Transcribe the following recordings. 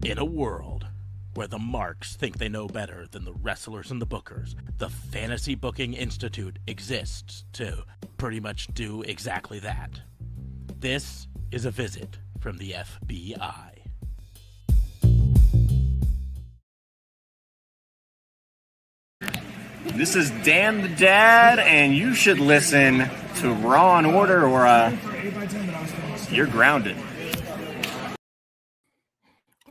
In a world where the marks think they know better than the wrestlers and the bookers, the Fantasy Booking Institute exists to pretty much do exactly that. This is a visit from the FBI. This is Dan the Dad, and you should listen to Raw and Order or you're grounded.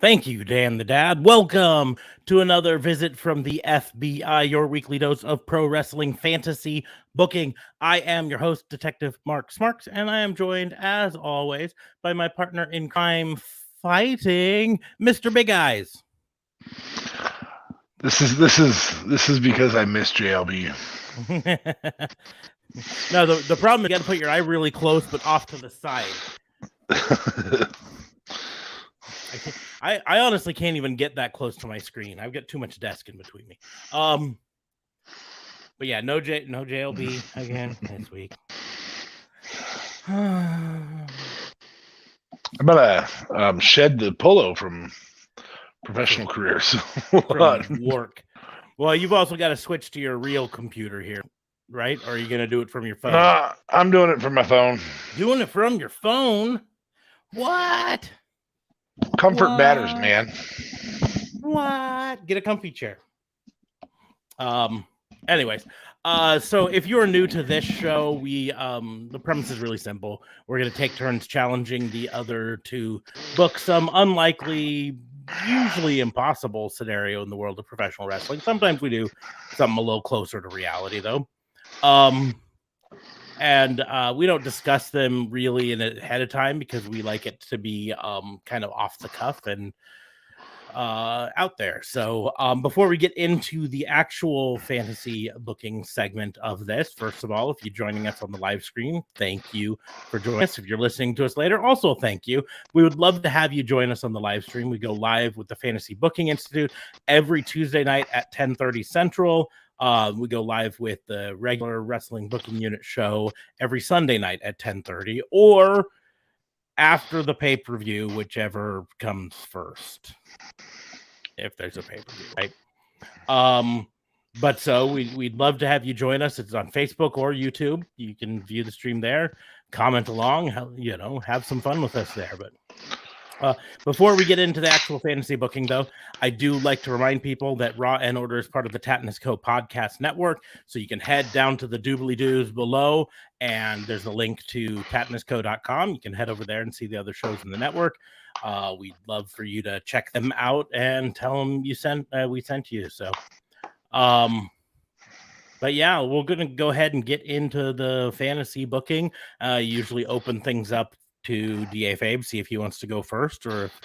Thank you, Dan the Dad. Welcome to another visit from the FBI, your weekly dose of pro wrestling fantasy booking. I am your host, Detective Mark Smarks, and I am joined, as always, by my partner in crime fighting, Mr. Big Eyes. This is because I miss JLB. No, the problem is you got to put your eye really close, but off to the side. I honestly can't even get that close to my screen. I've got too much desk in between me. But yeah, no JLB again this week. I'm gonna shed the polo from professional careers. From work. Well, you've also got to switch to your real computer here, right? Or are you gonna do it from your phone? I'm doing it from my phone. Doing it from your phone? What? Comfort matters, man. What? Get a comfy chair. Anyways, so if you're new to this show, we the premise is really simple. We're gonna take turns challenging the other to book some unlikely, usually impossible scenario in the world of professional wrestling. Sometimes we do something a little closer to reality, though. And we don't discuss them really ahead of time because we like it to be kind of off the cuff and out there. So before we get into the actual fantasy booking segment of this, first of all, if you're joining us on the live stream, thank you for joining us. If you're listening to us later, also thank you. We would love to have you join us on the live stream. We go live with the Fantasy Booking Institute every Tuesday night at 10:30 Central. We go live with the regular Wrestling Booking Unit show every Sunday night at 10:30 or after the pay-per-view, whichever comes first. If there's a pay-per-view, right? But so we'd love to have you join us. It's on Facebook or YouTube. You can view the stream there, comment along, have some fun with us there. But before we get into the actual fantasy booking, though, I do like to remind people that Raw and Order is part of the Tatnus Co. podcast network. So you can head down to the doobly-doos below, and there's a link to tatnusco.com. You can head over there and see the other shows in the network. We'd love for you to check them out and tell them we sent you. So, but yeah, we're going to go ahead and get into the fantasy booking. Usually open things up to DA Fabe, see if he wants to go first or if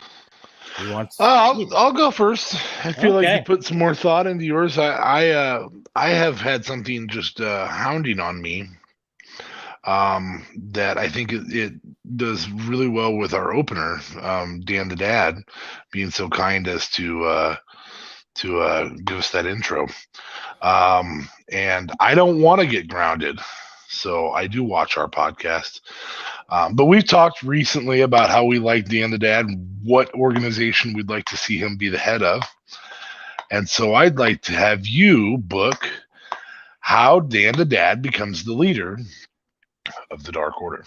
he wants. I'll go first. I feel like you put some more thought into yours. I have had something just hounding on me that I think it does really well with our opener, Dan the Dad, being so kind as to give us that intro. And I don't want to get grounded, so I do watch our podcast. But we've talked recently about how we like Dan the Dad, what organization we'd like to see him be the head of. And so I'd like to have you book how Dan the Dad becomes the leader of the Dark Order.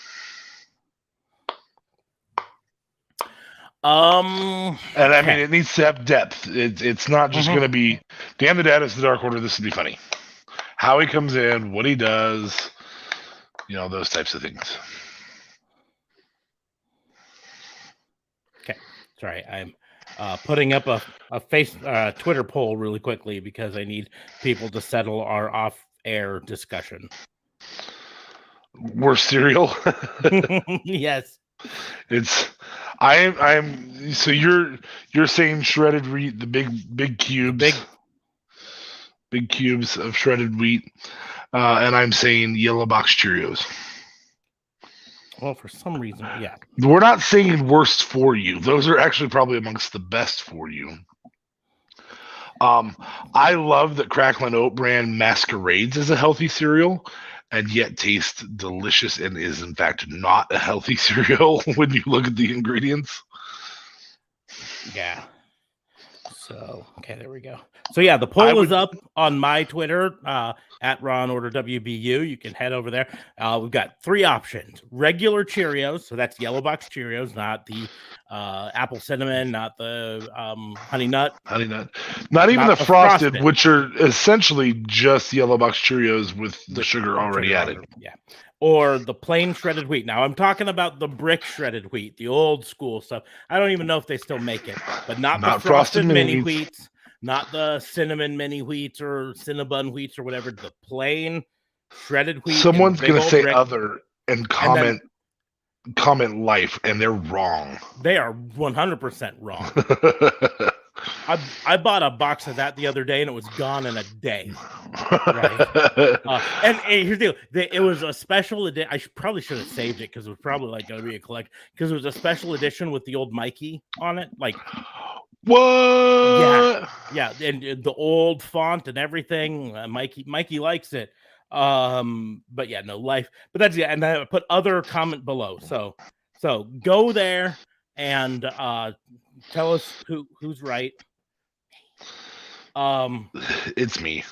And I mean, it needs to have depth. It's not just going to be Dan the Dad is the Dark Order. This would be funny. How he comes in, what he does, those types of things. Okay, sorry, I'm putting up a Twitter poll really quickly because I need people to settle our off-air discussion. Worst cereal. Yes. I'm so you're saying shredded wheat, the big cubes, big cubes of shredded wheat, and I'm saying yellow box Cheerios. Well, for some reason, yeah. We're not saying worst for you. Those are actually probably amongst the best for you. I love that Cracklin' Oat Bran masquerades as a healthy cereal and yet tastes delicious and is in fact not a healthy cereal when you look at the ingredients. Yeah. So, okay, there we go. So, yeah, the poll is up on my Twitter at Raw and Order WBU. You can head over there. We've got 3 options: regular Cheerios, so that's yellow box Cheerios, not the apple cinnamon, not the honey nut, not even not the frosted, which are essentially just yellow box Cheerios with the sugar already added. Yeah. Or the plain shredded wheat. Now, I'm talking about the brick shredded wheat, the old school stuff. I don't even know if they still make it, but not the frosted mini wheats, not the cinnamon mini wheats or Cinnabon wheats or whatever. The plain shredded wheat. Someone's going to say brick. Other and comment life, and they're wrong. They are 100% wrong. I bought a box of that the other day, and it was gone in a day. Right? And here's the deal: it was a special edition. I probably should have saved it because it was probably like going to be a collect. Because it was a special edition with the old Mikey on it, like what? Yeah, and the old font and everything. Mikey likes it. But yeah, no life. But that's and I put other comment below. So go there and tell us who's right. It's me.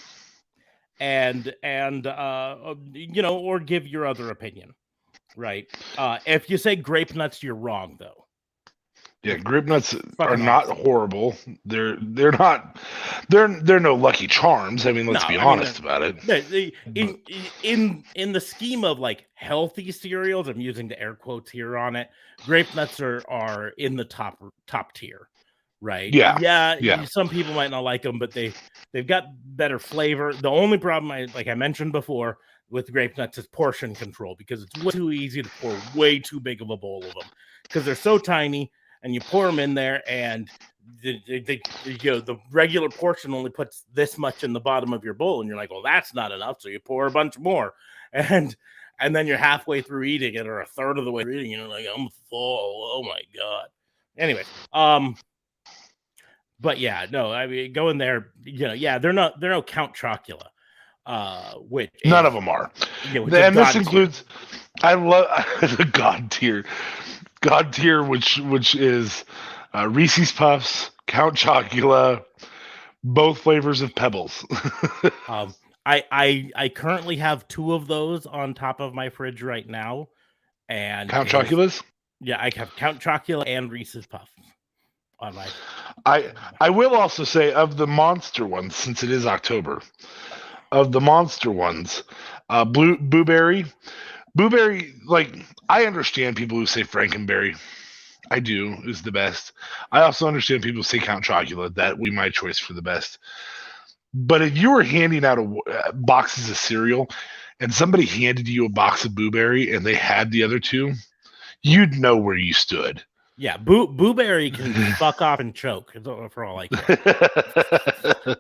And or give your other opinion. Right. If you say grape nuts, you're wrong though. Yeah, grape nuts are not horrible. They're no Lucky Charms. I mean, let's be honest about it. In the scheme of like healthy cereals, I'm using the air quotes here on it. Grape nuts are in the top tier, right? Yeah. Some people might not like them, but they've got better flavor. The only problem, like I mentioned before, with grape nuts is portion control because it's way too easy to pour way too big of a bowl of them because they're so tiny. And you pour them in there, and the regular portion only puts this much in the bottom of your bowl, and you're like, well, that's not enough, so you pour a bunch more, and then you're halfway through eating it, or a third of the way through eating it, and you're like, I'm full. Oh my god. Anyway, but yeah, no, I mean, go in there, they're no Count Chocula, which none of them are, and this includes. I love the God tier, which is Reese's Puffs, Count Chocula, both flavors of Pebbles. I currently have 2 of those on top of my fridge right now, and Count Choculas. Yeah, I have Count Chocula and Reese's Puffs on my. I will also say of the monster ones, since it is October, of the monster ones, Blueberry, like I understand people who say Frankenberry. I do, is the best. I also understand people who say Count Chocula. That would be my choice for the best. But if you were handing out boxes of cereal and somebody handed you a box of Blueberry and they had the other 2, you'd know where you stood. Yeah, Blueberry can fuck off and choke for all I care.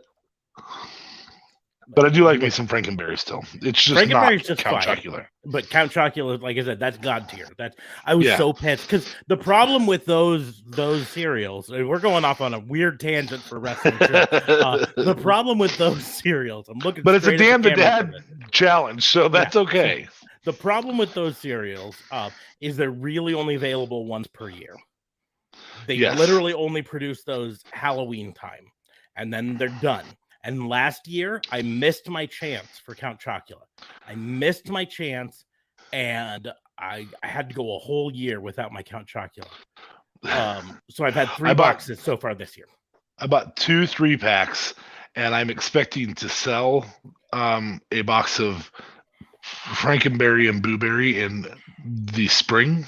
But I do like me some Frankenberry still. It's just not Count Chocula. But Count Chocula, like I said, that's God tier. I was so pissed because the problem with those cereals, and we're going off on a weird tangent for wrestling. The problem with those cereals, I'm looking, but it's a damn the dad challenge, so that's okay. The problem with those cereals is they're really only available once per year. They literally only produce those Halloween time, and then they're done. And last year, I missed my chance for Count Chocula. I missed my chance, and I had to go a whole year without my Count Chocula. So I've had 3 boxes so far this year. I bought 2 3-packs, and I'm expecting to sell a box of Frankenberry and Blueberry in the spring.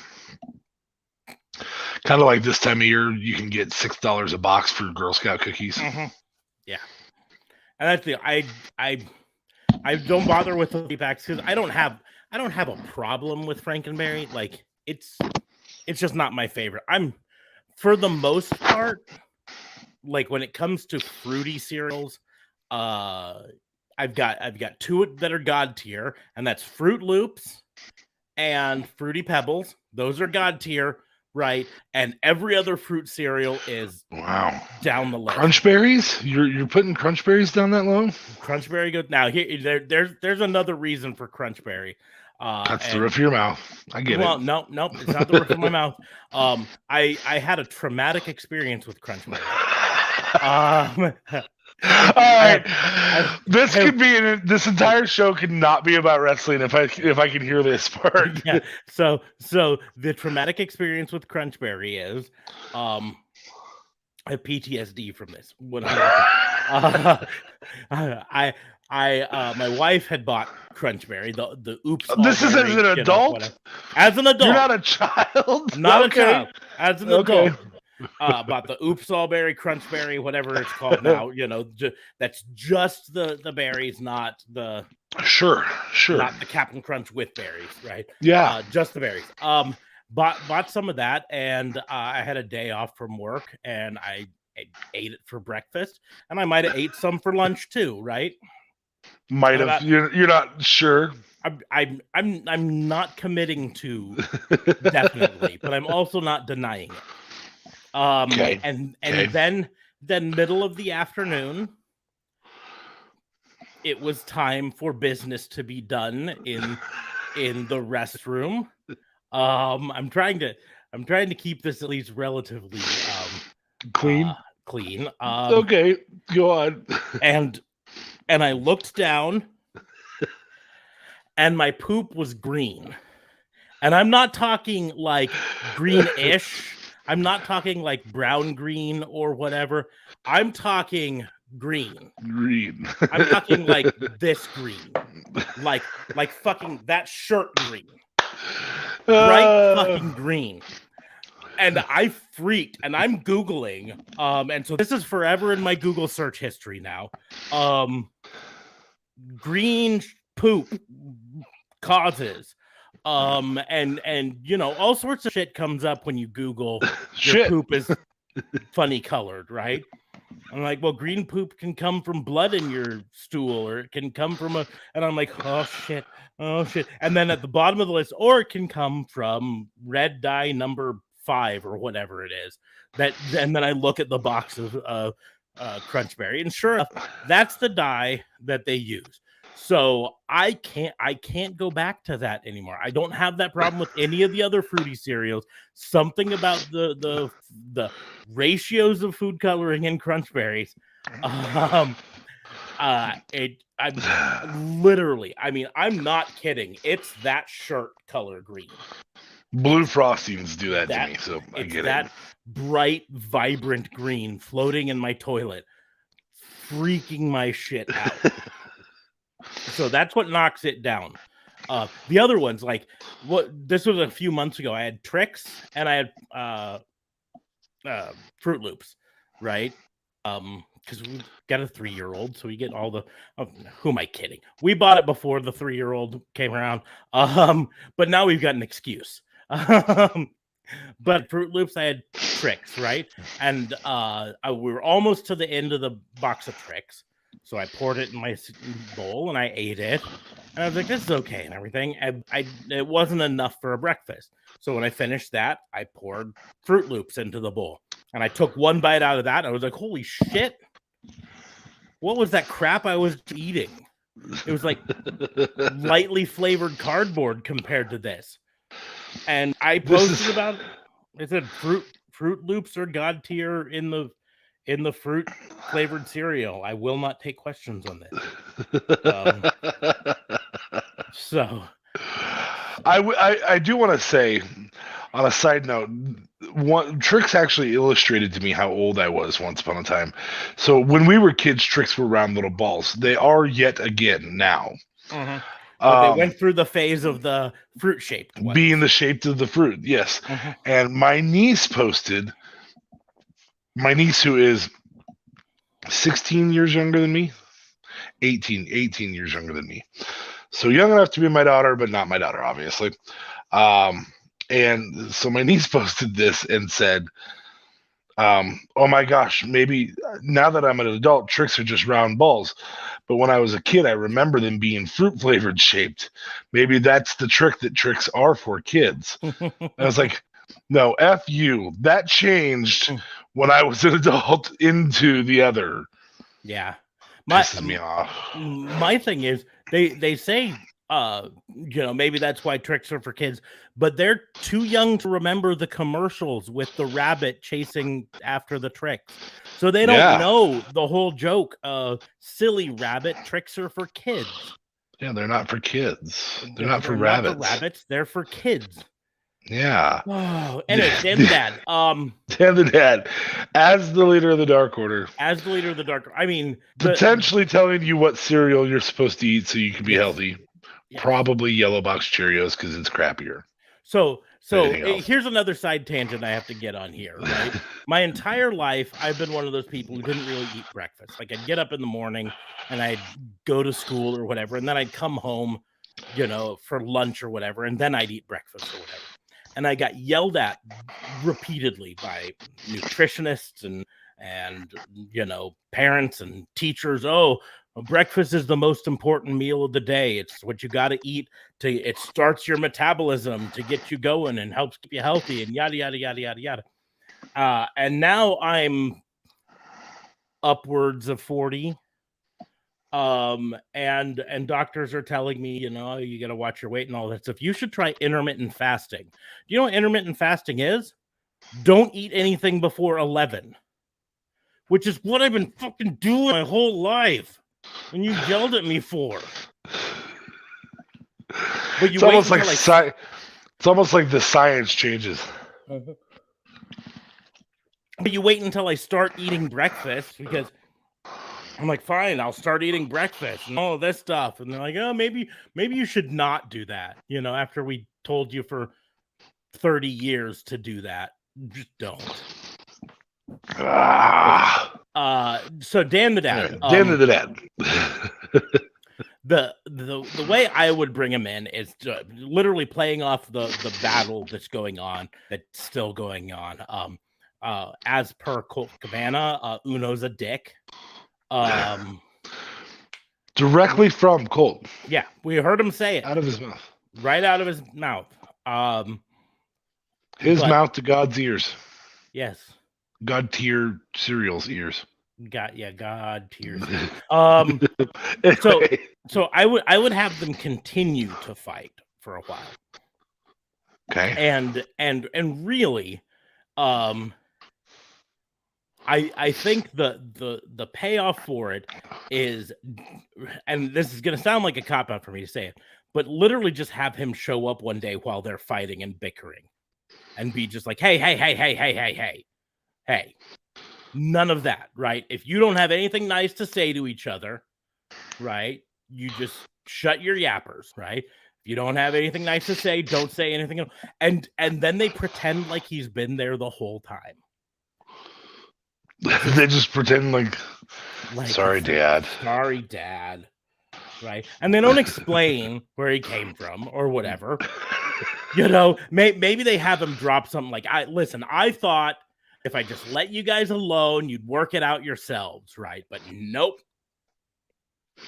Kind of like this time of year, you can get $6 a box for Girl Scout cookies. Mm-hmm. Yeah. And that's the I don't bother with the packs because I don't have a problem with Frankenberry. Like it's just not my favorite. For the most part, like when it comes to fruity cereals, I've got 2 that are God tier, and that's Fruit Loops and Fruity Pebbles. Those are God tier. Right, and every other fruit cereal is down the list. Crunchberries? You're putting Crunchberries down that low? Crunchberry good. Now there's another reason for Crunchberry. That's the roof of your mouth. I get it. Well, no, it's not the roof of my mouth. I had a traumatic experience with Crunchberry. All right, this entire show could not be about wrestling if I can hear this part. Yeah. So the traumatic experience with Crunchberry is, I have PTSD from this. When my wife had bought Crunchberry, the Oops. This is as an adult. As an adult, You're not a child. Not a child. As an adult. Bought the Oops All Berry Crunchberry, whatever it's called now. That's just the berries, not the sure, not the Captain Crunch with berries, right? Yeah, just the berries. Bought some of that, and I had a day off from work, and I ate it for breakfast, and I might have ate some for lunch too, right? Might have. You're not sure. I'm not committing to definitely, but I'm also not denying it. Okay. And then middle of the afternoon, it was time for business to be done in the restroom. I'm trying to keep this at least relatively clean. Clean. Okay, go on. and I looked down, and my poop was green. And I'm not talking like greenish. I'm not talking like brown green or whatever. I'm talking green. Green. I'm talking like this green. Like fucking that shirt green. Bright fucking green. And I freaked, and I'm Googling. And so this is forever in my Google search history now. Green poop causes. And all sorts of shit comes up when you Google your poop is funny colored, right? I'm like, well, green poop can come from blood in your stool, or it can come from and I'm like, oh shit. And then at the bottom of the list, or it can come from red dye number 5 or whatever it is. And then I look at the box of Crunchberry, and sure enough, that's the dye that they use. So I can't go back to that anymore. I don't have that problem with any of the other fruity cereals. Something about the ratios of food coloring in Crunchberries. I'm literally, I'm not kidding. It's that shirt color green. Blue frostings do that to me, so I get that it. Bright, vibrant green floating in my toilet, freaking my shit out. So that's what knocks it down. The other ones, like this was a few months ago. I had Trix and I had Fruit Loops, right? Because we got a 3-year-old, so we get all the. Who am I kidding? We bought it before the 3-year-old came around. But now we've got an excuse. But Fruit Loops, I had Trix, right? And we were almost to the end of the box of Trix. So I poured it in my bowl and I ate it. And I was like, this is okay and everything. It wasn't enough for a breakfast. So when I finished that, I poured Fruit Loops into the bowl. And I took one bite out of that. And I was like, holy shit. What was that crap I was eating? It was like lightly flavored cardboard compared to this. And I posted about it. I said Fruit Loops are God tier in the fruit flavored cereal. I will not take questions on this. So I do want to say, on a side note, Trix actually illustrated to me how old I was once upon a time. So when we were kids, Trix were round little balls. They are yet again now. Mm-hmm. But they went through the phase of the fruit shaped ones. Being the shape of the fruit, yes. Mm-hmm. And my niece posted. My niece, who is 16 years younger than me, 18 years younger than me. So young enough to be my daughter, but not my daughter, obviously. And so my niece posted this and said, oh my gosh, maybe now that I'm an adult, Trix are just round balls. But when I was a kid, I remember them being fruit flavored shaped. Maybe that's the trick that Trix are for kids. I was like, no, F you. That changed when I was an adult into the other. Yeah. Pisses me off. My thing is, they say maybe that's why tricks are for kids, but they're too young to remember the commercials with the rabbit chasing after the tricks. So they don't know the whole joke of silly rabbit, tricks are for kids. Yeah, they're not for kids. They're not for Not rabbits. for rabbits, they're for kids. Yeah. Oh, anyway, Dan the Dad. Dan the Dad, as the leader of the Dark Order. I mean, potentially telling you what cereal you're supposed to eat so you can be healthy. Yes. Probably Yellow Box Cheerios because it's crappier. So here's another side tangent I have to get on here, right? My entire life, I've been one of those people who didn't really eat breakfast. Like, I'd get up in the morning and I'd go to school or whatever, and then I'd come home, for lunch or whatever, and then I'd eat breakfast or whatever. And I got yelled at repeatedly by nutritionists and parents and teachers. Oh, breakfast is the most important meal of the day. It's what you got to eat. It starts your metabolism to get you going and helps keep you healthy and yada, yada, yada, yada, yada. And now I'm upwards of 40. And doctors are telling me, you got to watch your weight and all that stuff. You should try intermittent fasting. Do you know what intermittent fasting is? Don't eat anything before 11, which is what I've been fucking doing my whole life. And you yelled at me for. But it's almost like it's almost like the science changes. But you wait until I start eating breakfast because I'm like, fine, I'll start eating breakfast and all this stuff. And they're like, oh, maybe you should not do that. After we told you for 30 years to do that, just don't. So Dan the Dad. Dan the Dad. The way I would bring him in is literally playing off the battle that's still going on. As per Colt Cabana, Uno's a dick. Directly from Colt. Yeah, we heard him say it out of his mouth. Right out of his mouth. His mouth to God's ears. Yes. God tier cereal's ears. God tiers. So I would have them continue to fight for a while. Okay. And really, I think the payoff for it is, and this is gonna sound like a cop-out for me to say it, but literally just have him show up one day while they're fighting and bickering and be just like, hey, none of that, right? If you don't have anything nice to say to each other, right, you just shut your yappers, right? If you don't have anything nice to say, don't say anything else. And then they pretend like he's been there the whole time. They just pretend like sorry, Dad. Sorry, Dad. Right? And they don't explain where he came from or whatever. Maybe they have him drop something like, I thought if I just let you guys alone, you'd work it out yourselves, right? But nope.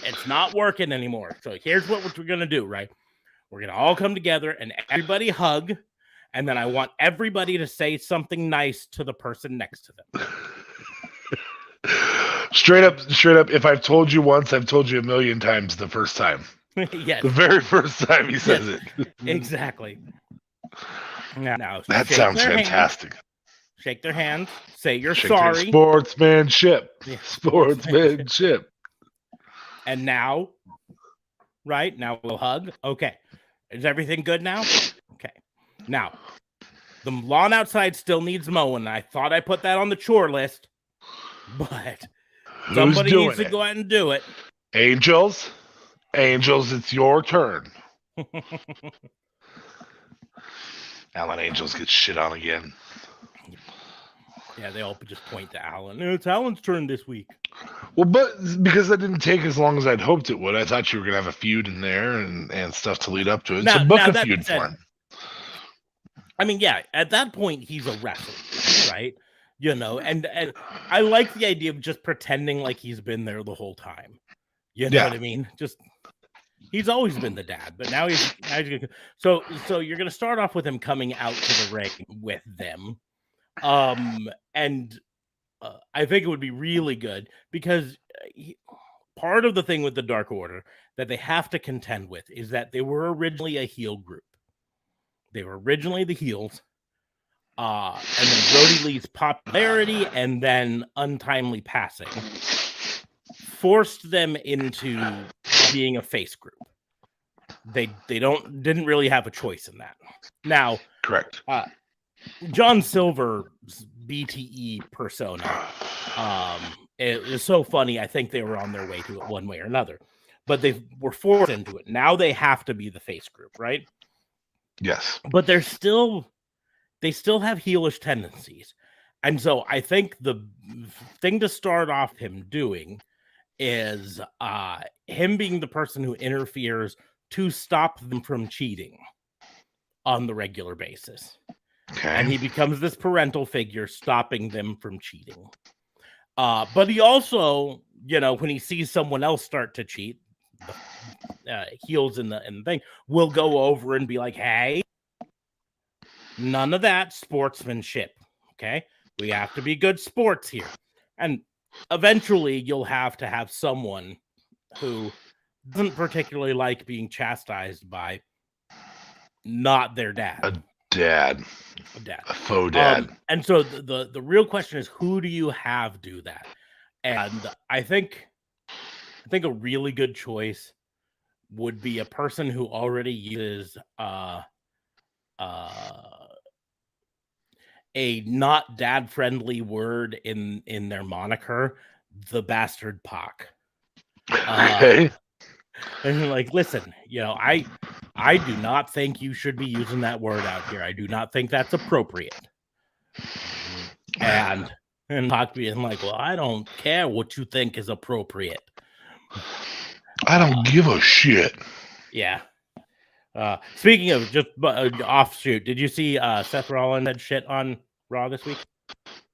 It's not working anymore. So here's what we're going to do, right? We're going to all come together and everybody hug. And then I want everybody to say something nice to the person next to them. Straight up. If I've told you once, I've told you a million times the first time. Yes. The very first time he says it. Exactly. Now that sounds fantastic. Shake their hands. Say you're sorry. Sportsmanship. Yeah. Sportsmanship. And now, right? Now we'll hug. Okay. Is everything good now? Okay. Now, the lawn outside still needs mowing. I thought I put that on the chore list, but somebody needs to go out and do it. Angels, it's your turn. Alan Angels gets shit on again. Yeah, they all just point to Alan. It's Alan's turn this week. Well, but because that didn't take as long as I'd hoped it would. I thought you were going to have a feud in there and stuff to lead up to it. So book a feud for him. I mean, yeah, at that point, he's a wrestler, right? And I like the idea of just pretending like he's been there the whole time. You know what I mean? Just, he's always been the dad, but now he's so you're going to start off with him coming out to the ring with them. And I think it would be really good because part of the thing with the Dark Order, that they have to contend with is that they were originally a heel group. They were originally the heels. And then Brody Lee's popularity and then untimely passing forced them into being a face group. They didn't really have a choice in that. Now, Correct. John Silver's BTE persona, it is so funny. I think they were on their way to it one way or another, but they were forced into it. Now they have to be the face group, right? Yes. But they still have heelish tendencies. And so I think the thing to start off him doing is him being the person who interferes to stop them from cheating on the regular basis. Okay. And he becomes this parental figure stopping them from cheating. But he also, when he sees someone else start to cheat, heels in the thing, will go over and be like, hey, none of that sportsmanship. Okay. We have to be good sports here. And eventually you'll have to have someone who doesn't particularly like being chastised by not their dad. A dad. A faux dad. And so the real question is, who do you have do that? And I think a really good choice would be a person who already uses a not dad friendly word in their moniker, the bastard Pac. Okay. And like, listen, I do not think you should be using that word out here. I do not think that's appropriate. And Pac being like, well, I don't care what you think is appropriate. I don't give a shit. Yeah. Speaking of just offshoot, did you see Seth Rollins had shit on Raw this week?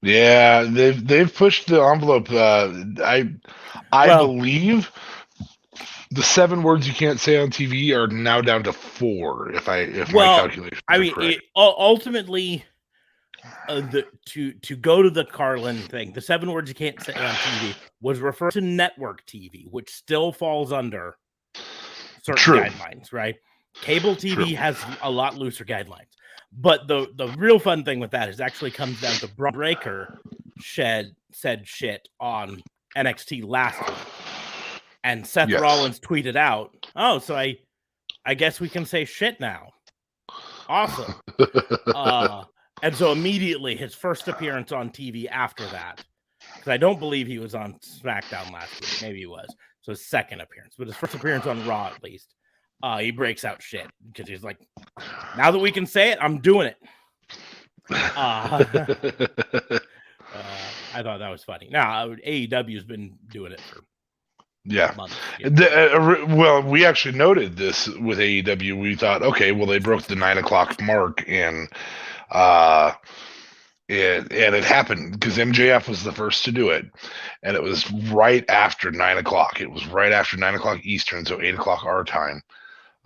Yeah, they've pushed the envelope. I believe the 7 words you can't say on TV are now down to 4. If my calculations are correct. Ultimately, to go to the Carlin thing, the 7 words you can't say on TV was referred to network TV, which still falls under certain guidelines, right? Cable TV has a lot looser guidelines. But the real fun thing with that is actually comes down to Braun Breaker said shit on NXT last week. And Seth Rollins tweeted out, oh, so I guess we can say shit now. Awesome. And so immediately his first appearance on TV after that, because I don't believe he was on SmackDown last week. Maybe he was. So his second appearance, but his first appearance on Raw at least. He breaks out shit because he's like, now that we can say it, I'm doing it. I thought that was funny. Now, AEW has been doing it for months. Well, we actually noted this with AEW. We thought, okay, well, they broke the 9 o'clock mark, and it happened because MJF was the first to do it, and it was right after 9 o'clock. It was right after 9 o'clock Eastern, so 8 o'clock our time.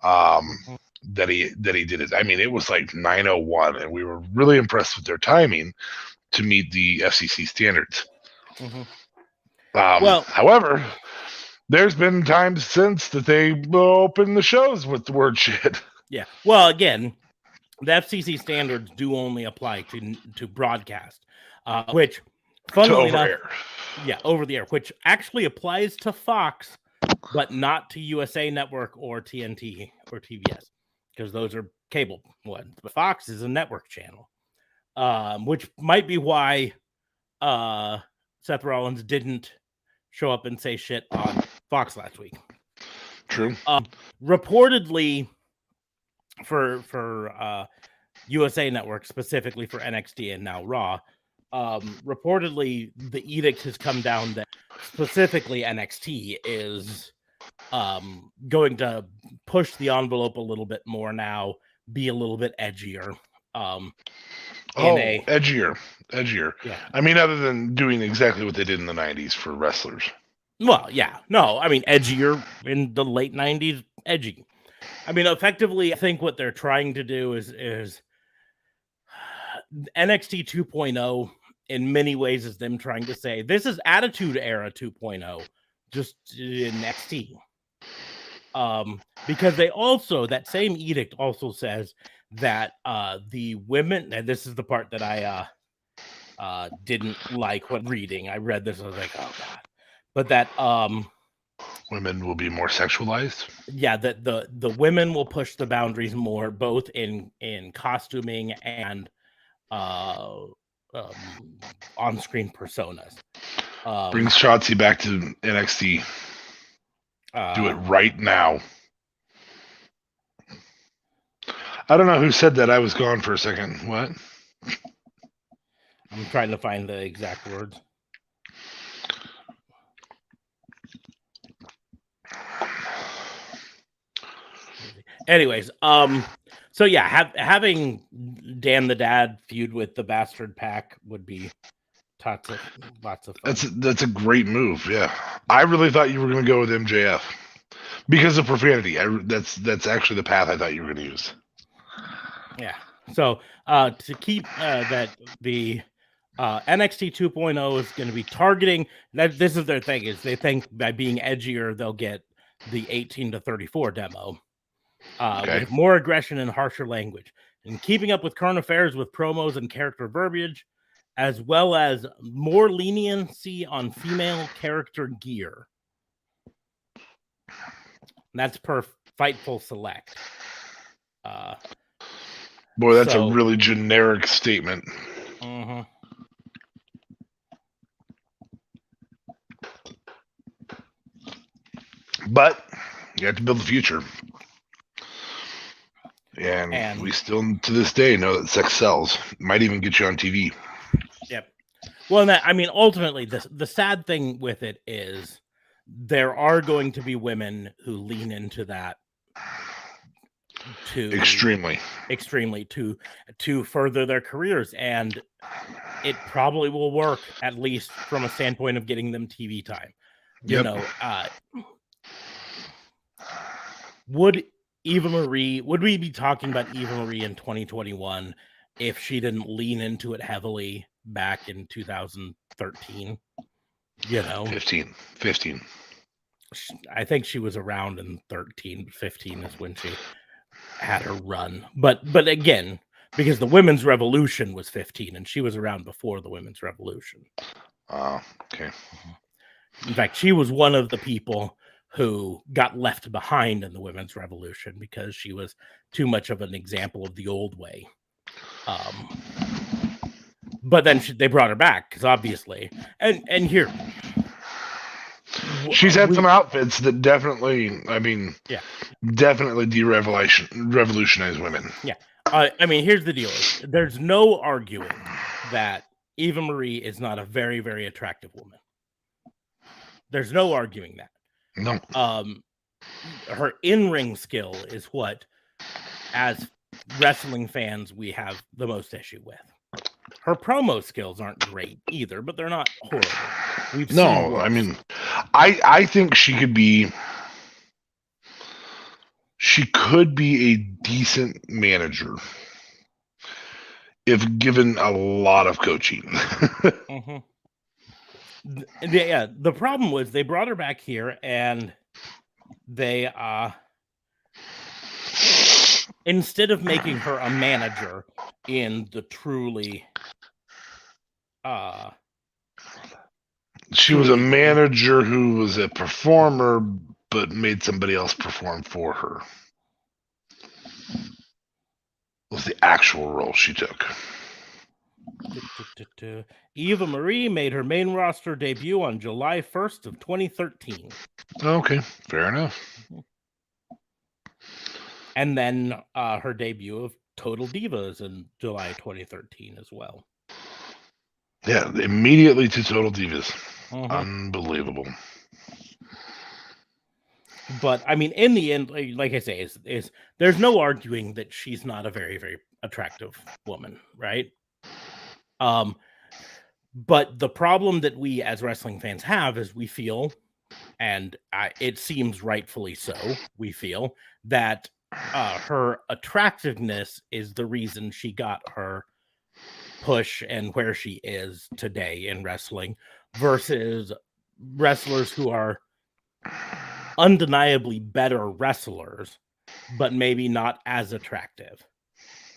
That he did it. I mean, it was like 9:01, and we were really impressed with their timing to meet the FCC standards. However, there's been times since that they opened the shows with the word shit. Yeah. Well, again, the FCC standards do only apply to broadcast, which, funnily enough, over the air, which actually applies to Fox, but not to USA Network or TNT or TBS, because those are cable ones. But Fox is a network channel, which might be why Seth Rollins didn't show up and say shit on Fox last week. True. Reportedly, for USA Network, specifically for NXT and now Raw, reportedly the edict has come down that specifically NXT is going to push the envelope a little bit more now, be a little bit edgier. Edgier. Yeah. I mean, other than doing exactly what they did in the 90s for wrestlers. Well, yeah. No, I mean, edgier in the late 90s, edgy. I mean, effectively, I think what they're trying to do is NXT 2.0 in many ways is them trying to say, this is Attitude Era 2.0, just in NXT. Because they also, that same edict also says that the women, and this is the part that I didn't like when reading. I read this, I was like, oh god. But that women will be more sexualized. Yeah, that the women will push the boundaries more, both in costuming and on-screen personas. Brings Shotzi back to NXT. Do it right now. I don't know who said that. I was gone for a second. What? I'm trying to find the exact words. Anyways, so yeah, having Dan the Dad feud with the Bastard Pack would be lots of fun. That's a great move. Yeah, I really thought you were going to go with MJF because of profanity. That's actually the path I thought you were going to use. Yeah. So to keep that, the NXT 2.0 is going to be targeting that. This is their thing, is they think by being edgier they'll get the 18 to 34 demo. With more aggression and harsher language, and keeping up with current affairs with promos and character verbiage, as well as more leniency on female character gear. And that's per Fightful Select. Boy, that's a really generic statement. Mm-hmm. But you have to build the future. And we still, to this day, know that sex sells. Might even get you on TV. Yep. Well, I mean, ultimately, the sad thing with it is there are going to be women who lean into that extremely to further their careers, and it probably will work, at least from a standpoint of getting them TV time. You know, would we be talking about Eva Marie in 2021 if she didn't lean into it heavily back in 2013? You know, 15. I think she was around in 13, 15 is when she had her run. But again, because the women's revolution was 15 and she was around before the women's revolution. Okay. In fact, she was one of the people who got left behind in the women's revolution because she was too much of an example of the old way. But then they brought her back because obviously, and here she's had some outfits that definitely, definitely revolutionize women. Yeah. I mean, here's the deal. There's no arguing that Eva Marie is not a very, very attractive woman. There's no arguing that. No. Her in-ring skill is what, as wrestling fans, we have the most issue with. Her promo skills aren't great either, but they're not horrible. I mean, I think she could be a decent manager if given a lot of coaching. Mm-hmm. Yeah, the problem was they brought her back here and they instead of making her a manager in the truly she was a manager who was a performer but made somebody else perform for her. Was the actual role she took. Eva Marie made her main roster debut on July 1st of 2013. Okay, fair enough. And then her debut of Total Divas in July 2013 as well. Yeah, immediately to Total Divas. Mm-hmm. Unbelievable. But I mean, in the end, like I say, is there's no arguing that she's not a very, very attractive woman, right? But the problem that we as wrestling fans have is we feel, and it seems rightfully so, we feel that her attractiveness is the reason she got her push and where she is today in wrestling versus wrestlers who are undeniably better wrestlers, but maybe not as attractive.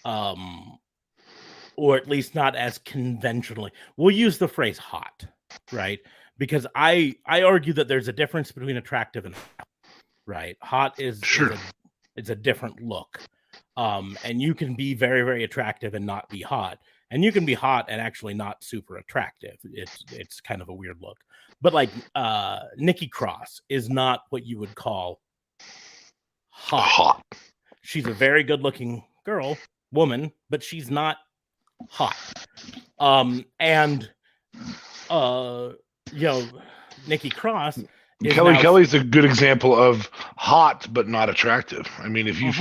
Or at least not as conventionally. We'll use the phrase hot, right? Because I argue that there's a difference between attractive and hot, right? Hot is it's a different look. And you can be very, very attractive and not be hot. And you can be hot and actually not super attractive. It's kind of a weird look. But like Nikki Cross is not what you would call hot. She's a very good looking woman, but she's not hot. Nikki Cross, Kelly's a good example of hot but not attractive. I mean, if you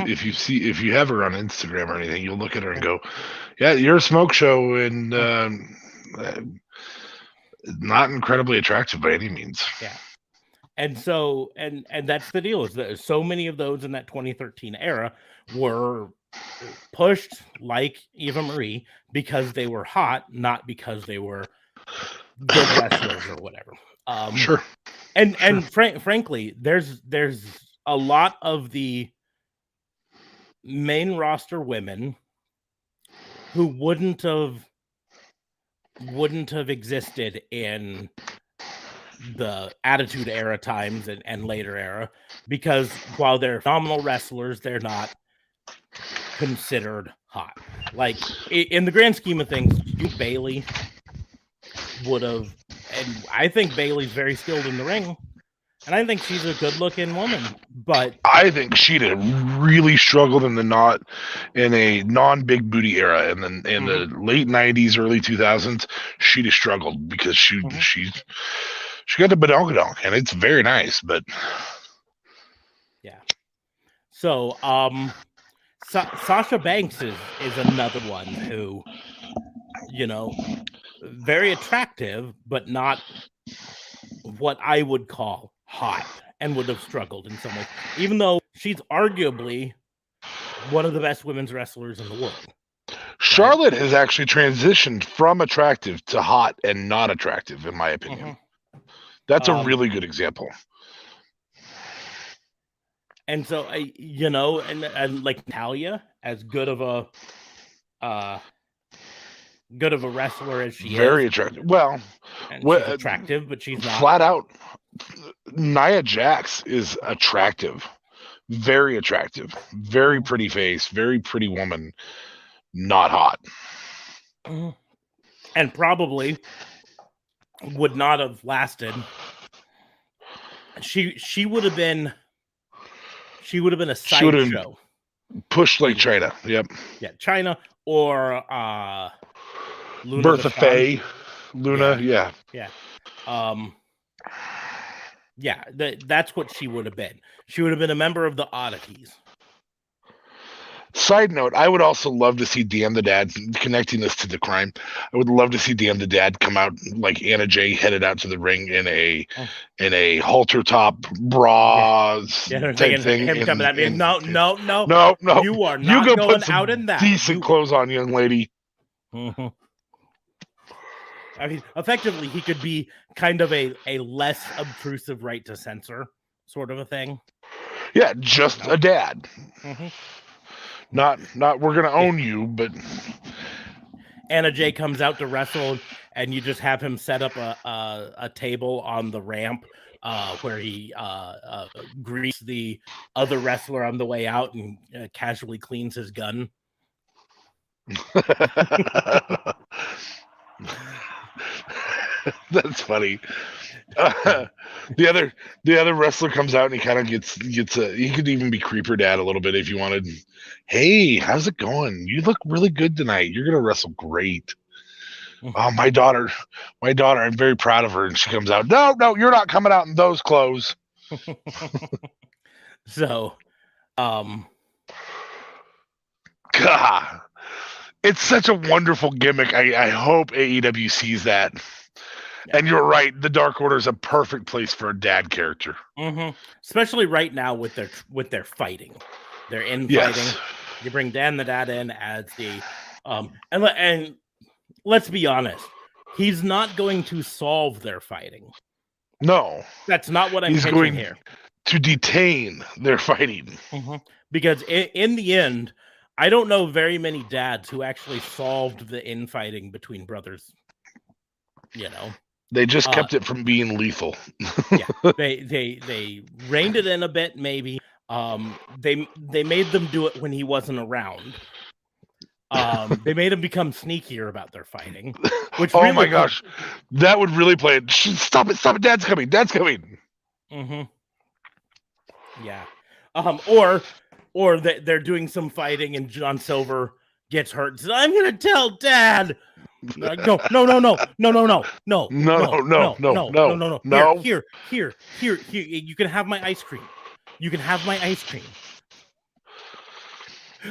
have her on Instagram or anything, you'll look at her and go, yeah, you're a smoke show and not incredibly attractive by any means. Yeah. And so and that's the deal, is that so many of those in that 2013 era were pushed like Eva Marie because they were hot, not because they were good wrestlers or whatever. Sure. And frankly, there's a lot of the main roster women who wouldn't have existed in the Attitude Era times and later era, because while they're phenomenal wrestlers, they're not considered hot. Like in the grand scheme of things, Bayley would have, and I think Bayley's very skilled in the ring, and I think she's a good-looking woman, but I think she'd have really struggled in a non-big booty era, and then in the late '90s, early 2000s, she'd have struggled because she got the badonkadonk, and it's very nice, but yeah. So Sasha Banks is another one who, very attractive, but not what I would call hot, and would have struggled in some way, even though she's arguably one of the best women's wrestlers in the world. Charlotte has actually transitioned from attractive to hot and not attractive, in my opinion. That's a really good example. And so, and like Natalya, as good of a wrestler as she is. Very attractive. Well, she's attractive, but she's not. Flat out, Nia Jax is attractive. Very attractive. Very pretty face. Very pretty woman. Not hot. And probably would not have lasted. She would have been a sideshow. Pushed like China. Yep. Yeah, China or Luna Bertha Faye. Luna, yeah. Yeah, that's what she would have been. She would have been a member of the Oddities. Side note, I would also love to see Dan the Dad, connecting this to the crime. I would love to see Dan the Dad come out like Anna Jay headed out to the ring in a halter top bra type thing. Him coming at me. No. You are not you go going put some out in that. Decent clothes on, young lady. I mean, effectively, he could be kind of a less obtrusive right to censor sort of a thing. Yeah, just a dad. Not we're gonna own you, but Anna Jay comes out to wrestle, and you just have him set up a table on the ramp where he greets the other wrestler on the way out and casually cleans his gun. That's funny. The other wrestler comes out and he kind of gets he could even be Creeper Dad a little bit if you wanted. Hey, how's it going? You look really good tonight. You're gonna wrestle great. Oh, my daughter, I'm very proud of her. And she comes out, no, you're not coming out in those clothes. So, God, it's such a wonderful gimmick. I hope AEW sees that. And you're right. The Dark Order is a perfect place for a dad character. Especially right now with their fighting. They're fighting. You bring Dan the Dad in as the and let's be honest, he's not going to solve their fighting. No, that's not what I'm pitching here. to detain their fighting. Because in the end, I don't know very many dads who actually solved the infighting between brothers. You know, They just kept it from being lethal. Yeah, they reined it in a bit, maybe. They made them do it when he wasn't around. They made him become sneakier about their fighting. Which oh my gosh, that would really play it. Stop it! Dad's coming! Dad's coming! Yeah. Or that they're doing some fighting and John Silver gets hurt and says, "I'm gonna tell Dad." No. Here. You can have my ice cream.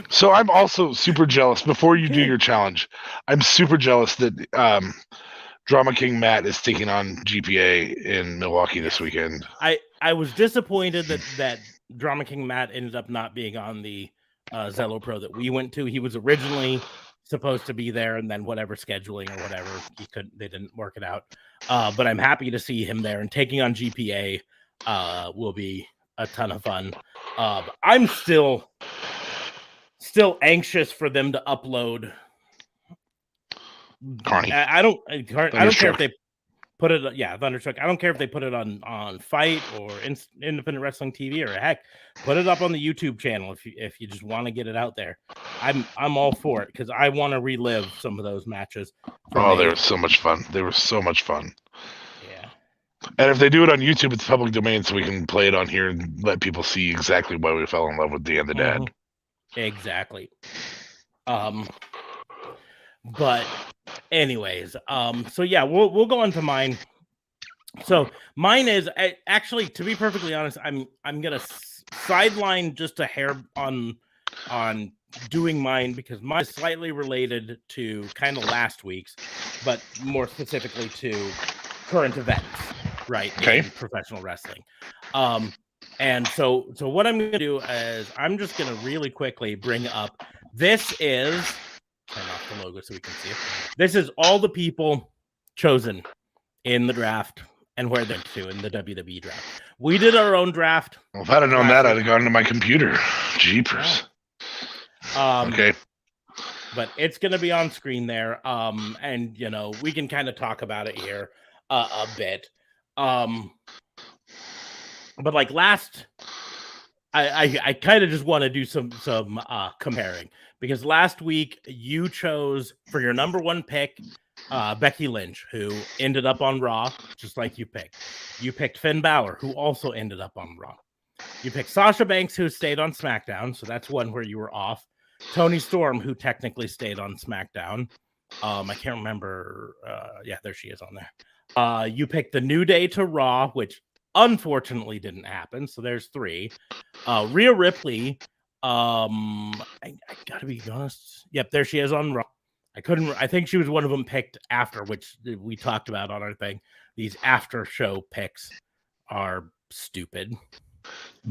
So I'm also super jealous. Before you do your challenge, I'm super jealous that Drama King Matt is taking on GPA in Milwaukee this weekend. I was disappointed that Drama King Matt ended up not being on the Zello Pro that we went to. He was originally supposed to be there, and then whatever scheduling or whatever, they didn't work it out. But I'm happy to see him there, and taking on GPA will be a ton of fun. I'm still anxious for them to upload Carney. I don't care if they put it. Yeah, Thunderstruck. I don't care if they put it on Fight or Independent Wrestling TV, or heck, put it up on the YouTube channel if you just want to get it out there. I'm all for it because I want to relive some of those matches. Oh, they were so much fun. Yeah. And if they do it on YouTube, it's public domain, so we can play it on here and let people see exactly why we fell in love with Dan the Dad. Exactly. But anyways, so yeah, we'll go on to mine. So mine is actually, to be perfectly honest, I'm gonna sideline just a hair on doing mine because mine is slightly related to kind of last week's, but more specifically to current events, right? Okay. In professional wrestling. And so what I'm gonna do is I'm just gonna really quickly bring up. This is. Turn off the logo so we can see it. This is all the people chosen in the draft and where they're to in the WWE draft. We did our own draft. Well, if I'd have known that, I'd have gone to my computer. Jeepers. Okay. But it's going to be on screen there. And, we can kind of talk about it here a bit. But like last... I kind of just want to do some comparing because last week you chose for your number one pick Becky Lynch, who ended up on Raw, just like you picked. You picked Finn Balor, who also ended up on Raw. You picked Sasha Banks, who stayed on SmackDown, so that's one where you were off. Toni Storm, who technically stayed on SmackDown. I can't remember. Yeah, there she is on there. You picked the New Day to Raw, which unfortunately didn't happen. So there's 3. Rhea Ripley. I gotta be honest. Yep, there she is on Raw. I think she was one of them picked after, which we talked about on our thing. These after show picks are stupid.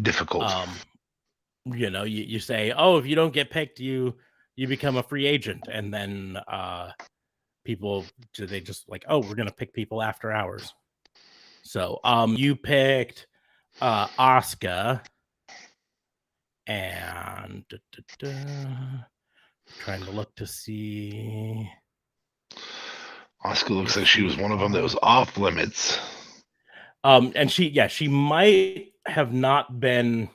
Difficult. You say, oh, if you don't get picked, you become a free agent. And then they just like, oh, we're gonna pick people after hours. So you picked Asuka and trying to look to see. Asuka looks like she was one of them that was off limits. And she might have not been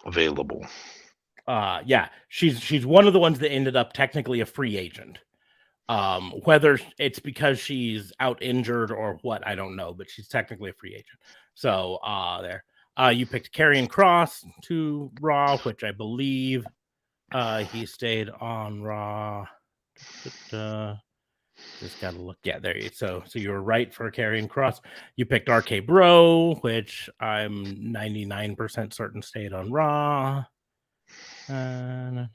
available. Yeah, she's one of the ones that ended up technically a free agent. Whether it's because she's out injured or what, I don't know, but she's technically a free agent. So there. You picked Karrion Kross to Raw, which I believe he stayed on Raw. Just gotta look. Yeah, there you go. So you were right for Karrion Kross. You picked RK Bro, which I'm 99% certain stayed on Raw. Yeah,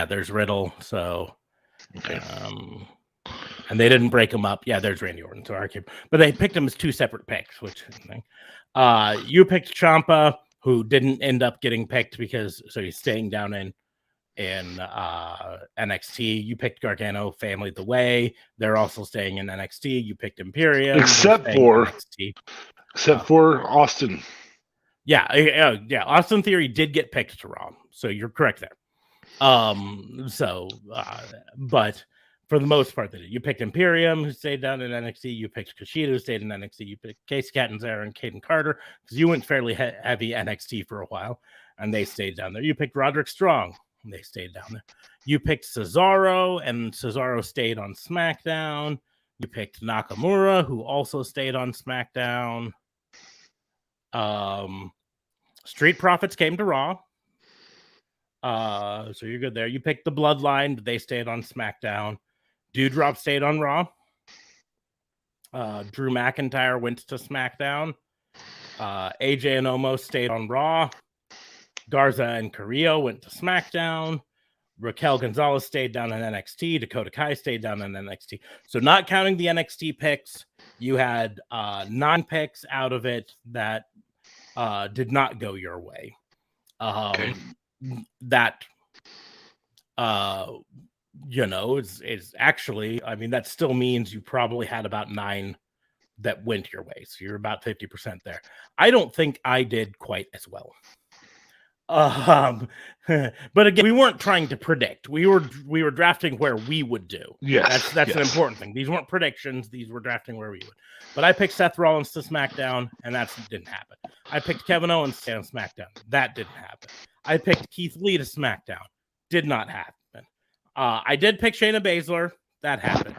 there's Riddle. So, okay. And they didn't break him up. Yeah, there's Randy Orton. So but they picked him as 2 separate picks, which you picked Ciampa, who didn't end up getting picked so he's staying down in in NXT. You picked Gargano Family the Way. They're also staying in NXT. You picked Imperium. Except for Austin. Yeah. Austin Theory did get picked to Raw, so you're correct there. But for the most part, you picked Imperium, who stayed down in NXT. You picked Kushida, who stayed in NXT. You picked Casey Catanzaro and Caden Carter, because you went fairly heavy NXT for a while, and they stayed down there. You picked Roderick Strong, and they stayed down there. You picked Cesaro, and Cesaro stayed on SmackDown. You picked Nakamura, who also stayed on SmackDown. Street Profits came to Raw. So you're good there. You picked the Bloodline, but they stayed on SmackDown. Doudrop stayed on Raw. Drew McIntyre went to SmackDown. AJ and Omos stayed on Raw. Garza and Carrillo went to SmackDown. Raquel Gonzalez stayed down in NXT. Dakota Kai stayed down in NXT. So not counting the NXT picks, you had 9 picks out of it that did not go your way. Okay. That is actually, I mean, that still means you probably had about 9 that went your way. So you're about 50% there. I don't think I did quite as well. But again, we weren't trying to predict. We were drafting where we would do. Yes, that's an important thing. These weren't predictions. These were drafting where we would. But I picked Seth Rollins to SmackDown, and that didn't happen. I picked Kevin Owens to SmackDown. That didn't happen. I picked Keith Lee to SmackDown. Did not happen. I did pick Shayna Baszler. That happened.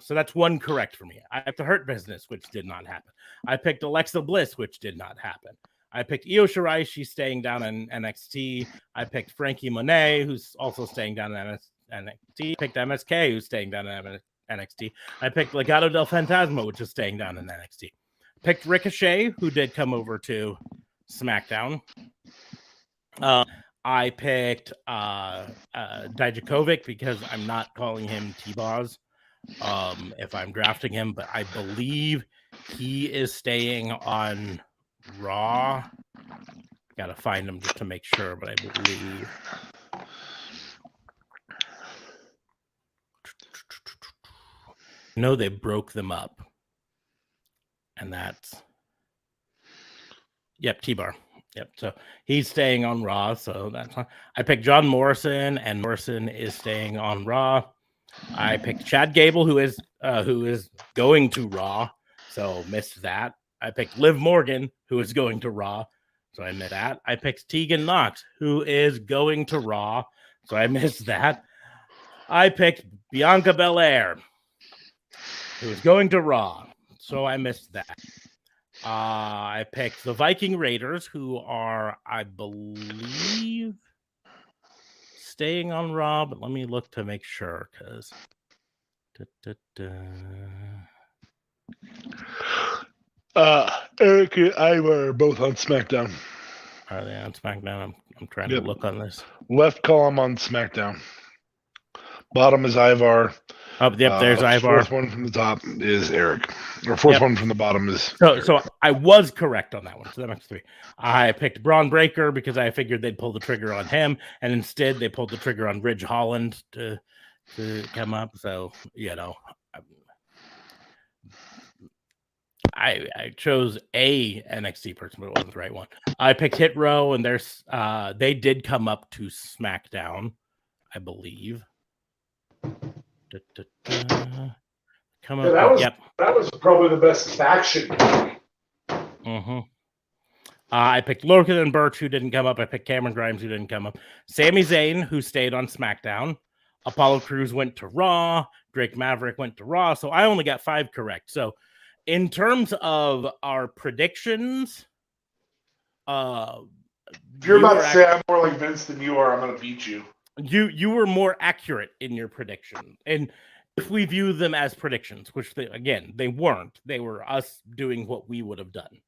So that's 1 correct for me. I picked the Hurt Business, which did not happen. I picked Alexa Bliss, which did not happen. I picked Io Shirai. She's staying down in NXT. I picked Frankie Monet, who's also staying down in NXT. I picked MSK, who's staying down in NXT. I picked Legado del Fantasma, which is staying down in NXT. Picked Ricochet, who did come over to SmackDown. I picked Dijakovic because I'm not calling him T-Boz if I'm drafting him, but I believe he is staying on Raw. Gotta find him just to make sure, but I believe. No, they broke them up. And that's. Yep, T-Bar. Yep, so he's staying on Raw, so that's fine. I picked John Morrison, and Morrison is staying on Raw. I picked Chad Gable, who is going to Raw, so missed that. I picked Liv Morgan, who is going to Raw, so I missed that. I picked Tegan Knox, who is going to Raw, so I missed that. I picked Bianca Belair, who is going to Raw, so I missed that. I picked the Viking Raiders, who are, I believe, staying on Raw, but let me look to make sure, because... Eric and Ivar are both on SmackDown. Are they on SmackDown? I'm trying to look on this. Left column on SmackDown. Bottom is Ivar. Oh, yep, there's Ivar. Fourth one from the top is Eric. Or fourth one from the bottom is So I was correct on that one. So that makes 3. I picked Braun Breaker because I figured they'd pull the trigger on him, and instead they pulled the trigger on Ridge Holland to come up. So, I chose a NXT person, but it wasn't the right one. I picked Hit Row, and they did come up to SmackDown, I believe. Come up. That was probably the best faction. I picked Lorcan and Birch, who didn't come up. I picked Cameron Grimes, who didn't come up. Sami Zayn, who stayed on SmackDown. Apollo Crews went to Raw. Drake Maverick went to Raw. So I only got 5 correct. So in terms of our predictions, you're about to say I'm more like Vince than you are. I'm going to beat you. You were more accurate in your prediction. And if we view them as predictions, which they weren't. They were us doing what we would have done.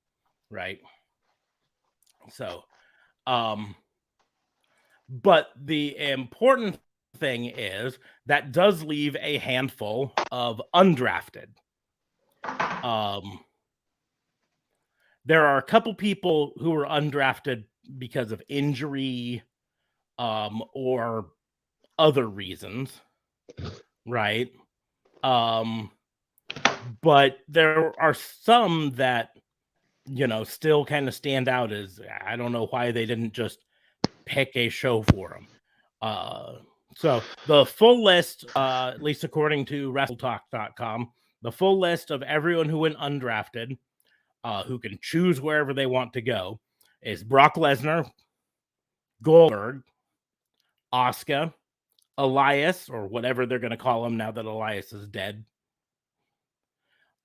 Right? So, but the important thing is that does leave a handful of undrafted. There are a couple people who are undrafted because of injury, or other reasons, right? But there are some that, still kind of stand out as I don't know why they didn't just pick a show for them. So the full list, at least according to WrestleTalk.com, the full list of everyone who went undrafted, who can choose wherever they want to go, is Brock Lesnar, Goldberg, Asuka, Elias, or whatever they're going to call him now that Elias is dead,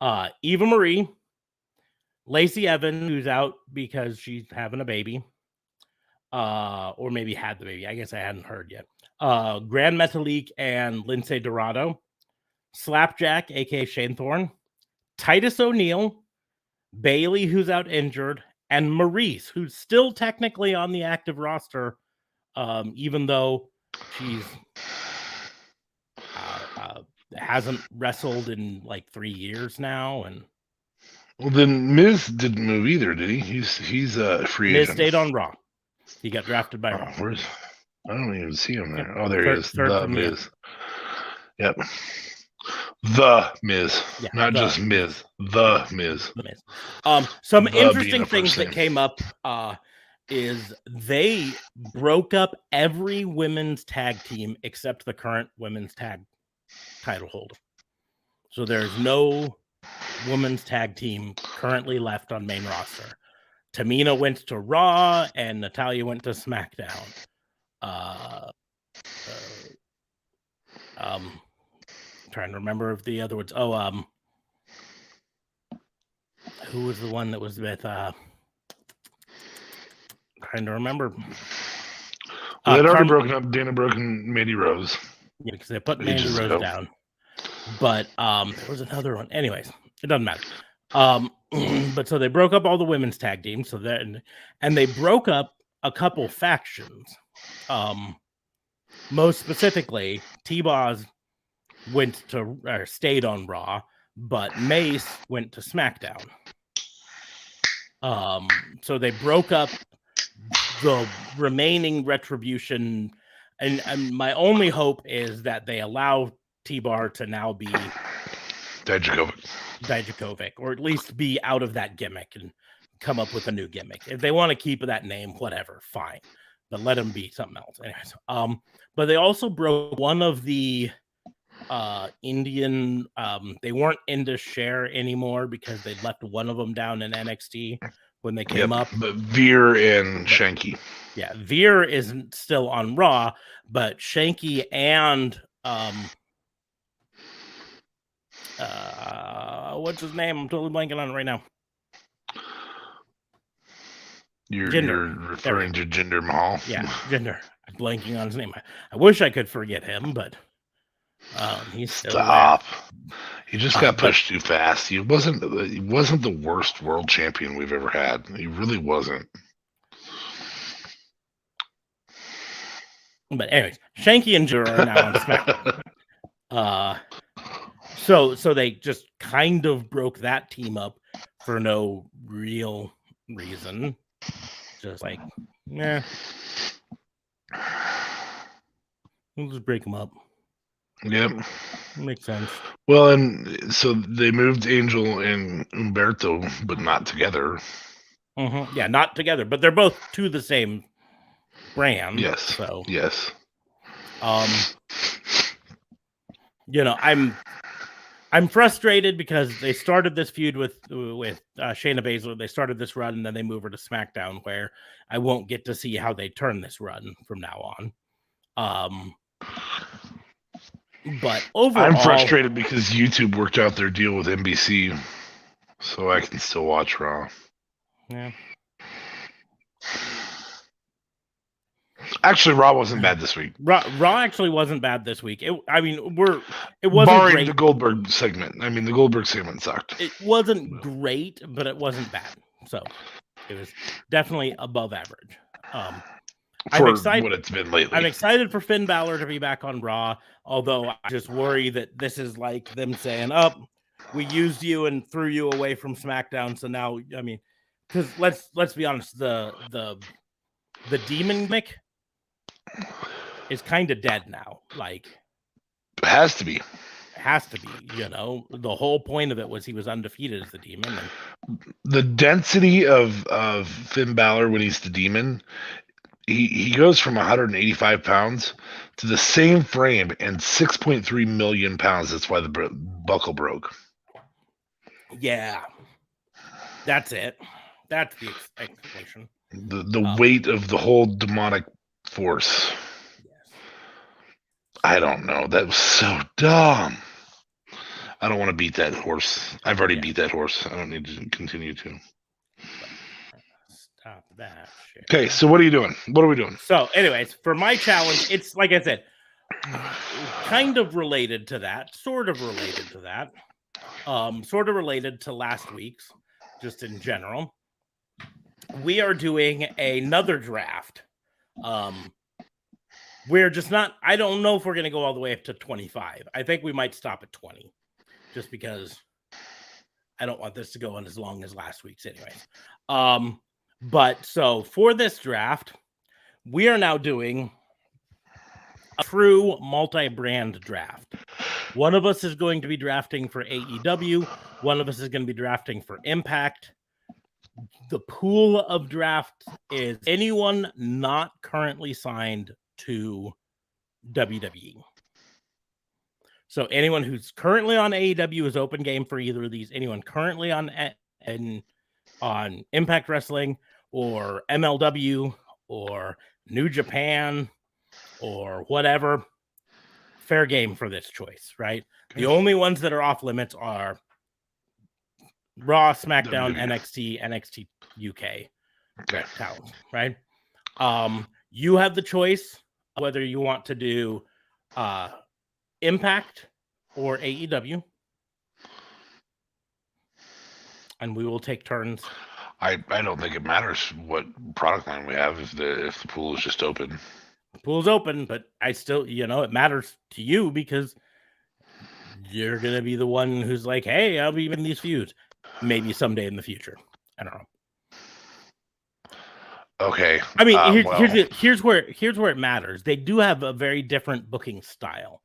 Eva Marie, Lacey Evans, who's out because she's having a baby, or maybe had the baby. I guess I hadn't heard yet. Grand Metalik and Lindsay Dorado, Slapjack, aka Shane Thorne, Titus O'Neil, Bailey, who's out injured, and Maurice, who's still technically on the active roster, even though she's hasn't wrestled in like 3 years now. And well, then Miz didn't move either, did he? He's a free agent. Miz stayed on Raw. He got drafted by Raw. I don't even see him there. Oh, there he is. The Miz. Yep. The Miz. Yeah, not just Miz. The Miz. Some interesting things that came up is they broke up every women's tag team except the current women's tag title holder. So there's no women's tag team currently left on main roster. Tamina went to Raw and Natalya went to SmackDown. Trying to remember if the other ones. Who was the one that was with? Trying to remember. Well, they'd already broken up. Dana broken Mandy Rose. Yeah, because they put Mandy Rose down. But there was another one. Anyways, it doesn't matter. But so they broke up all the women's tag teams. And they broke up a couple factions. Most specifically, T-Boz stayed on Raw, but Mace went to SmackDown. So they broke up the remaining Retribution, and my only hope is that they allow T-Bar to now be Dijakovic, or at least be out of that gimmick and come up with a new gimmick. If they want to keep that name, whatever, fine. But let him be something else. Anyways, but they also broke one of the Indian. They weren't into Share anymore because they'd left one of them down in NXT when they came up. But Veer and Shanky. Yeah, Veer isn't still on Raw, but Shanky and what's his name? I'm totally blanking on it right now. You're referring to Jinder Mahal? Yeah, Jinder. I'm blanking on his name. I wish I could forget him, but he's still there. He just got pushed too fast. He wasn't the worst world champion we've ever had. He really wasn't. But anyways, Shanky and Jinder are now on SmackDown. So they just kind of broke that team up for no real reason. Just like, we'll just break them up. Yep. Makes sense. Well, and so they moved Angel and Humberto, but not together. Mm-hmm. Yeah, not together, but they're both to the same brand. Yes. So yes. I'm frustrated because they started this feud with Shayna Baszler. They started this run, and then they move her to SmackDown, where I won't get to see how they turn this run from now on. But overall, I'm frustrated because YouTube worked out their deal with NBC, so I can still watch Raw. Yeah. Actually, Raw wasn't bad this week. Raw actually wasn't bad this week. It wasn't barring great. The Goldberg segment. I mean, the Goldberg segment sucked. It wasn't great, but it wasn't bad. So it was definitely above average. I'm excited what it's been lately. I'm excited for Finn Balor to be back on Raw, although I just worry that this is like them saying, we used you and threw you away from SmackDown, so now, I mean, because let's be honest, the demon gimmick is kind of dead now. Like, It has to be. has to be, the whole point of it was he was undefeated as the Demon. And The density of Finn Balor when he's the Demon, he goes from 185 pounds to the same frame and 6.3 million pounds. That's why the buckle broke. yeah, that's it. That's the explanation. The weight of the whole demonic force. Yes. I don't know. That was so dumb. I don't want to beat that horse. I've already beat that horse. I don't need to continue to. Stop that shit. Okay, so what are you doing? What are we doing? So, anyways, for my challenge, it's like I said, kind of related to that, sort of related to that, sort of related to last week's, just in general. We are doing another draft. We're just not, I don't know if we're going to go all the way up to 25. I think we might stop at 20, just because I don't want this to go on as long as last week's anyways. But so for this draft, we are now doing a true multi-brand draft. One of us is going to be drafting for AEW. One of us is going to be drafting for Impact. The pool of draft is anyone not currently signed to WWE. So anyone who's currently on AEW is open game for either of these. Anyone currently on Impact Wrestling or MLW or New Japan or whatever, fair game for this choice, right? Okay. The only ones that are off limits are Raw, SmackDown, NXT UK talent, right? You have the choice whether you want to do Impact or AEW, and we will take turns. I don't think it matters what product line we have if the pool is just open. The pool's open, but I still, it matters to you because you're gonna be the one who's like, "Hey, I'll be in these feuds." Maybe someday in the future. I don't know. Okay. I mean, here's where it matters. They do have a very different booking style,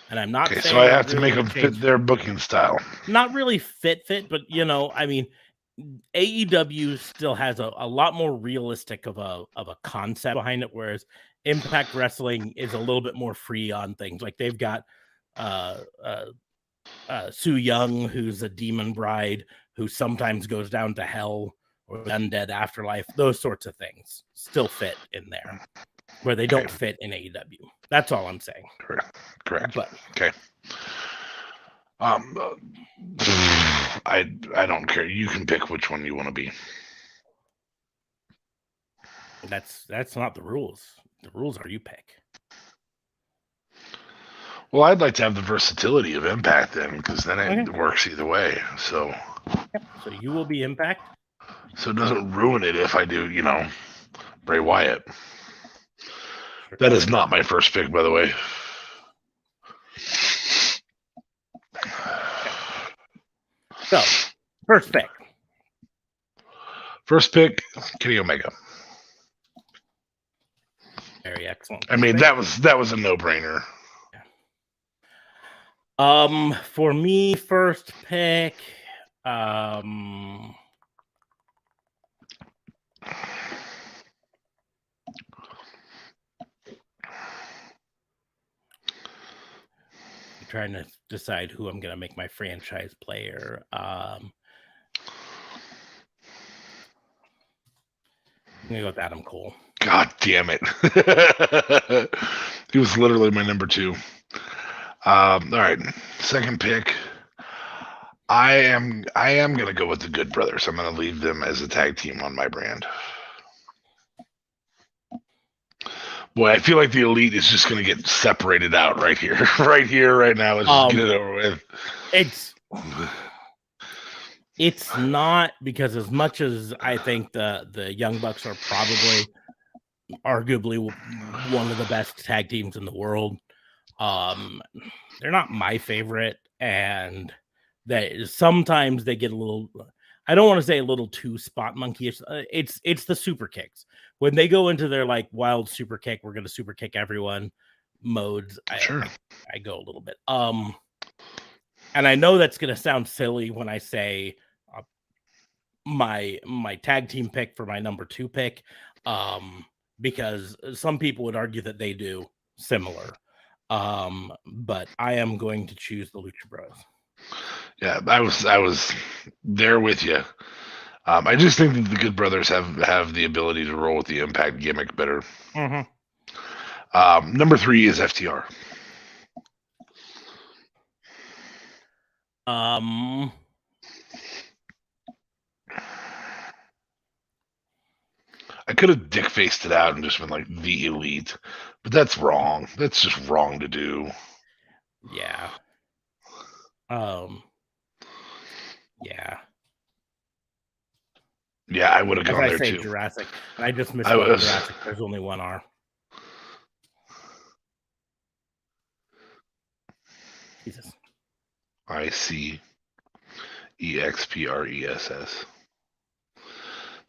and I'm not. Okay, so I have to make them fit their booking style. Not really fit, but I mean, AEW still has a lot more realistic of a concept behind it, whereas Impact Wrestling is a little bit more free on things. Like they've got Su Yung, who's a demon bride who sometimes goes down to hell or the undead afterlife. Those sorts of things still fit in there where they don't fit in AEW. That's all I'm saying. Correct. But okay. I don't care. You can pick which one you want to be. That's not the rules. The rules are you pick. Well, I'd like to have the versatility of Impact then, because then it works either way. So So you will be Impact? So it doesn't ruin it if I do, Bray Wyatt. Sure. That is not my first pick, by the way. So, first pick. First pick, Kenny Omega. Very excellent. I mean, that was a no-brainer. For me, first pick, trying to decide who I'm going to make my franchise player. I'm going to go with Adam Cole. God damn it. He was literally my number 2. All right. Second pick. I am going to go with the Good Brothers. I'm going to leave them as a tag team on my brand. Boy, I feel like the Elite is just going to get separated out right here. Right now. Let's just get it over with. It's not, because as much as I think the Young Bucks are probably arguably one of the best tag teams in the world, they're not my favorite, and sometimes they get a little, I don't want to say a little too spot monkeyish. It's the super kicks when they go into their like wild super kick. We're gonna super kick everyone modes. Sure. I go a little bit. And I know that's gonna sound silly when I say my tag team pick for my number 2 pick, because some people would argue that they do similar. But I am going to choose the Lucha Bros. Yeah, I was there with you. I just think that the Good Brothers have the ability to roll with the Impact gimmick better. Number 3 is FTR. I could have dick faced it out and just been like the Elite, but that's wrong. That's just wrong to do. Yeah. Yeah. Yeah, I would have gone As I there say too. Jurassic, and I just missed Jurassic. There's only one R. Jesus. ICEXPRESS.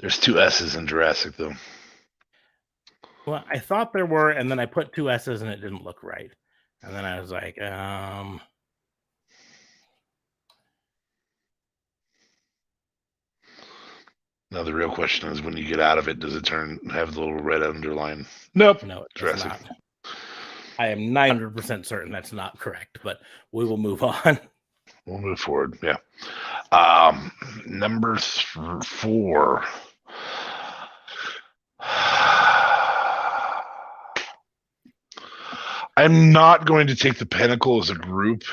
There's 2 S's in Jurassic though. Well, I thought there were, and then I put 2 S's and it didn't look right. And then I was like, Now the real question is, when you get out of it, does it have the little red underline? Nope. No, it does Jurassic. not. I am 900% certain that's not correct, but we will move on. We'll move forward. Yeah. Number 4. I'm not going to take the Pinnacle as a group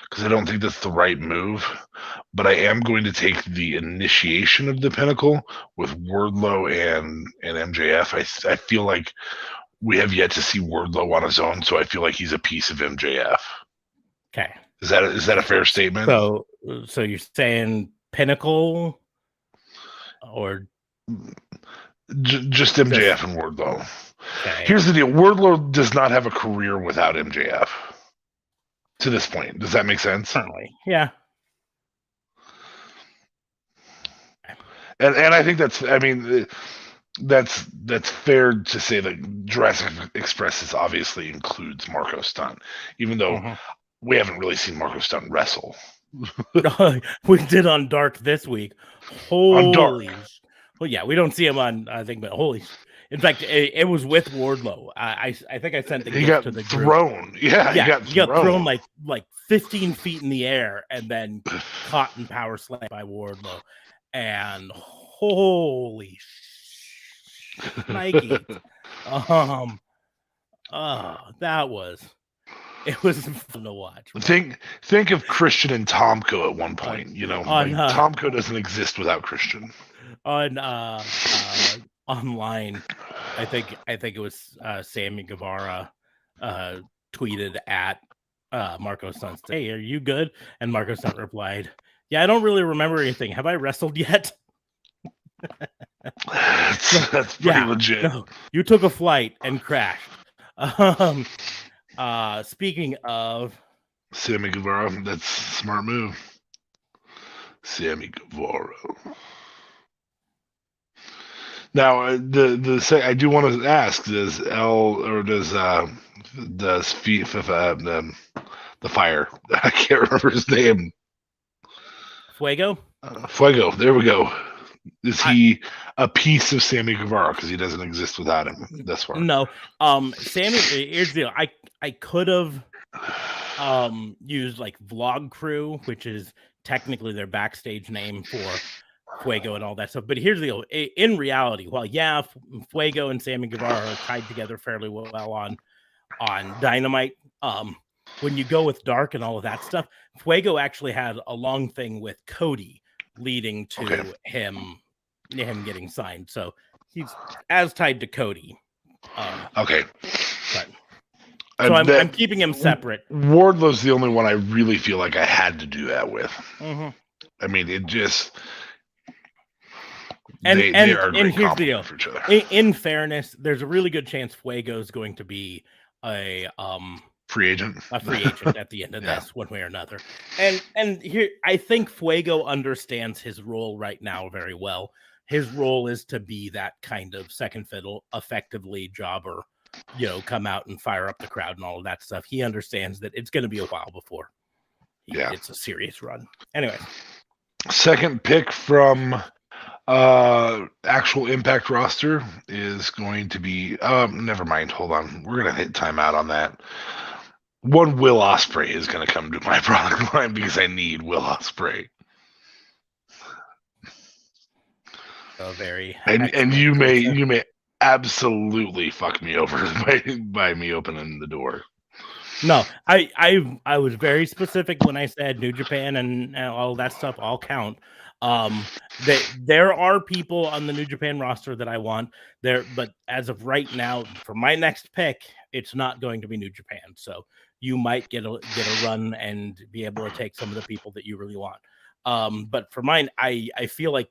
because I don't think that's the right move, but I am going to take the initiation of the Pinnacle with Wardlow and MJF. I feel like we have yet to see Wardlow on his own, so I feel like he's a piece of MJF. Okay. Is that a fair statement? So you're saying Pinnacle or just MJF and Wardlow. Okay. Here's the deal. Wardlow does not have a career without MJF to this point. Does that make sense? Certainly. Yeah. And I think that's fair to say that Jurassic Express obviously includes Marco Stunt, even though we haven't really seen Marco Stunt wrestle. We did on Dark this week. On Dark. Well, yeah, we don't see him on, I think, but holy. In fact, it was with Wardlow. I think I sent the gift to the group. Thrown. Yeah, he got thrown like 15 feet in the air and then caught and power slammed by Wardlow. And holy Nike. It was fun to watch. Think of Christian and Tomko at one point. Tomko doesn't exist without Christian. On online, I think it was Sammy Guevara tweeted at Marco Stunt, "Hey, are you good?" And Marco Stunt replied, "Yeah, I don't really remember anything. Have I wrestled yet?" That's pretty legit. No, you took a flight and crashed. Speaking of Sammy Guevara, that's a smart move. Sammy Guevara. Now, I do want to ask: does the Fire? I can't remember his name. Fuego. Fuego. There we go. Is he a piece of Sammy Guevara because he doesn't exist without him thus far? No. Sammy. Here's the deal. I could have used like Vlog Crew, which is technically their backstage name for Fuego and all that stuff. But here's the deal. In reality, Fuego and Sammy Guevara are tied together fairly well on Dynamite. When you go with Dark and all of that stuff, Fuego actually had a long thing with Cody leading to him getting signed. So he's as tied to Cody. Okay. But, so I'm keeping him separate. Wardlow's the only one I really feel like I had to do that with. I mean, it just... They are a great compliment for each other. In fairness, there's a really good chance Fuego is going to be a free agent. A free agent at the end of Yeah. this, one way or another. And here, I think Fuego understands his role right now very well. His role is to be that kind of second fiddle, effectively jobber, come out and fire up the crowd and all of that stuff. He understands that it's going to be a while before it's a serious run. Anyway. Second pick from actual Impact roster is going to be never mind, hold on. We're gonna hit timeout on that. One Will Ospreay is gonna come to my product line because I need Will Ospreay. So very and you may absolutely fuck me over by me opening the door. No, I was very specific when I said New Japan and all that stuff all count. There are people on the New Japan roster that I want there, but as of right now, for my next pick, it's not going to be New Japan. So you might get a run and be able to take some of the people that you really want. But for mine, I feel like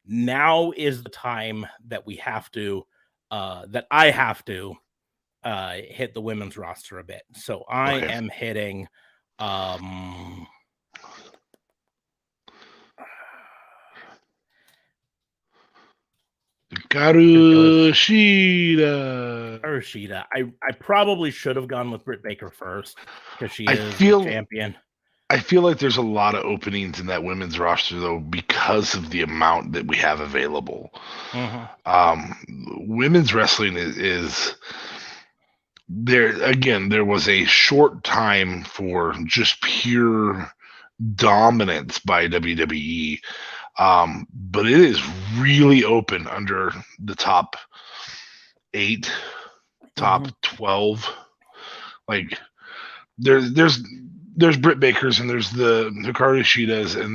now is the time that we have to, that I have to hit the women's roster a bit. So I am hitting Hikaru Shida. I probably should have gone with Britt Baker first because she is the champion. I feel like there's a lot of openings in that women's roster though because of the amount that we have available. Women's wrestling is there again. There was a short time for just pure dominance by WWE. But it is really open under the top 8, top 12. Like there's Britt Bakers and there's the Hikaru Shidas and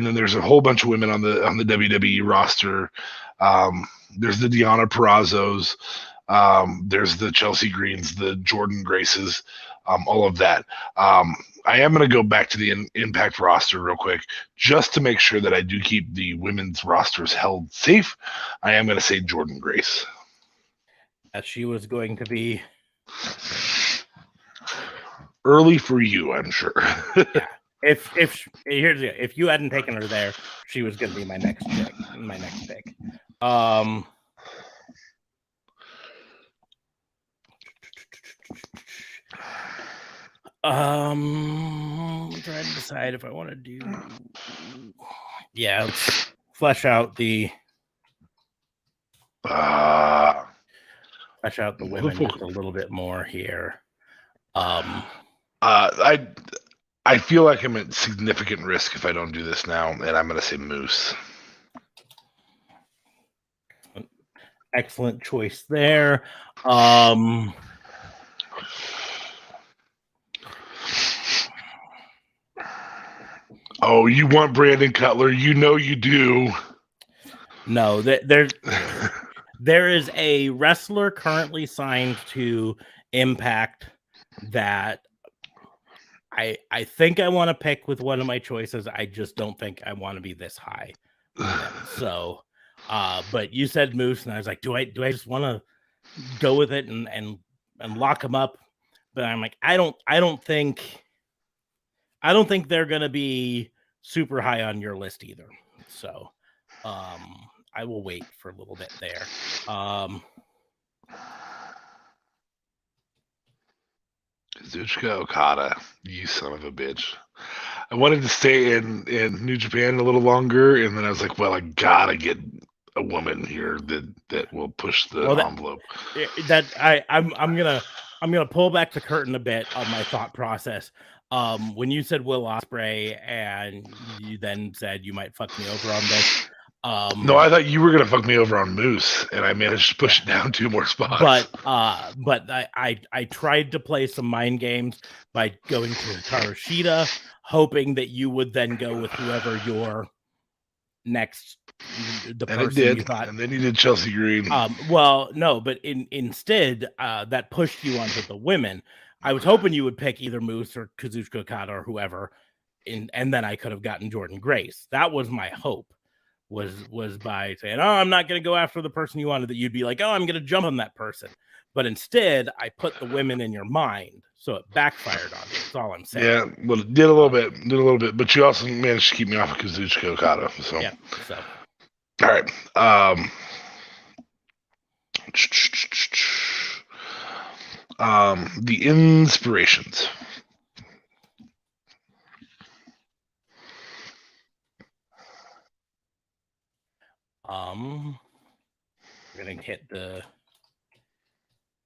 then there's a whole bunch of women on the WWE roster. There's the Deonna Purrazzos. There's the Chelsea Greens, the Jordan Graces, all of that. I am going to go back to the Impact roster real quick, just to make sure that I do keep the women's rosters held safe. I am going to say Jordan Grace. As she was going to be early for you, I'm sure. Yeah. If you hadn't taken her there, she was going to be my next pick. I'm trying to decide if I want to do. Yeah, let's flesh out the women just a little bit more here. I feel like I'm at significant risk if I don't do this now, and I'm going to say Moose. Excellent choice there. Oh, you want Brandon Cutler? You know you do. No, there is a wrestler currently signed to Impact that I think I want to pick with one of my choices. I just don't think I want to be this high. So, but you said Moose, and I was like, do I just want to go with it and lock him up? But I'm like, I don't think they're gonna be super high on your list either. So, I will wait for a little bit there. Kazuchika Okada, you son of a bitch. I wanted to stay in New Japan a little longer, and then I was like, well, I gotta get a woman here that will push the envelope. I'm gonna pull back the curtain a bit on my thought process. When you said Will Ospreay and you then said you might fuck me over on this. No, I thought you were gonna fuck me over on Moose, and I managed to push it down 2 more spots. But I tried to play some mind games by going to Hikaru Shida, hoping that you would then go with whoever your next person you thought. And then you did Chelsea Green. Well, no, but instead that pushed you onto the women. I was hoping you would pick either Moose or Kazuchika Okada or whoever, and then I could have gotten Jordan Grace. That was my hope. was by saying, "Oh, I'm not going to go after the person you wanted," that you'd be like, "Oh, I'm going to jump on that person." But instead, I put the women in your mind, so it backfired on you. That's all I'm saying. Yeah, well, it did a little bit, but you also managed to keep me off of Kazuchika Okada. So, Yeah. So, all right. The inspirations. we're gonna hit the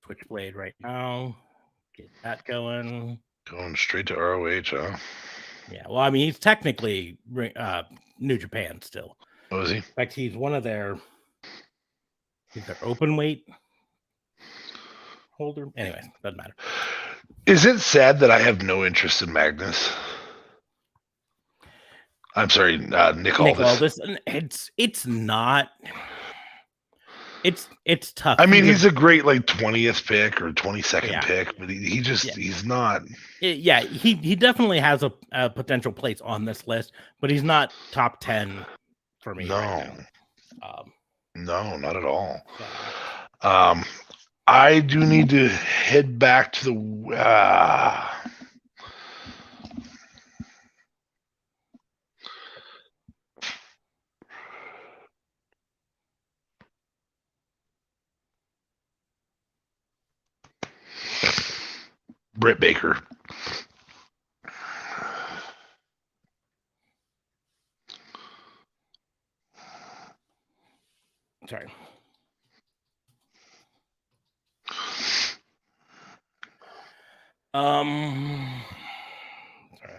Switchblade right now. Get that going. Going straight to ROH, huh? Yeah. Well, I mean, he's technically New Japan still. What is he? In fact, he's one of their. He's their open weight holder. Anyway, doesn't matter. Is it sad that I have no interest in Magnus? I'm sorry, Nick Aldis. It's not. It's tough. I mean, he's a great 20th pick or 22nd pick, but he's not. He definitely has a potential place on this list, but he's not top 10 for me. No, right now. No, not at all. I do need to head back to the. Britt Baker. Sorry. Sorry,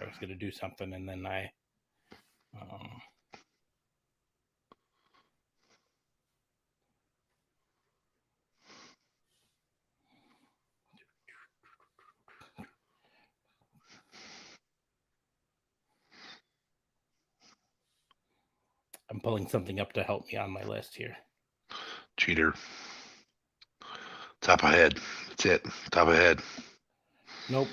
I was gonna do something and then I I'm pulling something up to help me on my list here. Cheater. Top ahead. That's it. Top ahead. Nope.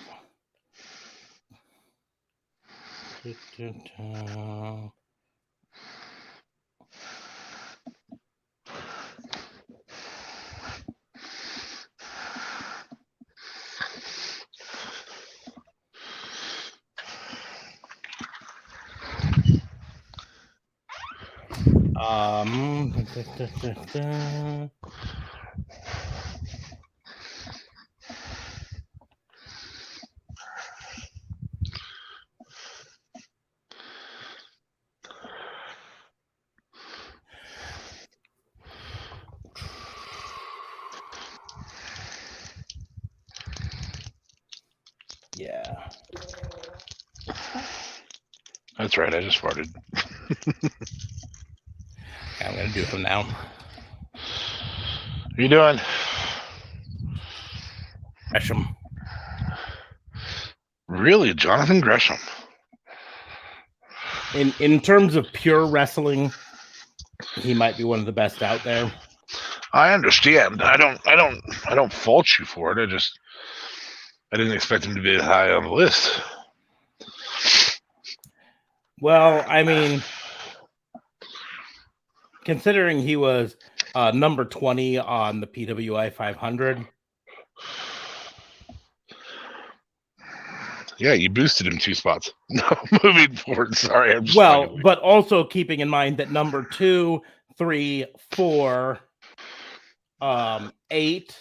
Yeah. That's right. I just farted. I'm gonna do it now. What are you doing? Gresham. Really, Jonathan Gresham? In terms of pure wrestling, he might be one of the best out there. I understand. I don't fault you for it. I didn't expect him to be high on the list. Well, I mean, considering he was number 20 on the PWI 500. Yeah, you boosted him 2 spots. No, moving forward. Sorry. But also keeping in mind that number 2, 3, 4, 8.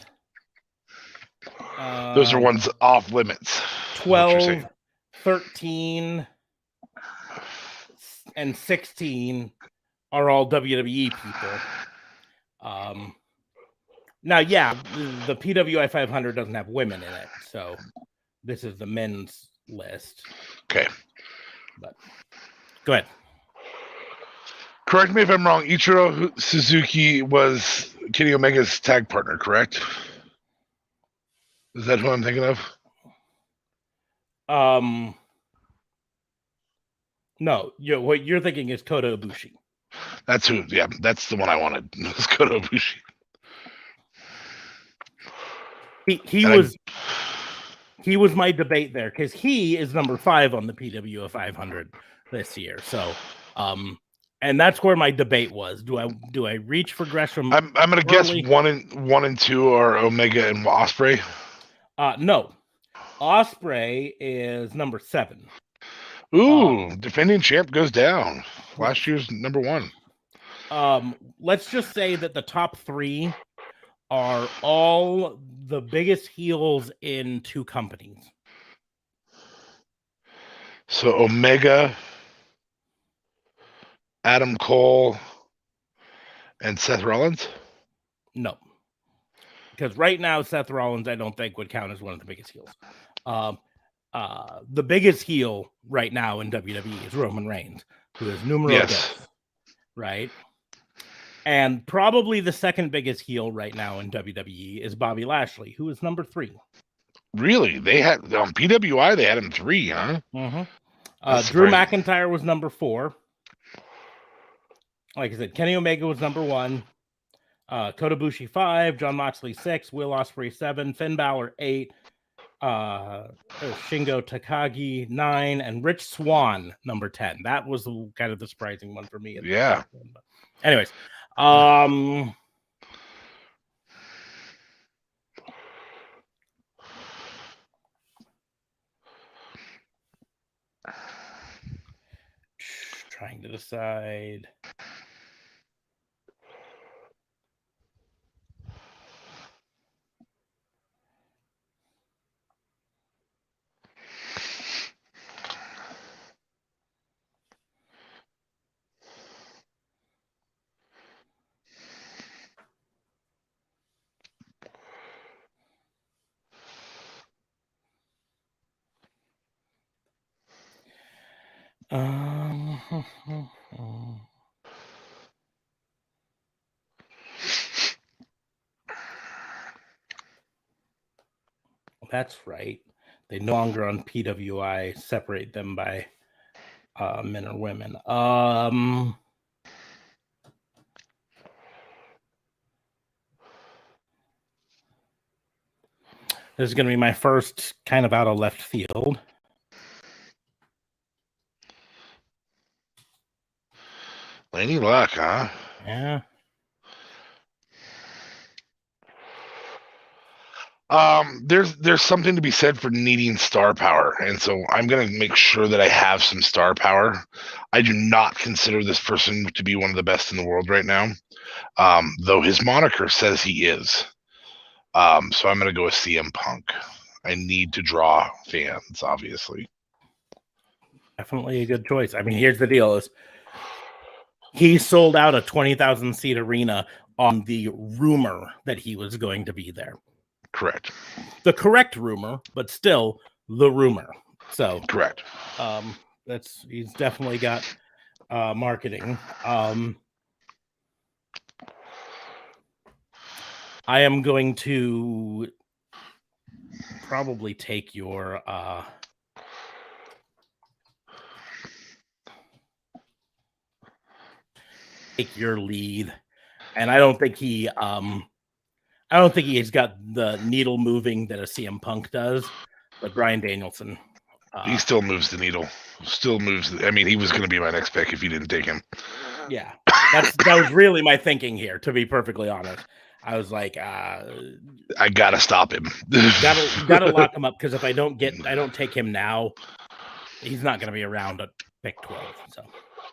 Those are ones off limits. 12, 13, and 16 are all WWE people. Now, yeah, the PWI 500 doesn't have women in it, so this is the men's list. Okay. But go ahead. Correct me if I'm wrong. Ichiro Suzuki was Kenny Omega's tag partner, correct? Is that who I'm thinking of? No, what you're thinking is Kota Ibushi. That's who. Yeah, that's the one I wanted. It was Kota Ibushi. He was my debate there because he is number 5 on the PWF 500 this year. So And that's where my debate was. Do I reach for Gresham? I'm gonna guess early? 1 and 2 are Omega and Osprey. No. Osprey is number 7. Ooh, defending champ goes down. Last year's number 1. Let's just say that the top 3 are all the biggest heels in 2 companies. So Omega, Adam Cole, and Seth Rollins? No. Because right now, Seth Rollins, I don't think would count as one of the biggest heels. The biggest heel right now in WWE is Roman Reigns, who is numero dos, right? And probably the second biggest heel right now in WWE is Bobby Lashley, who is number 3. Really? They had on PWI, they had him 3, huh? Mm-hmm. Drew McIntyre was number 4. Like I said, Kenny Omega was number 1. Kota Ibushi 5, Jon Moxley 6, Will Ospreay 7, Finn Balor 8, Shingo Takagi 9, and Rich Swann number 10. That was kind of the surprising one for me. Yeah. Anyways, trying to decide. That's right. They no longer on PWI separate them by men or women. This is going to be my first kind of out of left field. Lady Luck, huh? Yeah. There's something to be said for needing star power, and so I'm gonna make sure that I have some star power. I do not consider this person to be one of the best in the world right now, though his moniker says he is. So I'm gonna go with CM Punk. I need to draw fans, obviously. Definitely a good choice. I mean, here's the deal: is he sold out a 20,000 seat arena on the rumor that he was going to be there. Correct. The correct rumor, but still the rumor. So correct. He's definitely got marketing. I am going to probably take your lead, and I don't think he has got the needle moving that a CM Punk does, but Bryan Danielson. He still moves the needle. Still moves. I mean, he was going to be my next pick if you didn't take him. Yeah, that was really my thinking here. To be perfectly honest, I was like, I gotta stop him. gotta lock him up, because if I don't take him now, he's not going to be around at pick 12. So.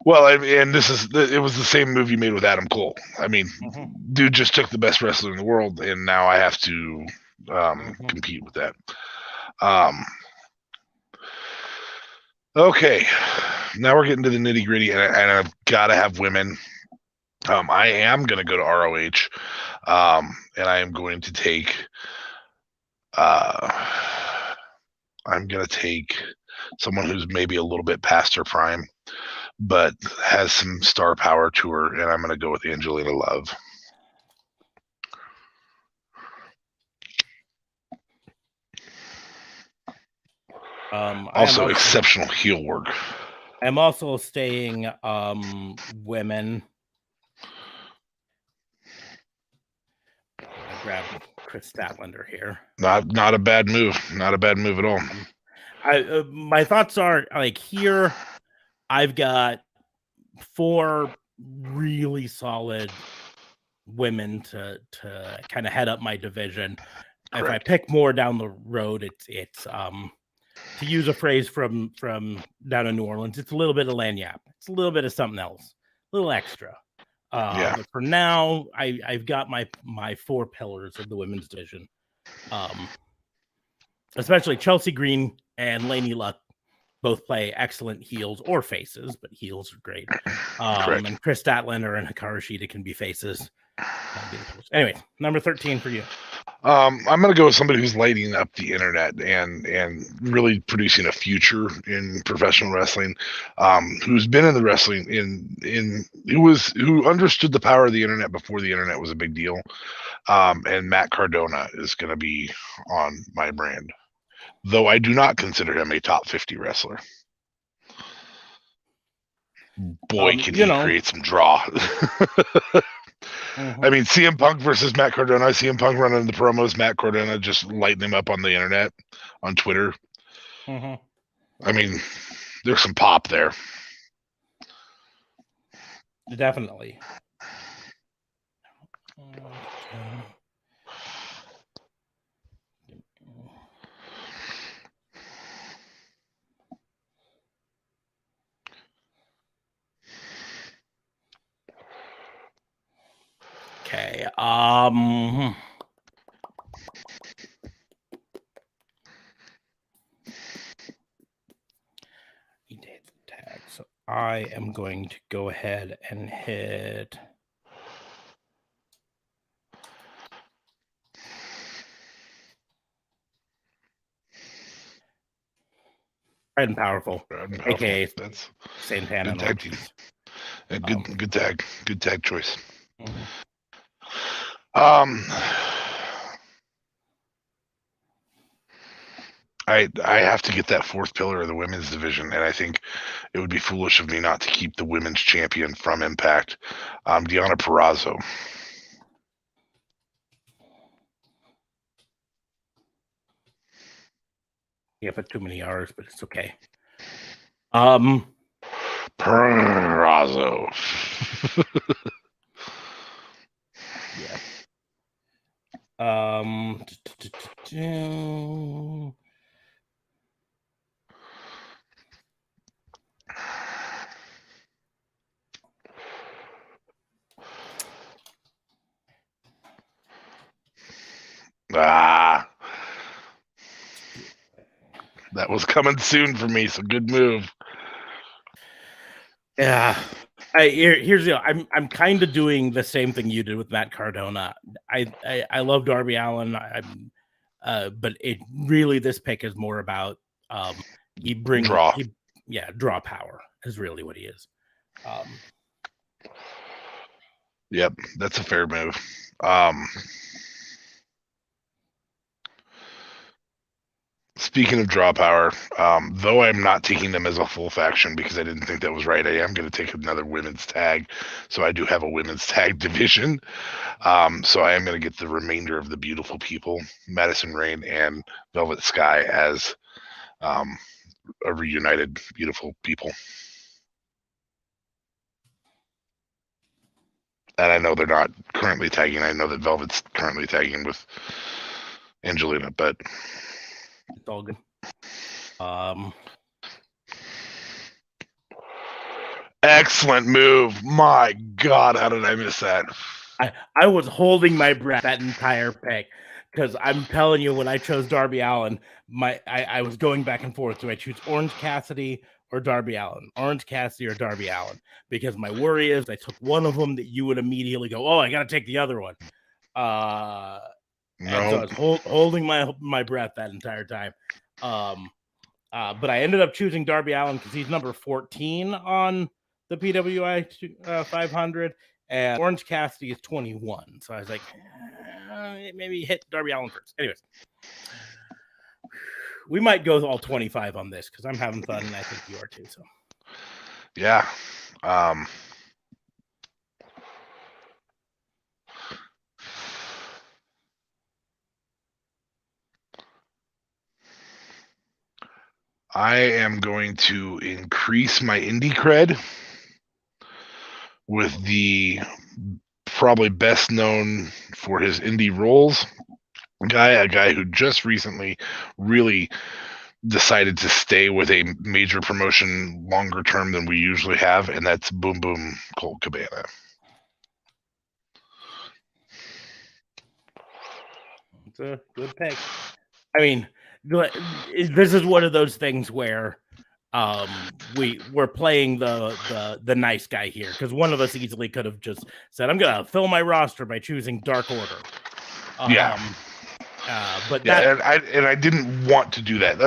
Well, and it was the same move you made with Adam Cole. I mean, dude just took the best wrestler in the world, and now I have to compete with that. Okay, now we're getting to the nitty gritty, and I've got to have women. I am going to go to ROH, and I am going to take. I'm going to take someone who's maybe a little bit past her prime, but has some star power to her, and I'm going to go with Angelina Love. Also exceptional heel work. I'm also staying women. I grabbed Chris Statlander here. Not a bad move. Not a bad move at all. My thoughts are, like, here I've got 4 really solid women to kind of head up my division. If I Correct. pick more down the road, it's to use a phrase from down in New Orleans, it's a little bit of lagniappe. It's a little bit of something else, a little extra. Yeah. But for now, I've got my 4 pillars of the women's division. Especially Chelsea Green and Lainey Luck both play excellent heels or faces, but heels are great. Correct. And Chris Statlander and Hikaru Shida can be faces. Anyway, number 13 for you. I'm going to go with somebody who's lighting up the internet and really producing a future in professional wrestling, who's been in the wrestling who understood the power of the internet before the internet was a big deal. And Matt Cardona is going to be on my brand, though I do not consider him a top 50 wrestler. Boy, can he create some draw. I mean, CM Punk versus Matt Cardona. CM Punk running the promos, Matt Cardona just lighting him up on the internet, on Twitter. I mean, there's some pop there. Definitely. Okay. He did the tag, so I am going to go ahead and hit. Proud and Powerful, aka that's Santana. Good tag team. Good tag. Good tag choice. I have to get that 4th pillar of the women's division, and I think it would be foolish of me not to keep the women's champion from Impact, Deonna Purrazzo. Yeah, but too many R's, but it's okay. Purrazzo. Yeah. That was coming soon for me, so good move. Yeah. Here's the deal. I'm kind of doing the same thing you did with Matt Cardona. I love Darby Allin. But it really, this pick is more about he brings draw. Draw power is really what he is. Yep, that's a fair move. Speaking of draw power, though I'm not taking them as a full faction because I didn't think that was right, I am going to take another women's tag. So I do have a women's tag division. So I am going to get the remainder of the beautiful people, Madison Rayne and Velvet Sky, as a reunited beautiful people. And I know they're not currently tagging. I know that Velvet's currently tagging with Angelina, but it's all good. Excellent move. My God, how did I miss that? I was holding my breath that entire pick because I'm telling you, when I chose Darby Allin, I was going back and forth. Do I choose Orange Cassidy or Darby Allin? Orange Cassidy or Darby Allin? Because my worry is I took one of them that you would immediately go, oh, I got to take the other one. And so I was holding my breath that entire time. But I ended up choosing Darby Allin because he's number 14 on the PWI 500, and Orange Cassidy is 21. So I was like, maybe hit Darby Allin first. Anyways, we might go all 25 on this because I'm having fun, and I think you are too. So, yeah. I am going to increase my indie cred with the probably best known for his indie roles guy, a guy who just recently really decided to stay with a major promotion longer term than we usually have, and that's Boom Boom Colt Cabana. It's a good pick. I mean, this is one of those things where we're playing the nice guy here, because one of us easily could have just said, I'm gonna fill my roster by choosing Dark Order. But yeah, and I didn't want to do that.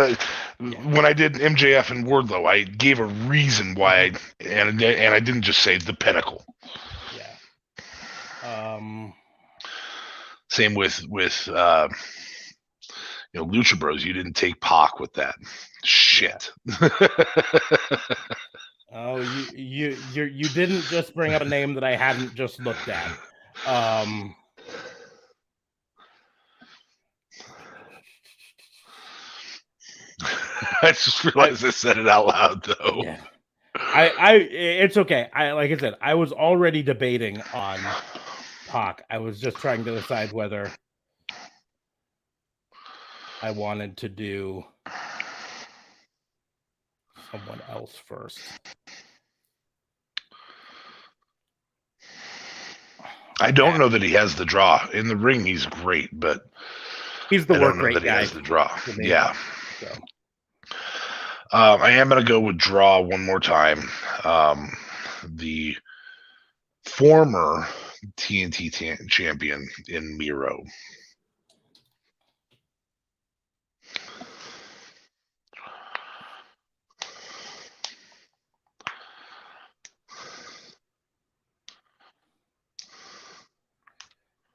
When I did MJF and Wardlow, I gave a reason why, and I didn't just say the Pinnacle. Yeah. Same with Lucha Bros. You didn't take Pac with that shit. Oh, you didn't just bring up a name that I hadn't just looked at. I just realized I said it out loud though. Yeah. It's okay. Like I said, I was already debating on Pac. I was just trying to decide whether I wanted to do someone else first. I don't know that he has the draw. In the ring, he's great, but he's the work rate guy. He has the draw. Yeah. So. I am going to go with draw one more time. The former TNT champion in Miro.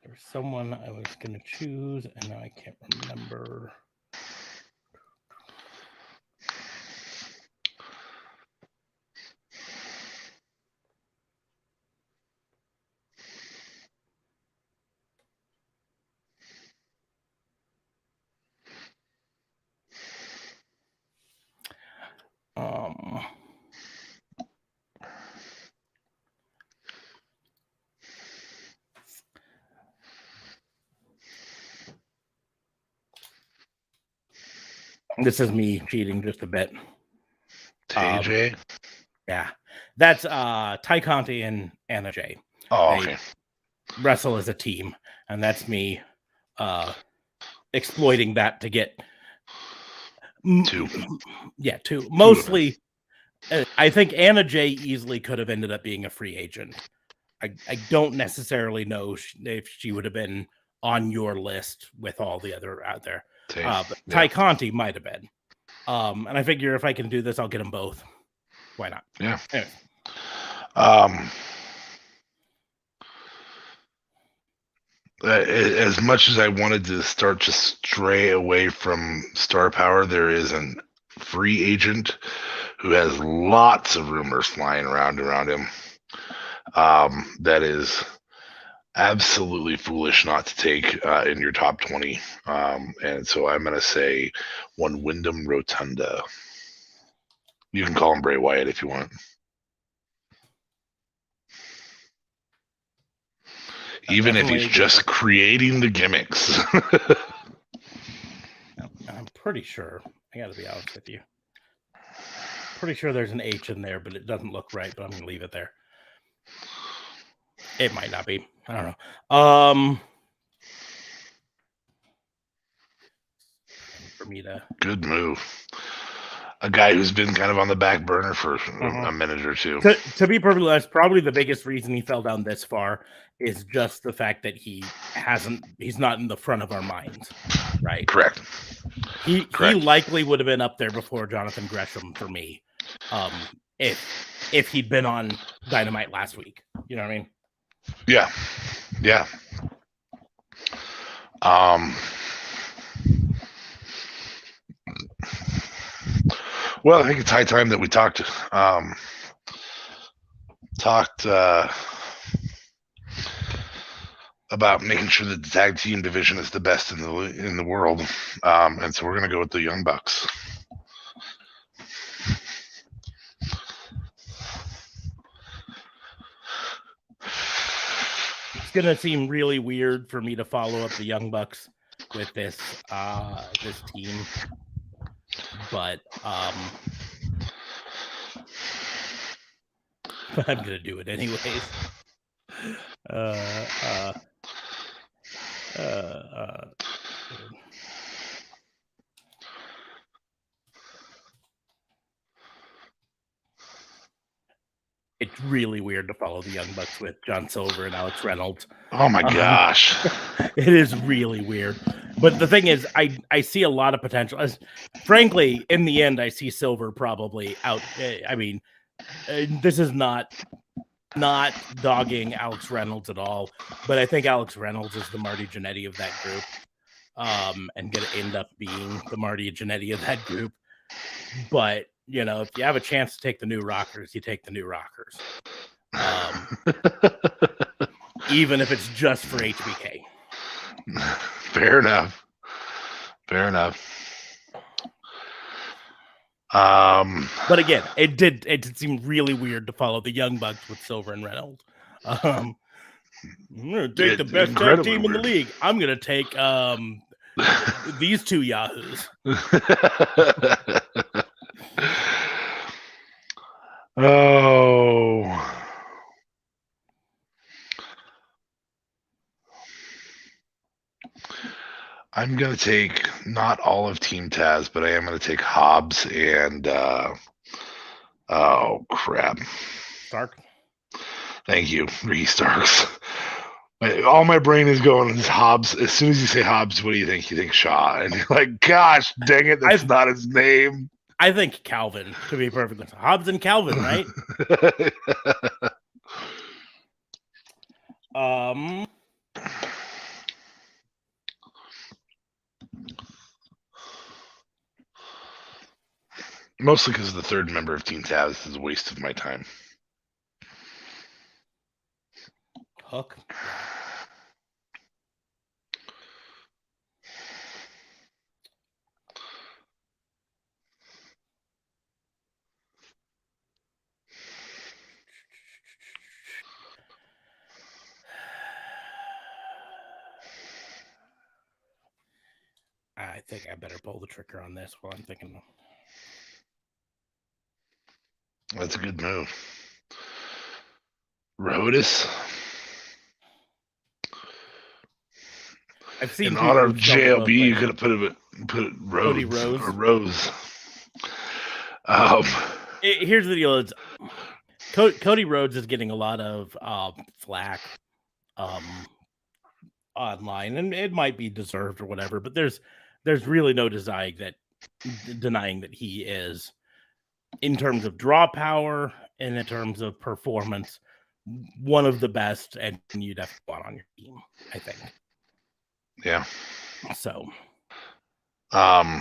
There's someone I was going to choose, and now I can't remember. This is me cheating just a bit. TJ? Yeah. That's Ty Conti and Anna Jay. Oh, okay. They wrestle as a team, and that's me exploiting that to get two. Yeah, two. Mostly, I think Anna Jay easily could have ended up being a free agent. I don't necessarily know if she would have been on your list with all the other out there. But Ty Conti might have been. And I figure if I can do this, I'll get them both. Why not? Yeah. Anyway. As much as I wanted to start to stray away from Star Power, there is a free agent who has lots of rumors flying around him. That is absolutely foolish not to take in your top 20. And so I'm going to say one Wyndham Rotunda. You can call him Bray Wyatt if you want. Even if he's just creating the gimmicks. I'm pretty sure. I got to be honest with you. Pretty sure there's an H in there, but it doesn't look right. But I'm going to leave it there. It might not be. I don't know. For me to. Good move. A guy who's been kind of on the back burner for a minute or two. To be perfectly honest, probably the biggest reason he fell down this far is just the fact that he's not in the front of our minds, right? Correct. He likely would have been up there before Jonathan Gresham for me, if he'd been on Dynamite last week. You know what I mean? Yeah. Well, I think it's high time that we talked about making sure that the tag team division is the best in the world, and so we're going to go with the Young Bucks. gonna seem really weird for me to follow up the Young Bucks with this this team, but I'm gonna do it anyways. It's really weird to follow the Young Bucks with John Silver and Alex Reynolds. Oh my gosh. It is really weird. But the thing is, I see a lot of potential. Frankly, in the end, I see Silver probably out. I mean, this is not dogging Alex Reynolds at all, but I think Alex Reynolds is the Marty Jannetty of that group, and going to end up being the Marty Jannetty of that group. But if you have a chance to take the New Rockers, you take the New Rockers, even if it's just for HBK. Fair enough. But again, it did seem really weird to follow the Young Bucks with Silver and Reynolds. I'm gonna take the best tag team in the league. I'm gonna take these two yahoos. Oh. I'm going to take not all of Team Taz, but I am going to take Hobbs and, oh, crap. Stark. Thank you, Ricky Starks. All my brain is going is Hobbs. As soon as you say Hobbs, what do you think? You think Shaw. And you're like, gosh, dang it, that's not his name. I think Calvin, to be perfectly honest. Hobbs and Calvin, right? Mostly because the third member of Team Taz is a waste of my time. Hook. I think I better pull the trigger on this while I'm thinking. That's a good move. Rhodes. I've seen in honor of JLB, you could have put Rhodes. Rose. Or Rose. Here's the deal: Cody Rhodes is getting a lot of flack online, and it might be deserved or whatever. But there's really no denying that he is, in terms of draw power and in terms of performance, one of the best, and you'd have one on your team, I think. Yeah. So, I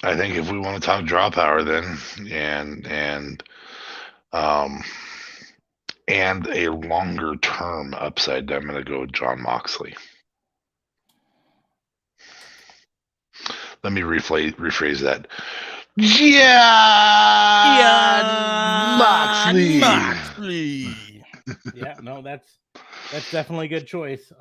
think if we want to talk draw power, then and a longer term upside, I'm going to go with John Moxley. Let me rephrase that. Moxley. Yeah, no, that's definitely a good choice.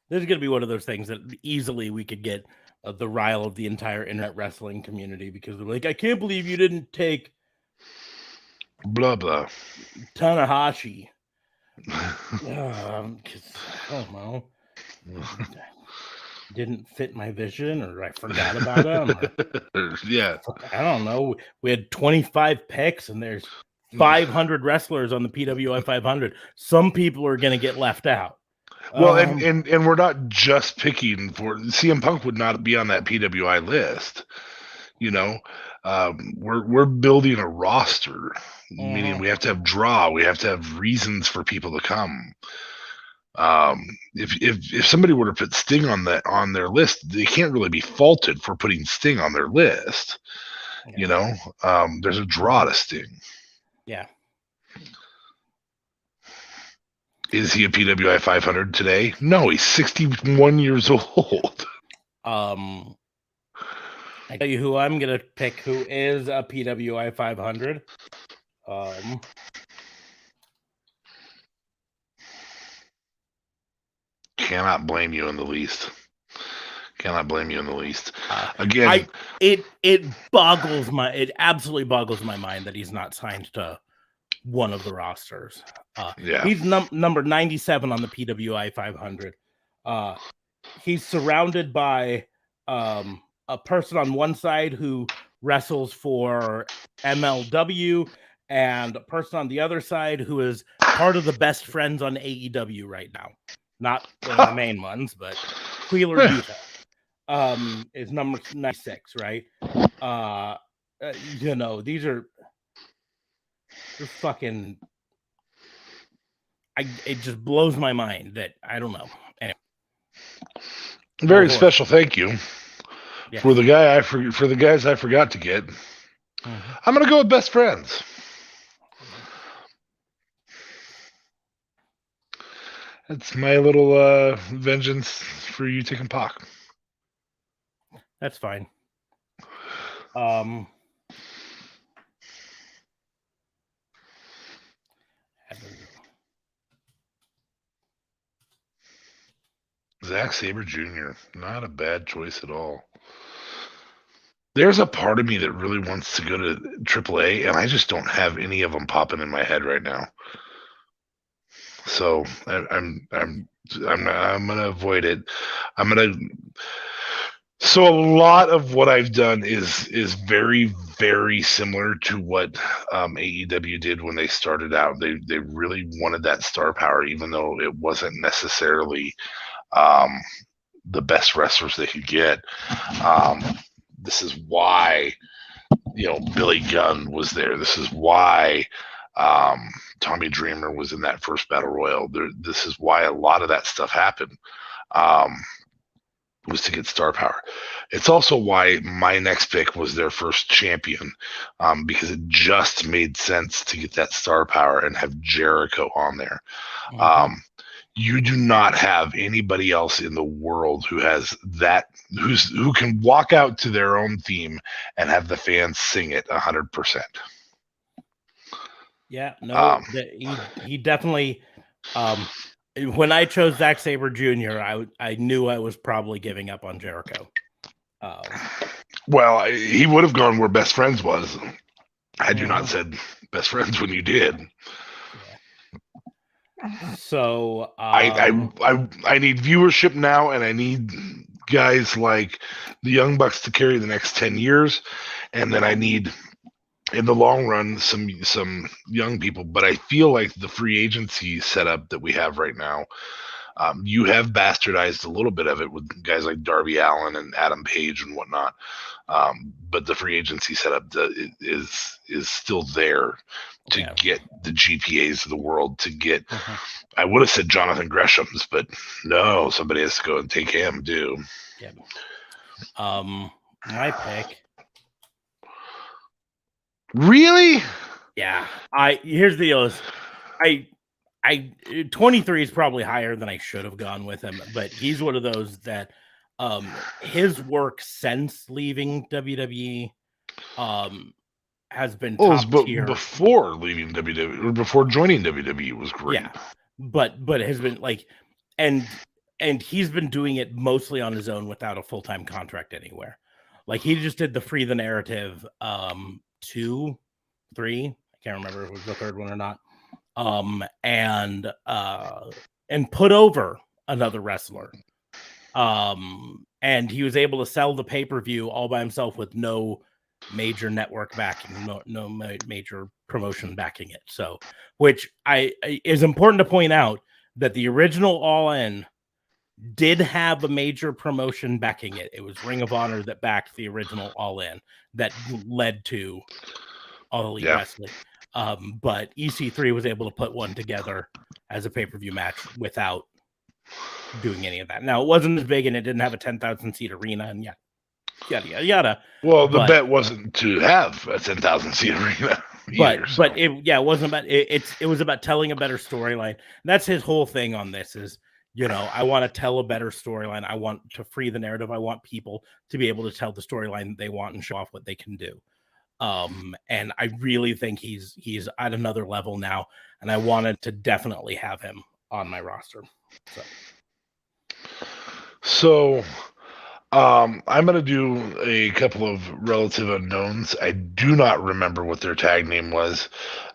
This is going to be one of those things that easily we could get the rile of the entire internet wrestling community, because they're like, I can't believe you didn't take blah blah Tanahashi. I don't know. Didn't fit my vision, or I forgot about him. Yeah. I don't know. We had 25 picks, and there's 500 wrestlers on the PWI 500. Some people are going to get left out. Well, and we're not just picking for CM Punk would not be on that PWI list. We're building a roster, meaning we have to have draw, we have to have reasons for people to come. If somebody were to put Sting on their list, they can't really be faulted for putting Sting on their list. Yeah. There's a draw to Sting. Yeah. Is he a PWI 500 today? No, he's 61 years old. I tell you who I'm gonna pick, who is a PWI 500. Cannot blame you in the least. Again, it absolutely boggles my mind that he's not signed to one of the rosters. yeah. He's number 97 on the PWI 500. He's surrounded by a person on one side who wrestles for MLW and a person on the other side who is part of the best friends on AEW right now. Not one of the main ones, but Wheeler Yuta is number 96, right? These are fucking. It just blows my mind that I don't know. Anyway. Very special thank you Yeah. for the guys I forgot to get. Mm-hmm. I'm gonna go with best friends. That's my little vengeance for you taking Pac. That's fine. Zack Sabre Jr., not a bad choice at all. There's a part of me that really wants to go to AAA, and I just don't have any of them popping in my head right now. So I'm gonna avoid it. So a lot of what I've done is very, very similar to what AEW did when they started out. They really wanted that star power, even though it wasn't necessarily the best wrestlers they could get. This is why Billy Gunn was there. This is why Tommy Dreamer was in that first battle royal. This is why a lot of that stuff happened. Was to get star power. It's also why my next pick was their first champion, because it just made sense to get that star power and have Jericho on there. Mm-hmm. You do not have anybody else in the world who has that, who can walk out to their own theme and have the fans sing it 100%. Yeah, no, he definitely. When I chose Zack Sabre Jr., I knew I was probably giving up on Jericho. Well, he would have gone where Best Friends was had you not said Best Friends when you did. Yeah. So I need viewership now, and I need guys like the Young Bucks to carry the next 10 years, and then I need, in the long run, some young people. But I feel like the free agency setup that we have right now, you have bastardized a little bit of it with guys like Darby Allin and Adam Page and whatnot. But the free agency setup is still there to get the GPAs of the world, to get, I would have said Jonathan Gresham's, but no, somebody has to go and take him too. Yeah. My pick. Really? Yeah. Here's the deal. I 23 is probably higher than I should have gone with him, but he's one of those that his work since leaving WWE has been top tier. Before leaving WWE or before joining WWE was great. Yeah. But it has been like, and he's been doing it mostly on his own without a full-time contract anywhere. Like, he just did the Free the Narrative 2, 3, I can't remember if it was the third one or not, and put over another wrestler, and he was able to sell the pay-per-view all by himself with no major network backing, no major promotion backing it. So, which is important to point out, that the original All In did have a major promotion backing it. It was Ring of Honor that backed the original All In, that led to All Elite Wrestling. But EC3 was able to put one together as a pay-per-view match without doing any of that. Now, it wasn't as big, and it didn't have a 10,000 seat arena, and yada. Well, the bet wasn't to have a 10,000 seat arena. either. So. But it wasn't about it was about telling a better storyline. That's his whole thing on this is, I want to tell a better storyline. I want to free the narrative. I want people to be able to tell the storyline they want and show off what they can do. And I really think he's at another level now, and I wanted to definitely have him on my roster. So I'm going to do a couple of relative unknowns. I do not remember what their tag name was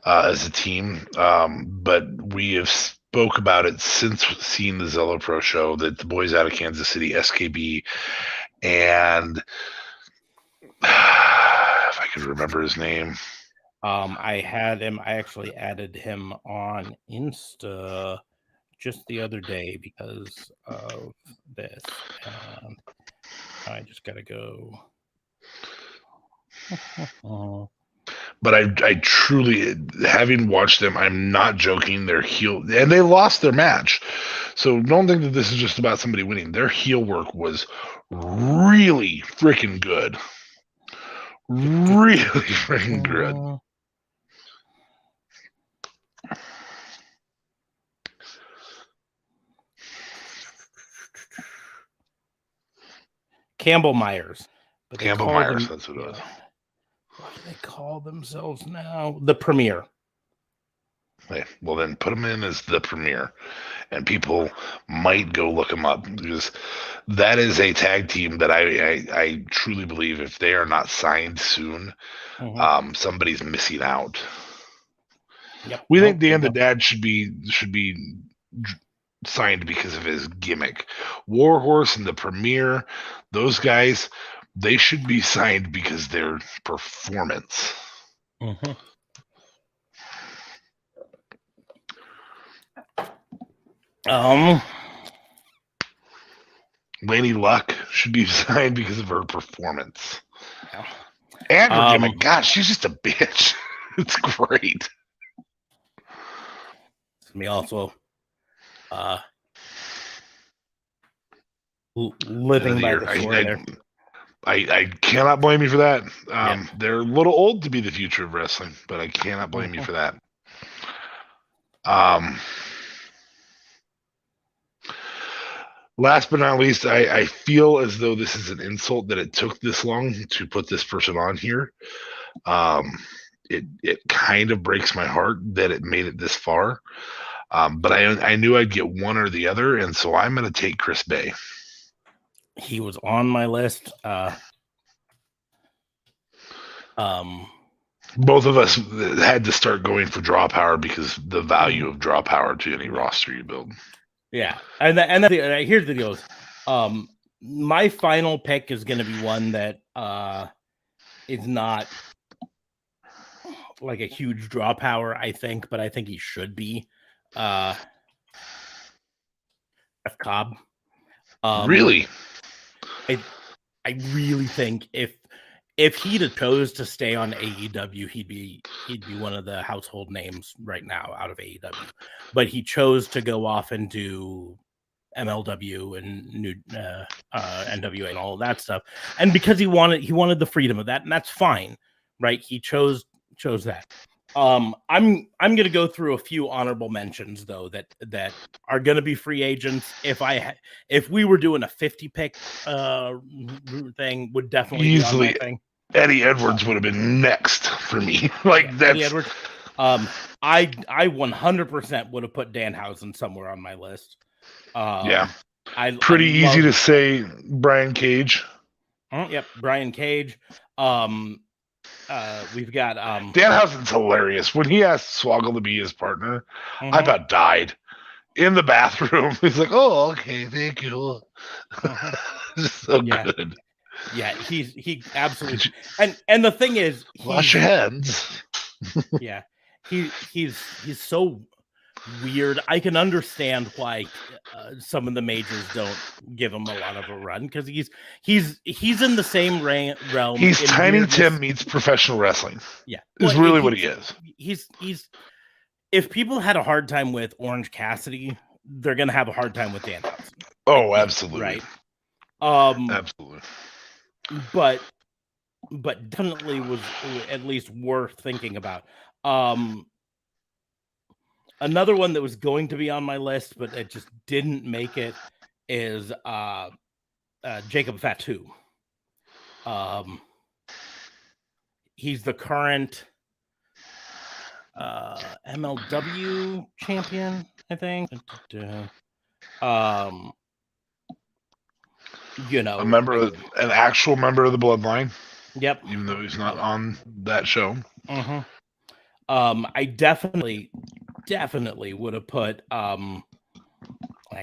as a team, but we have spoke about it since seeing the Zelo Pro show that the boys out of Kansas City, SKB, and if I could remember his name. I actually added him on Insta just the other day because of this. I just gotta go. But I truly, having watched them, I'm not joking. They're heel, and they lost their match. So don't think that this is just about somebody winning. Their heel work was really freaking good. Really freaking good. Campbell Myers. Campbell Myers, that's what it was. What do they call themselves now? The Premier. Okay, well then put them in as the Premier, and people might go look them up because that is a tag team that I truly believe if they are not signed soon, somebody's missing out. Yep. We think Dan the Dad should be signed because of his gimmick. Warhorse and the Premier, those guys, they should be signed because their performance. Lady Luck should be signed because of her performance. Yeah. And her gimmick. Gosh, she's just a bitch. It's great. Me also living by the sword there. I cannot blame you for that. They're a little old to be the future of wrestling, but I cannot blame you for that. Last but not least, I feel as though this is an insult that it took this long to put this person on here. It kind of breaks my heart that it made it this far. But I knew I'd get one or the other, and so I'm going to take Chris Bay. He was on my list. Both of us had to start going for draw power because the value of draw power to any roster you build. Yeah, and here's the deal: my final pick is going to be one that is not like a huge draw power, I think, but I think he should be. F. Cobb. Really? I really think if he'd have chose to stay on AEW, he'd be one of the household names right now out of AEW. But he chose to go off and do MLW and new NWA and all of that stuff. And because he wanted the freedom of that, and that's fine, right? He chose that. I'm going to go through a few honorable mentions though that are going to be free agents. If we were doing a 50 pick thing, would definitely easily be on my thing. Eddie Edwards would have been next for me. That's Eddie Edwards. I 100% would have put Danhausen somewhere on my list. Pretty easy to say Brian Cage. Yep, Brian Cage. We've got Danhausen's hilarious. When he asked Swoggle to be his partner, I about died in the bathroom. He's like, "Oh, okay, thank you." So good. Yeah, he absolutely. And the thing is, wash your hands. Yeah, he's so weird. I can understand why some of the majors don't give him a lot of a run because he's in the same realm. He's Tiny weirdness. Tim meets professional wrestling. Yeah, is really what he is. He's if people had a hard time with Orange Cassidy, they're gonna have a hard time with Danhausen. Oh, absolutely. Right. Absolutely. But but definitely was at least worth thinking about. Another one that was going to be on my list, but it just didn't make it, is Jacob Fatu. He's the current MLW champion, I think. An actual member of the Bloodline. Yep. Even though he's not on that show. Mm-hmm. I definitely would have put. I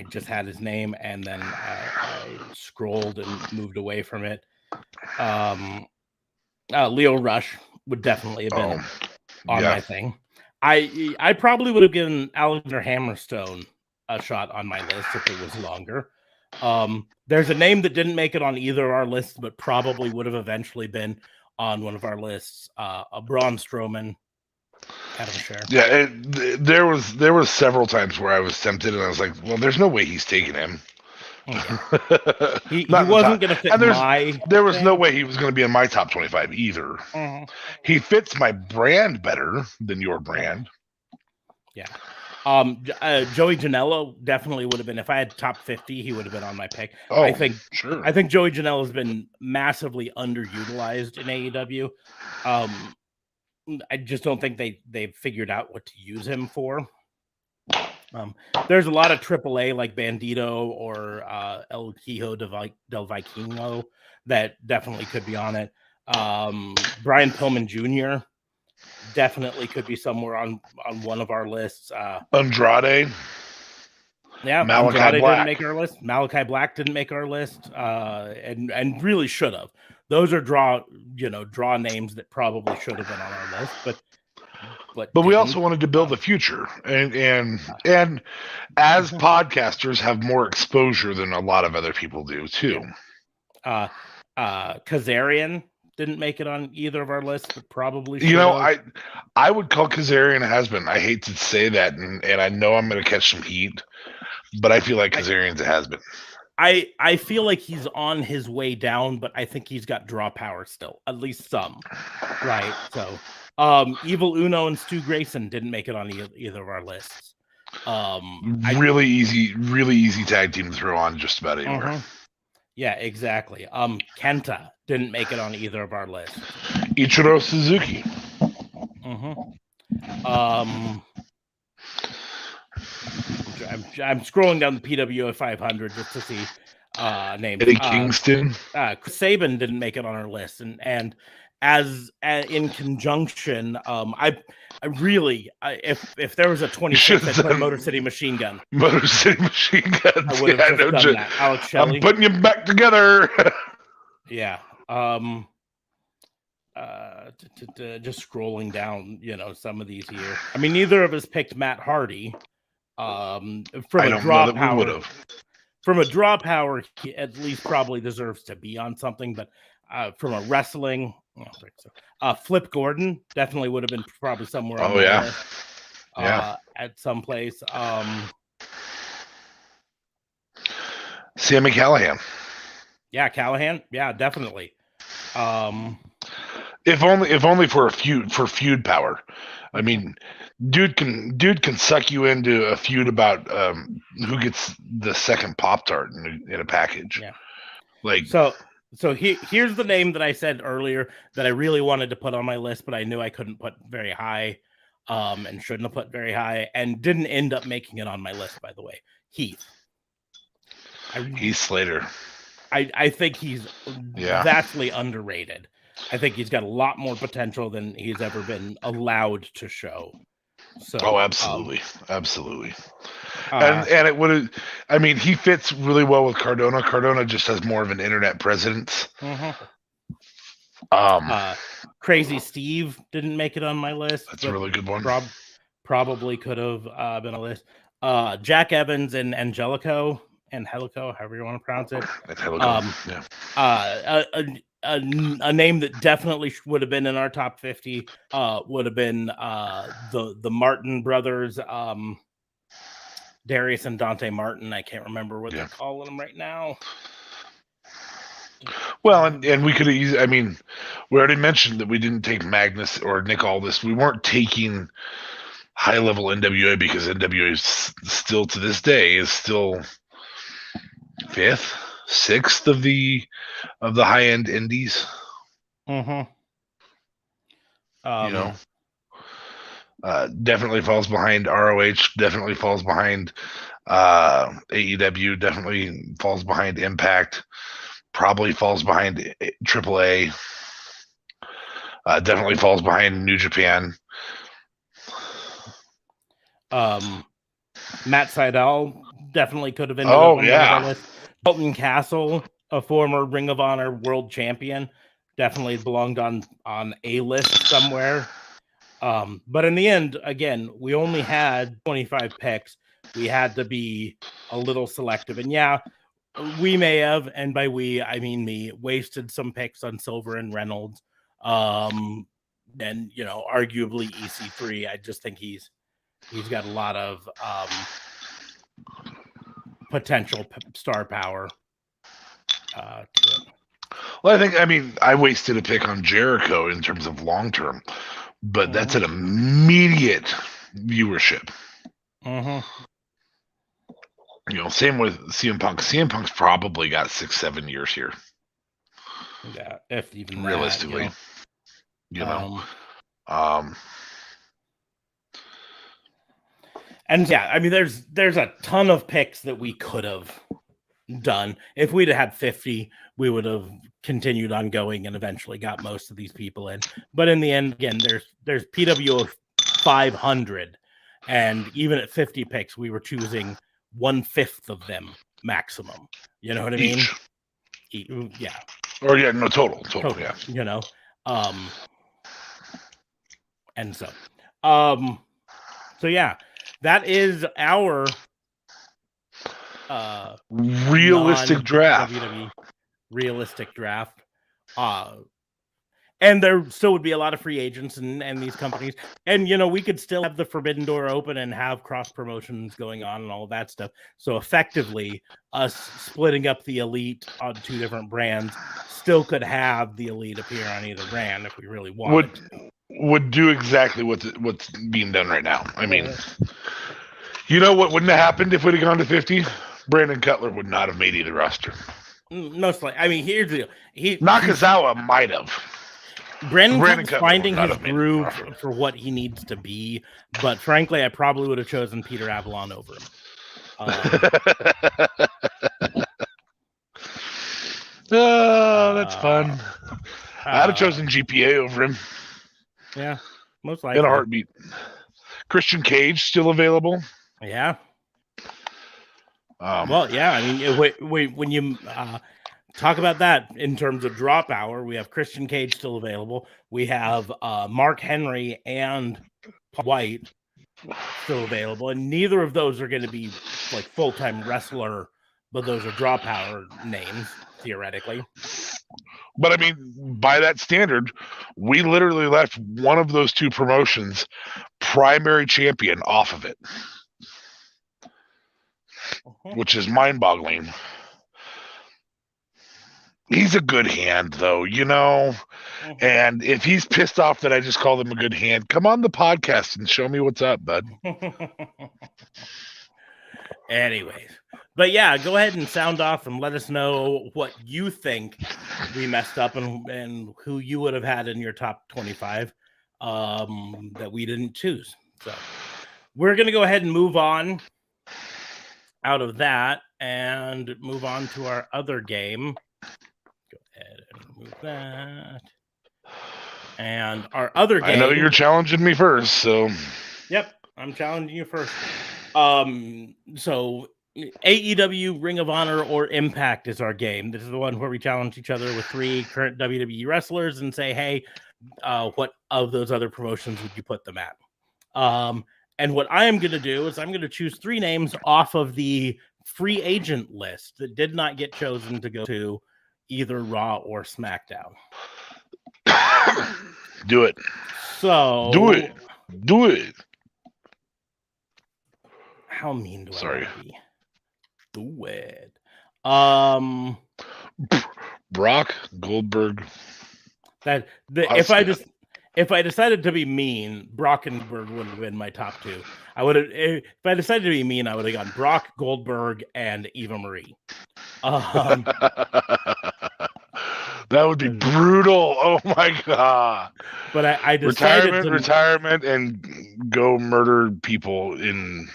just had his name, and then I scrolled and moved away from it. Leo Rush would definitely have been on my thing. I probably would have given Alexander Hammerstone a shot on my list if it was longer. There's a name that didn't make it on either of our lists, but probably would have eventually been on one of our lists. Braun Strowman, Adam Scherr. Yeah, there was several times where I was tempted, and I was like, "Well, there's no way he's taking him." He wasn't going to fit there was no way he was going to be in my top 25 either. He fits my brand better than your brand. Yeah. Joey Janela definitely would have been, if I had top 50, he would have been on my pick. I think Joey Janela has been massively underutilized in AEW. I just don't think they've figured out what to use him for. There's a lot of AAA like Bandito or El Hijo del Vikingo that definitely could be on it. Brian Pillman Jr. definitely could be somewhere on one of our lists. Andrade. Yeah, Andrade didn't make our list. Malachi Black didn't make our list, and really should have. Those are draw names that probably should have been on our list, but we also wanted to build the future, and as podcasters have more exposure than a lot of other people do too. Kazarian didn't make it on either of our lists, but probably should. I would call Kazarian a has-been. I hate to say that, and I know I'm going to catch some heat, but I feel like Kazarian's a has-been. I feel like he's on his way down, but I think he's got draw power still, at least some. Right. So Evil Uno and Stu Grayson didn't make it on either of our lists. Really easy tag team to throw on just about anywhere. Yeah, exactly. Kenta didn't make it on either of our lists. Ichiro Suzuki. I'm scrolling down the PWA 500 just to see names. Eddie Kingston. Chris Sabin didn't make it on our list, and as in conjunction, if there was a 26, I'd put Motor City Machine Gun. Motor City Machine Gun. I would have done that. Alex Shelley. I'm putting you back together. Yeah. Just scrolling down, some of these here. I mean, neither of us picked Matt Hardy. From a draw power, he at least probably deserves to be on something. But from a wrestling, I don't think so. Flip Gordon definitely would have been probably somewhere. Oh yeah, at some place. Sami Callihan. Yeah, Callahan. Yeah, definitely. If only for feud power. I mean, dude can suck you into a feud about who gets the second Pop-Tart in a package. Yeah. So here's the name that I said earlier that I really wanted to put on my list, but I knew I couldn't put very high, and shouldn't have put very high, and didn't end up making it on my list, by the way. Heath Slater. I think he's vastly underrated. I think he's got a lot more potential than he's ever been allowed to show. So, absolutely. And it would have. I mean, he fits really well with Cardona. Cardona just has more of an internet presence. Crazy Steve didn't make it on my list. That's a really good one. Probably could have been a list. Jack Evans and Helico, however you want to pronounce it. A name that definitely would have been in our top 50 would have been the Martin brothers, Darius and Dante Martin. I can't remember what they're calling them right now. Well, and we could have used. I mean, we already mentioned that we didn't take Magnus or Nick Aldis. We weren't taking high level NWA because NWA is still to this day is still fifth, sixth of the high end indies. Mm-hmm. You know, definitely falls behind ROH. Definitely falls behind AEW. Definitely falls behind Impact. Probably falls behind AAA. Definitely falls behind New Japan. Matt Sydal definitely could have ended Oh, up on yeah. one of our list. Dalton Castle, a former Ring of Honor world champion, definitely belonged on a list somewhere. But in the end, again, we only had 25 picks. We had to be a little selective. And yeah, we may have, and by we, I mean me, wasted some picks on Silver and Reynolds. And, you know, arguably EC3. I just think he's got a lot of potential star power to it. Well, I mean, I wasted a pick on Jericho in terms of long term, but that's an immediate viewership. Mm-hmm. You know, same with CM Punk. CM Punk's probably got 6-7 years here. Yeah, if even realistically, that, and yeah, I mean, there's a ton of picks that we could have done. If we'd have had 50, we would have continued on going and eventually got most of these people in. But in the end, again, there's PWO 500, and even at 50 picks, we were choosing 1/5 of them maximum. You know what I mean? Yeah. Or no, total, yeah. You know, and so yeah, that is our realistic draft. WWE realistic draft. And there still would be a lot of free agents and these companies. And, you know, we could still have the Forbidden Door open and have cross promotions going on and all of that stuff. So effectively, us splitting up the Elite on 2 different brands still could have the Elite appear on either brand if we really wanted to. Would do exactly what's being done right now. I mean, you know what wouldn't have happened if we'd have gone to 50? Brandon Cutler would not have made either roster. Most likely. I mean, here's the deal. Nakazawa might have. Brandon's finding his groove for what he needs to be, but frankly, I probably would have chosen Peter Avalon over him. Oh, that's fun. I'd have chosen GPA over him. Yeah, most likely. In a heartbeat. Christian Cage still available? Yeah. Well, yeah. I mean, when you talk about that in terms of draw power, we have Christian Cage still available. We have Mark Henry and Paul White still available, and neither of those are going to be like full-time wrestler, but those are draw power names theoretically. But I mean, by that standard, we literally left one of those 2 promotions primary champion off of it, which is mind-boggling. He's a good hand, though, you know. And if he's pissed off that I just called him a good hand, come on the podcast and show me what's up, bud. Anyways, but yeah, go ahead and sound off and let us know what you think we messed up and who you would have had in your top 25 that we didn't choose. So we're going to go ahead and move on out of that and move on to our other game. Go ahead and move that. And our other game. I know you're challenging me first, so. Yep, I'm challenging you first. So AEW, Ring of Honor, or Impact is our game. This is the one where we challenge each other with 3 current WWE wrestlers and say, hey, what of those other promotions would you put them at? And what I am going to do is I'm going to choose 3 names off of the free agent list that did not get chosen to go to either Raw or SmackDown. Do it. So do it. How mean do I Sorry. be? Do it. Brock Goldberg. If I decided to be mean, Brock and Goldberg would have been my top two. I would have, if I decided to be mean, I would have gone Brock, Goldberg, and Eva Marie. That would be brutal. Oh my god! But I decided retirement, and go murder people in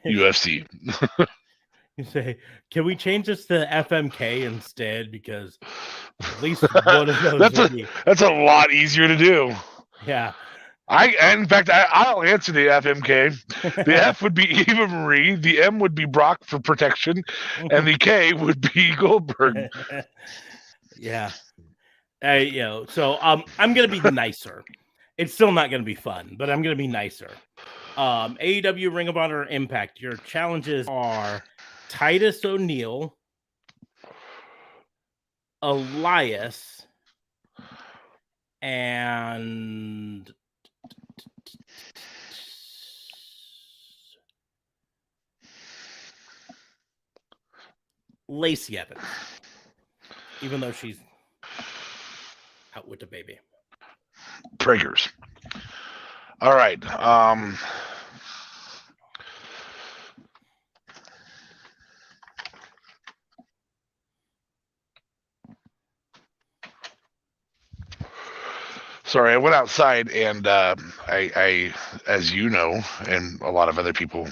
UFC. You say, can we change this to FMK instead? Because at least one of those. That's a lot easier to do. Yeah. In fact, I'll answer the FMK. The F would be Eva Marie. The M would be Brock for protection, and the K would be Goldberg. Yeah. So I'm gonna be nicer. It's still not gonna be fun, but I'm gonna be nicer. AEW, Ring of Honor, Impact. Your challenges are Titus O'Neil, Elias, and Lacey Evans, even though she's out with the baby. Prager's. All right. Sorry, I went outside and I, as you know, and a lot of other people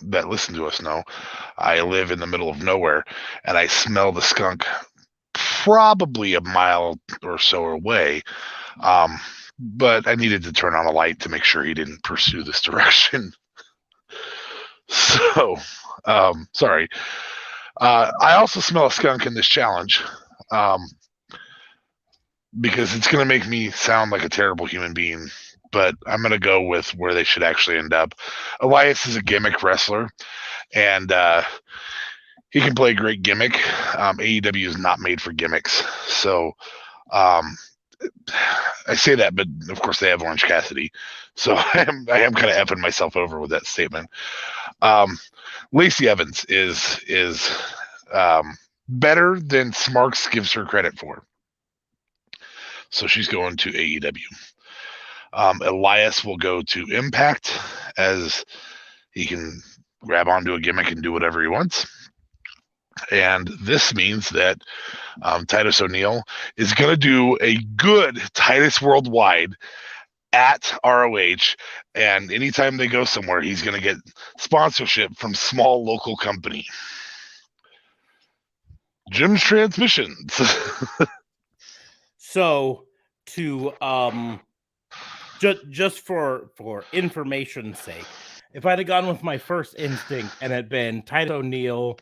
that listen to us know, I live in the middle of nowhere, and I smell the skunk probably a mile or so away. But I needed to turn on a light to make sure he didn't pursue this direction. So, sorry. I also smell a skunk in this challenge. Because it's going to make me sound like a terrible human being, but I'm going to go with where they should actually end up. Elias is a gimmick wrestler, and he can play a great gimmick. AEW is not made for gimmicks. So I say that, but of course they have Orange Cassidy. So I am kind of effing myself over with that statement. Lacey Evans is better than Smarks gives her credit for. So she's going to AEW. Elias will go to Impact, as he can grab onto a gimmick and do whatever he wants. And this means that Titus O'Neil is going to do a good Titus Worldwide at ROH. And anytime they go somewhere, he's going to get sponsorship from small local company. Jim's Transmissions. So to just for information's sake, if I'd have gone with my first instinct and had been Titus O'Neil,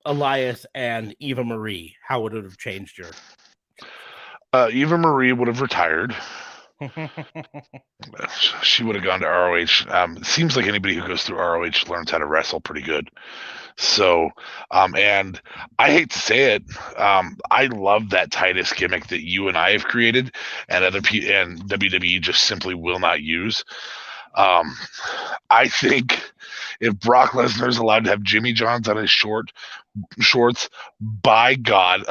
Elias, and Eva Marie, how would it have changed your? Eva Marie would have retired. She would have gone to ROH. It seems like anybody who goes through ROH learns how to wrestle pretty good. So, and I hate to say it, I love that Titus gimmick that you and I have created, and other people and WWE just simply will not use. I think if Brock Lesnar is allowed to have Jimmy Johns on his shorts, by God,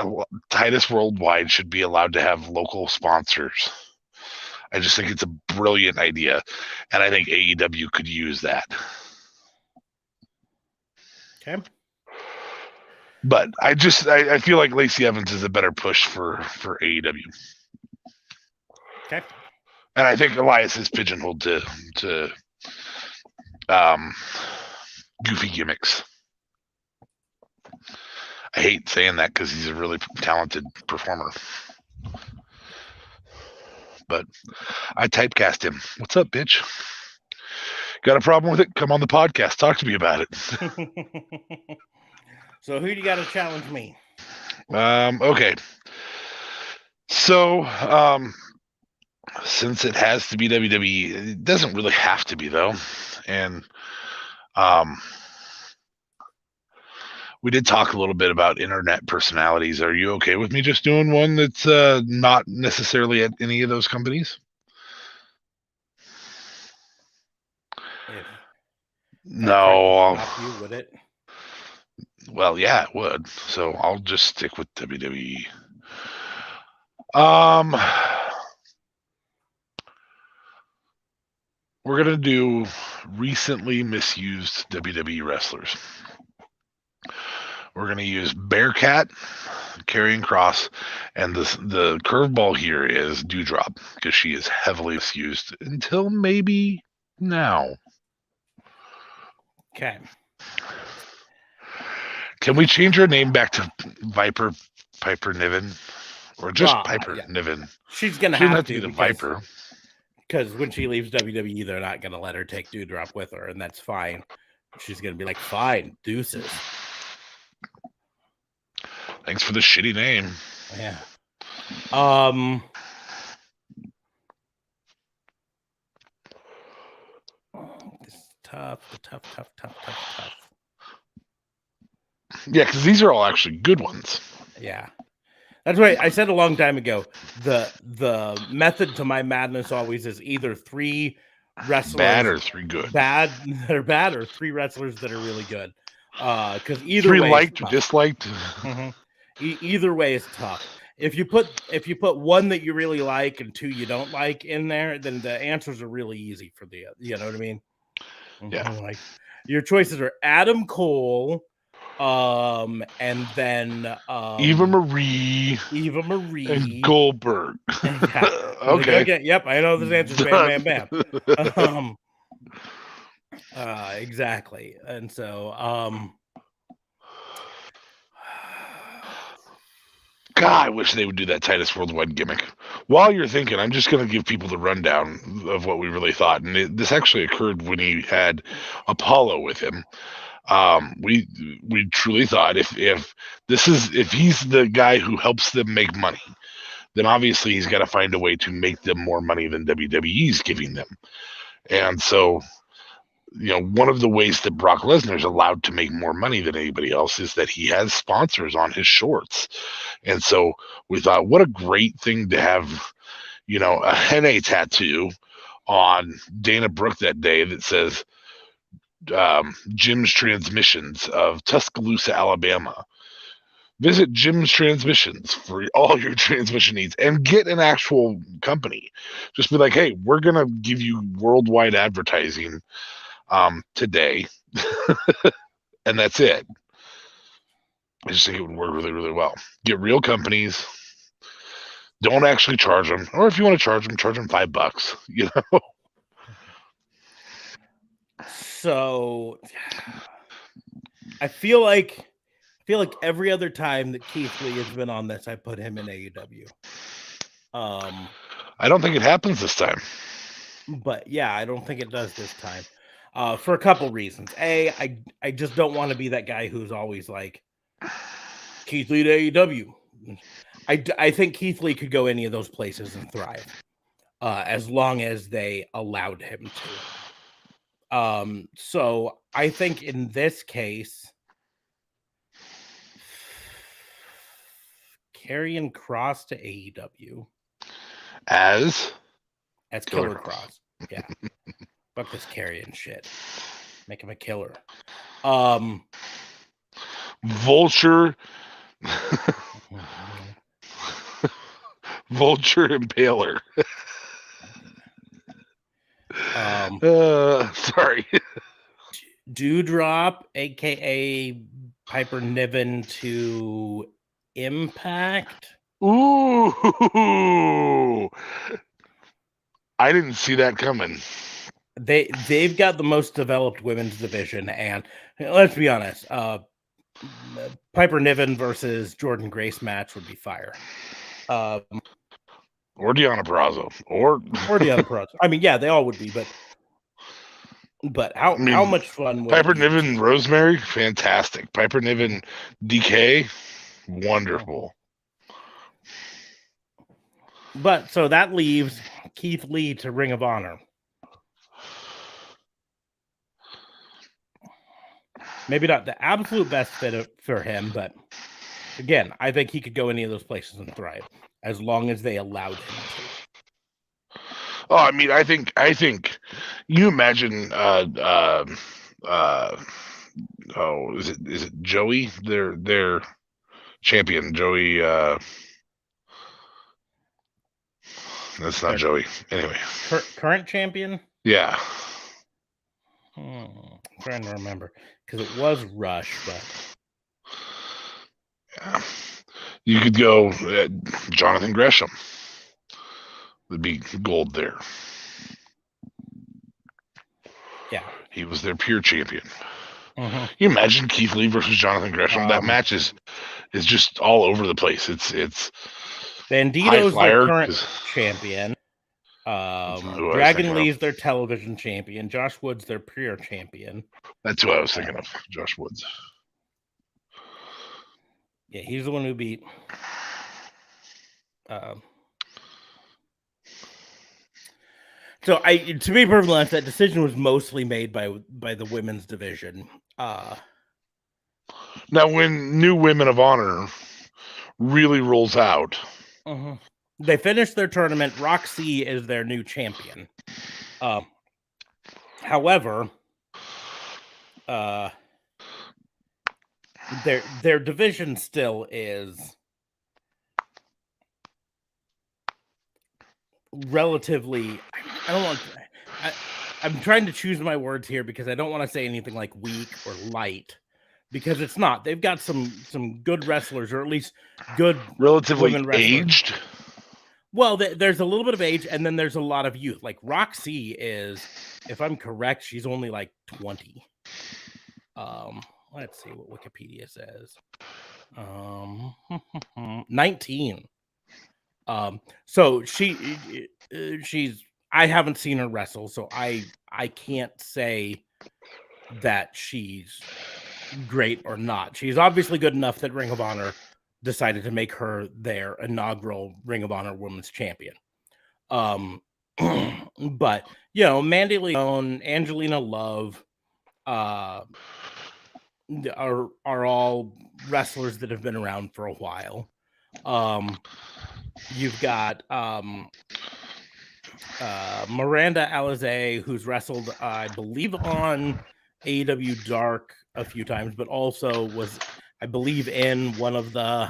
Titus Worldwide should be allowed to have local sponsors. I just think it's a brilliant idea, and I think AEW could use that. Okay. But I feel like Lacey Evans is a better push for AEW. Okay. And I think Elias is pigeonholed to goofy gimmicks. I hate saying that because he's a really talented performer. But I typecast him. What's up, bitch? Got a problem with it? Come on the podcast. Talk to me about it. So who do you got to challenge me? Okay. So, since it has to be WWE, it doesn't really have to be, though. And we did talk a little bit about internet personalities. Are you okay with me just doing one that's not necessarily at any of those companies? If No. you, would it? Well, yeah, it would. So I'll just stick with WWE. We're gonna do recently misused WWE wrestlers. We're gonna use Bearcat, Karrion Kross, and the curveball here is Doudrop because she is heavily misused until maybe now. Okay. Can we change her name back to Piper Niven, or just Piper yeah. Niven? She's gonna She doesn't have to be the because, Viper. Because when she leaves WWE, they're not gonna let her take Doudrop with her, and that's fine. She's gonna be like, "Fine, deuces." Thanks for the shitty name. Yeah. This is tough. Yeah, because these are all actually good ones. Yeah. That's why I said a long time ago, the method to my madness always is either 3 wrestlers bad or 3 good. They're bad, or 3 wrestlers that are really good. Because either 3 way liked or disliked. Mm-hmm. Either way is tough. If you put 1 that you really like and 2 you don't like in there, then the answers are really easy for the, you know what I mean? Yeah. Like your choices are Adam Cole, and then Eva Marie, and Goldberg. Yeah. Okay. Yep, I know this answer's bam, bam, bam. Exactly. And so God, I wish they would do that Titus Worldwide gimmick. While you're thinking, I'm just going to give people the rundown of what we really thought. And this actually occurred when he had Apollo with him. We truly thought if he's the guy who helps them make money, then obviously he's got to find a way to make them more money than WWE's giving them. And so, one of the ways that Brock Lesnar is allowed to make more money than anybody else is that he has sponsors on his shorts. And so we thought, what a great thing to have, a henna tattoo on Dana Brooke that day that says Jim's Transmissions of Tuscaloosa, Alabama. Visit Jim's Transmissions for all your transmission needs and get an actual company. Just be like, hey, we're going to give you worldwide advertising today. And that's it. I just think it would work really, really well. Get real companies. Don't actually charge them. Or if you want to charge them $5, So I feel like every other time that Keith Lee has been on this, I put him in AEW. I don't think it happens this time. But yeah, I don't think it does this time. For a couple reasons. I just don't want to be that guy who's always like, Keith Lee to AEW. I think Keith Lee could go any of those places and thrive, as long as they allowed him to. So I think in this case, Karrion Kross to AEW as Killer Kross. Yeah. Fuck this Karrion shit. Make him a killer. Vulture. Vulture Impaler. Sorry. Doudrop, aka Piper Niven to Impact. Ooh. I didn't see that coming. They've got the most developed women's division, and let's be honest, Piper Niven versus Jordynne Grace match would be fire. Or Deonna Purrazzo, or Deonna Purrazzo. I mean, yeah, they all would be, but how much fun would Piper Niven Rosemary? Fantastic. Piper Niven DK? Wonderful. But so that leaves Keith Lee to Ring of Honor. Maybe not the absolute best fit for him, but again, I think he could go any of those places and thrive as long as they allowed him to. Oh, I mean, I think you imagine is it Joey? Their champion, Joey. That's not Their Joey. Anyway, current champion. yeah. I'm trying to remember because it was Rush, but Yeah. You could go Jonathan Gresham. Would be gold there. yeah. He was their pure champion. Mm-hmm. You imagine Keith Lee versus Jonathan Gresham? That match is just all over the place. It's Bandito's flyer, their current champion. Dragon Lee's their television champion. Josh Woods their pure champion. That's who I was thinking of. Josh Woods. Yeah, he's the one who beat. So to be perfectly honest, that decision was mostly made by the women's division. Now, when New Women of Honor really rolls out, they finished their tournament. Roxy is their new champion. However, their division still is relatively. I'm trying to choose my words here because I don't want to say anything like weak or light, because it's not. They've got some good wrestlers, or at least good relatively women wrestlers. Aged. Well, there's a little bit of age, and then there's a lot of youth. Like Roxy is, if I'm correct, she's only like 20. Let's see what Wikipedia says. 19. So she's. I haven't seen her wrestle, so I can't say that she's great or not. She's obviously good enough that Ring of Honor decided to make her their inaugural Ring of Honor Women's Champion. But Mandy Leon, Angelina Love, are all wrestlers that have been around for a while. You've got Miranda Alizé, who's wrestled, I believe, on AEW Dark a few times, but also was, I believe, in one of the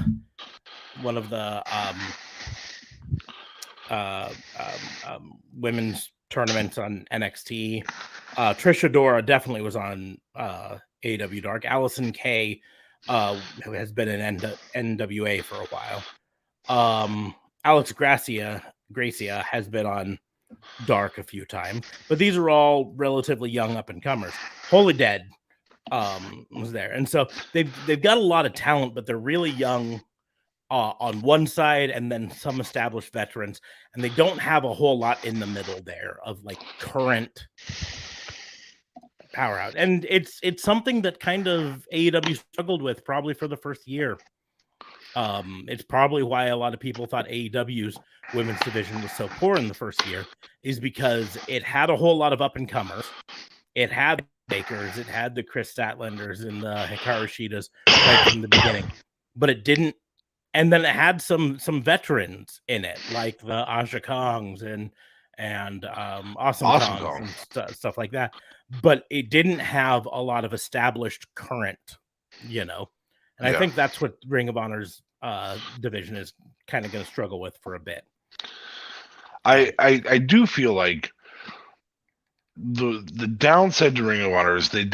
women's tournaments on NXT. Trish Adora definitely was on AEW Dark. Allison Kay, who has been in NWA for a while. Alex Gracia has been on Dark a few times, but these are all relatively young up and comers. Holy Dead was there, and so they've got a lot of talent, but they're really young on one side, and then some established veterans, and they don't have a whole lot in the middle there of like current powerhouse. And it's something that kind of AEW struggled with probably for the first year. It's probably why a lot of people thought AEW's women's division was so poor in the first year, is because it had a whole lot of up and comers. It had Bakers, it had the Chris Statlanders and the Hikaru Shidas right from the beginning, but it didn't. And then it had some veterans in it, like the Aja Kongs and Awesome Kongs and stuff like that. But it didn't have a lot of established current, And I think that's what Ring of Honor's division is kind of going to struggle with for a bit. I do feel like the downside to Ring of Honor is they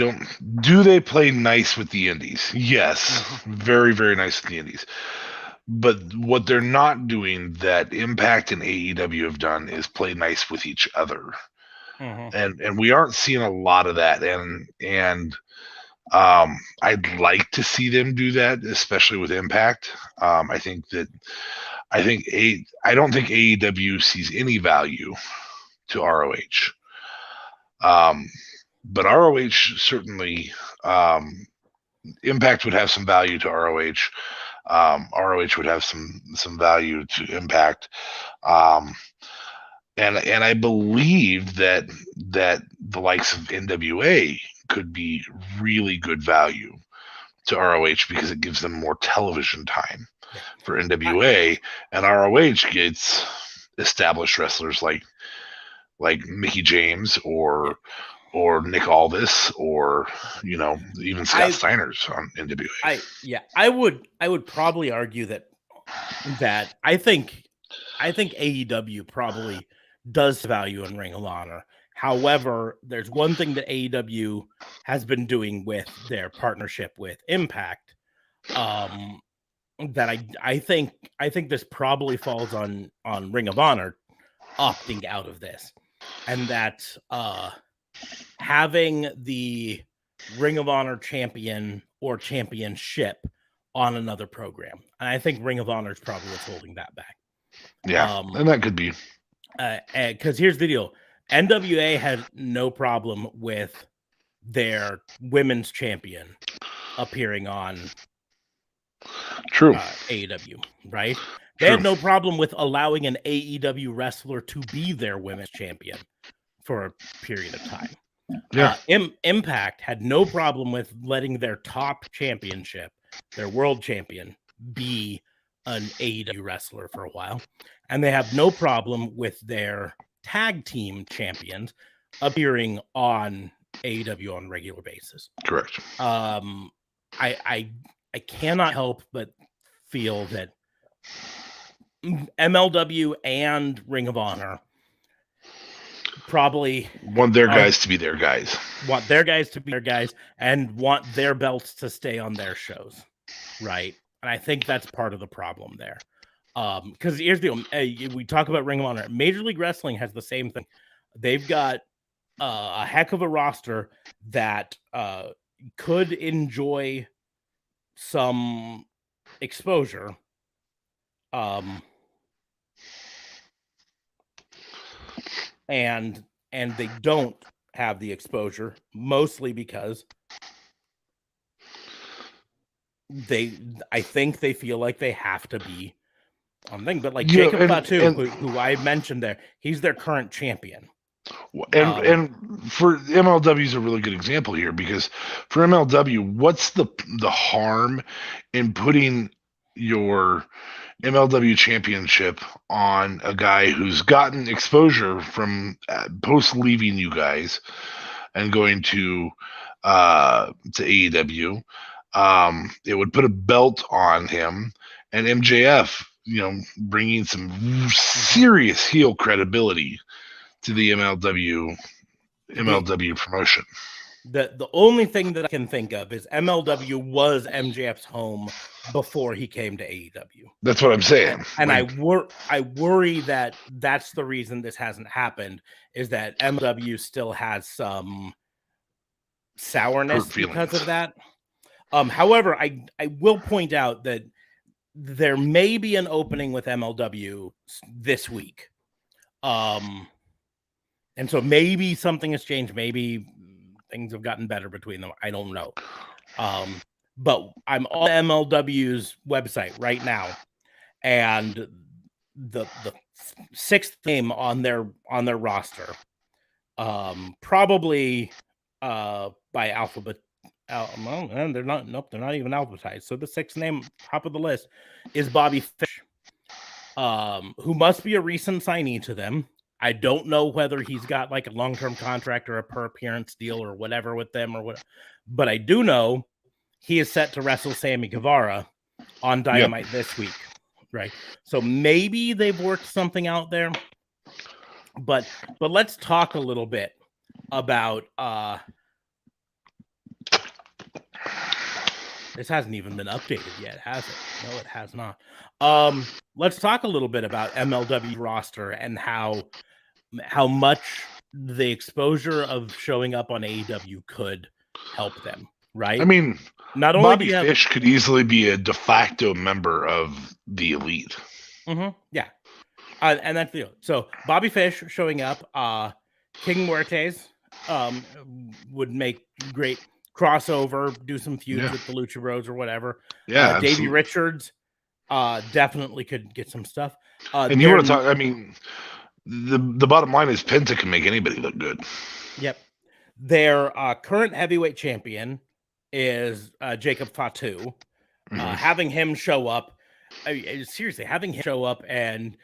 play nice with the indies? Yes, very, very nice with the indies. But what they're not doing that Impact and AEW have done is play nice with each other. And we aren't seeing a lot of that. And I'd like to see them do that, especially with Impact. I don't think AEW sees any value to ROH. But ROH certainly, Impact would have some value to ROH. ROH would have some value to Impact. And I believe that the likes of NWA could be really good value to ROH because it gives them more television time for NWA, and ROH gets established wrestlers like Mickie James or or Nick Aldis, or even Scott Steiner's on NWA. I would probably argue that I think AEW probably does value in Ring of Honor. However, there's one thing that AEW has been doing with their partnership with Impact, that I think this probably falls on Ring of Honor opting out of this, and that having the Ring of Honor champion or championship on another program. And I think Ring of Honor is probably what's holding that back. Yeah, and that could be. Because here's the deal. NWA had no problem with their women's champion appearing on AEW, right? They had no problem with allowing an AEW wrestler to be their women's champion for a period of time. Yeah. Impact had no problem with letting their top championship, their world champion, be an AEW wrestler for a while. And they have no problem with their tag team champions appearing on AEW on a regular basis. Correct. I cannot help but feel that MLW and Ring of Honor probably want their guys to be their guys. Want their guys to be their guys and want their belts to stay on their shows. Right. And I think that's part of the problem there. Because here's the deal. We talk about Ring of Honor. Major League Wrestling has the same thing. They've got a heck of a roster that could enjoy some exposure. And they don't have the exposure, mostly because I think they feel like they have to be on thing. But like Jacob Fatu, who I mentioned there, he's their current champion. And for MLW is a really good example here, because for MLW, what's the harm in putting your MLW championship on a guy who's gotten exposure from post leaving you guys and going to AEW? It would put a belt on him, and MJF, bringing some serious heel credibility to the MLW promotion. The only thing that I can think of is MLW was MJF's home before he came to AEW. That's what I'm saying. And I worry that that's the reason this hasn't happened, is that MLW still has some sourness because of that. However, I will point out that there may be an opening with MLW this week. And so maybe something has changed. Maybe things have gotten better between them. I don't know. But I'm on MLW's website right now, and the sixth name on their roster, probably by alphabet. Well, they're not. Nope, they're not even alphabetized. So the sixth name, top of the list, is Bobby Fish, who must be a recent signee to them. I don't know whether he's got like a long-term contract or a per appearance deal or whatever with them or what, but I do know he is set to wrestle Sammy Guevara on Dynamite this week, right? So maybe they've worked something out there. But let's talk a little bit about this hasn't even been updated yet, has it? No, it has not. Let's talk a little bit about MLW roster and how much the exposure of showing up on AEW could help them, right? I mean, not only Bobby Fish could easily be a de facto member of the Elite. Mm-hmm. Yeah. And that's the deal. So Bobby Fish showing up, King Muertes would make great crossover, do some feuds with the Lucha Bros or whatever. Yeah. Davey Richards definitely could get some stuff. And you want to talk, I mean, the bottom line is Penta can make anybody look good. Yep. Their current heavyweight champion is Jacob Fatu. Having him show up, seriously, having him show up and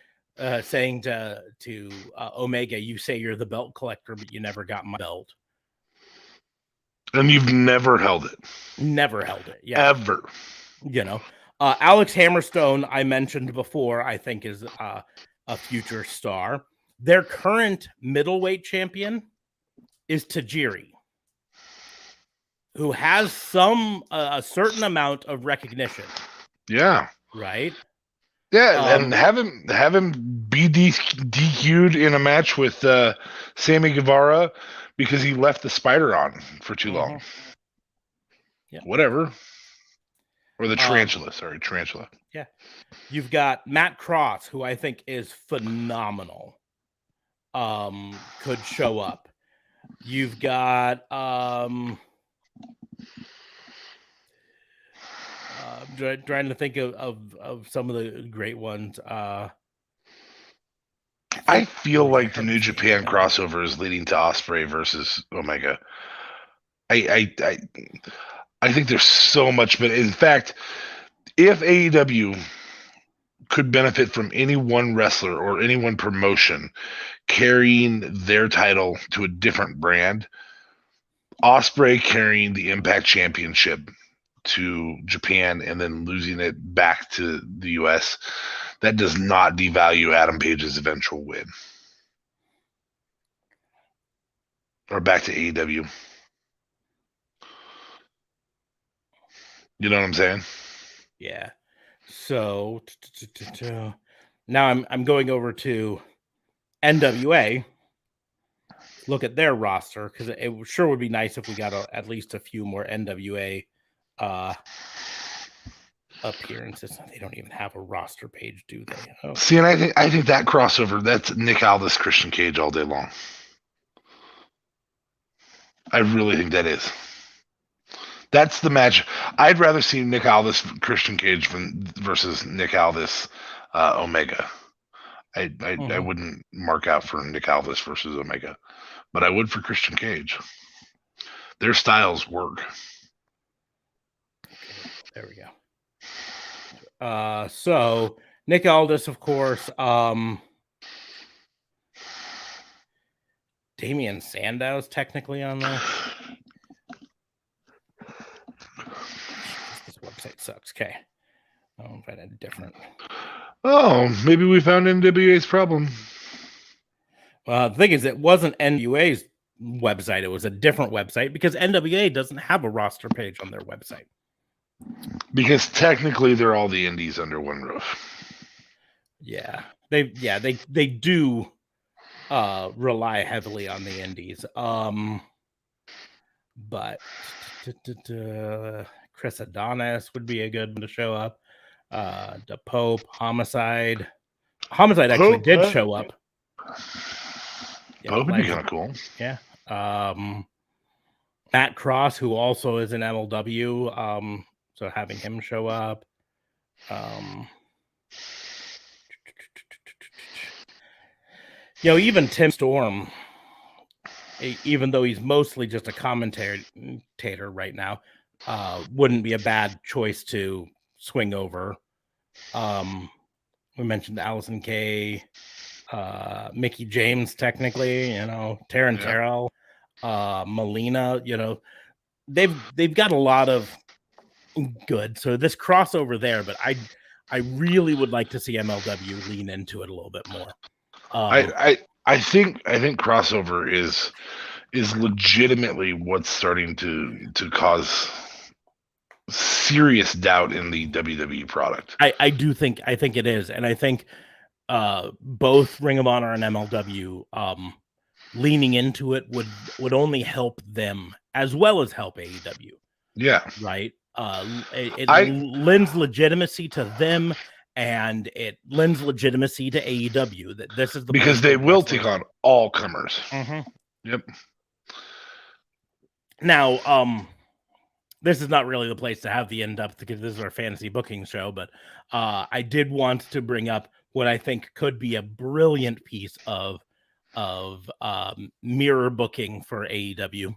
saying to Omega, "You say you're the belt collector, but you never got my belt." And you've never held it. Never held it. Yeah. Ever. You know, Alex Hammerstone, I mentioned before, I think is a future star. Their current middleweight champion is Tajiri, who has a certain amount of recognition. Yeah. Right. Yeah, and have him be DQ'd in a match with Sammy Guevara because he left the spider on for too long. Yeah. Whatever. Or the tarantula. Tarantula. Yeah. You've got Matt Cross, who I think is phenomenal. Could show up. You've got I'm trying to think of some of the great ones. I feel like the New Japan crossover is leading to Ospreay versus Omega. I think there's so much, but in fact, if AEW could benefit from any one wrestler or any one promotion carrying their title to a different brand, Ospreay carrying the Impact Championship to Japan and then losing it back to the US, that does not devalue Adam Page's eventual win. Or back to AEW. You know what I'm saying? Yeah. So now I'm going over to NWA. Look at their roster, because it sure would be nice if we got at least a few more NWA appearances. They don't even have a roster page, do they? Oh. See, and I think that crossover, that's Nick Aldis, Christian Cage all day long. I really think that is. That's the match. I'd rather see Nick Aldis, Christian Cage versus Nick Aldis, Omega. I wouldn't mark out for Nick Aldis versus Omega, but I would for Christian Cage. Their styles work. There we go. So Nick Aldis, of course. Damian Sandow's technically on there. This website sucks. Okay. I'll find a different. Oh, maybe we found NWA's problem. The thing is, it wasn't NWA's website. It was a different website because NWA doesn't have a roster page on their website. Because technically they're all the indies under one roof. Yeah. They do rely heavily on the indies. But Chris Adonis would be a good one to show up. The Pope, Homicide actually did show up. Pope would be kind of cool. Yeah. Matt Cross, who also is an MLW, so having him show up. Even Tim Storm, even though he's mostly just a commentator right now, wouldn't be a bad choice to swing over. We mentioned Allison Kay, Mickey James, technically, Taryn Terrell, Melina, they've got a lot of good. So this crossover there, but I really would like to see MLW lean into it a little bit more. I think crossover is legitimately what's starting to cause serious doubt in the WWE product. I think it is, and I think both Ring of Honor and MLW leaning into it would only help them as well as help AEW. Yeah. Right. It lends legitimacy to them, and it lends legitimacy to AEW. That this is because they will take on all comers. Mm-hmm. Yep. Now, this is not really the place to have the in-depth because this is our fantasy booking show, but I did want to bring up what I think could be a brilliant piece of mirror booking for AEW.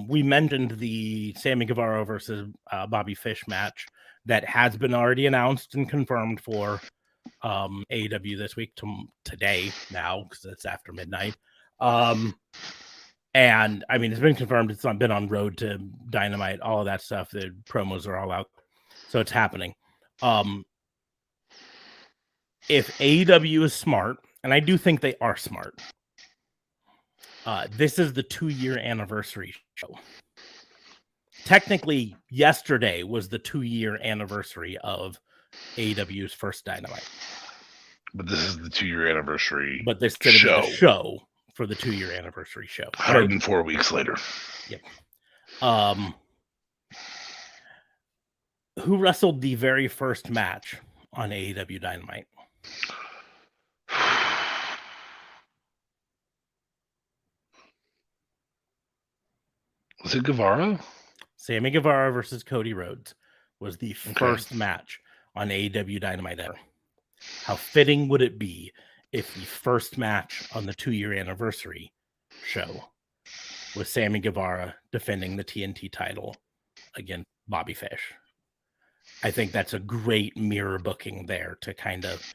We mentioned the Sammy Guevara versus Bobby Fish match that has been already announced and confirmed for AEW this week today now because it's after midnight. And I mean, it's been confirmed. It's not been on Road to Dynamite, all of that stuff. The promos are all out, so it's happening. If AEW is smart, and I do think they are smart, this is the 2-year anniversary show. Technically, yesterday was the 2-year anniversary of AEW's first Dynamite. But this is the 2-year anniversary. But this is going to be the show for the 2-year anniversary show. 104 weeks later. Yep. Who wrestled the very first match on AEW Dynamite? Was it Guevara? Sammy Guevara versus Cody Rhodes was the first match on AEW Dynamite ever. How fitting would it be if the first match on the 2-year anniversary show was Sammy Guevara defending the TNT title against Bobby Fish? I think that's a great mirror booking there to kind of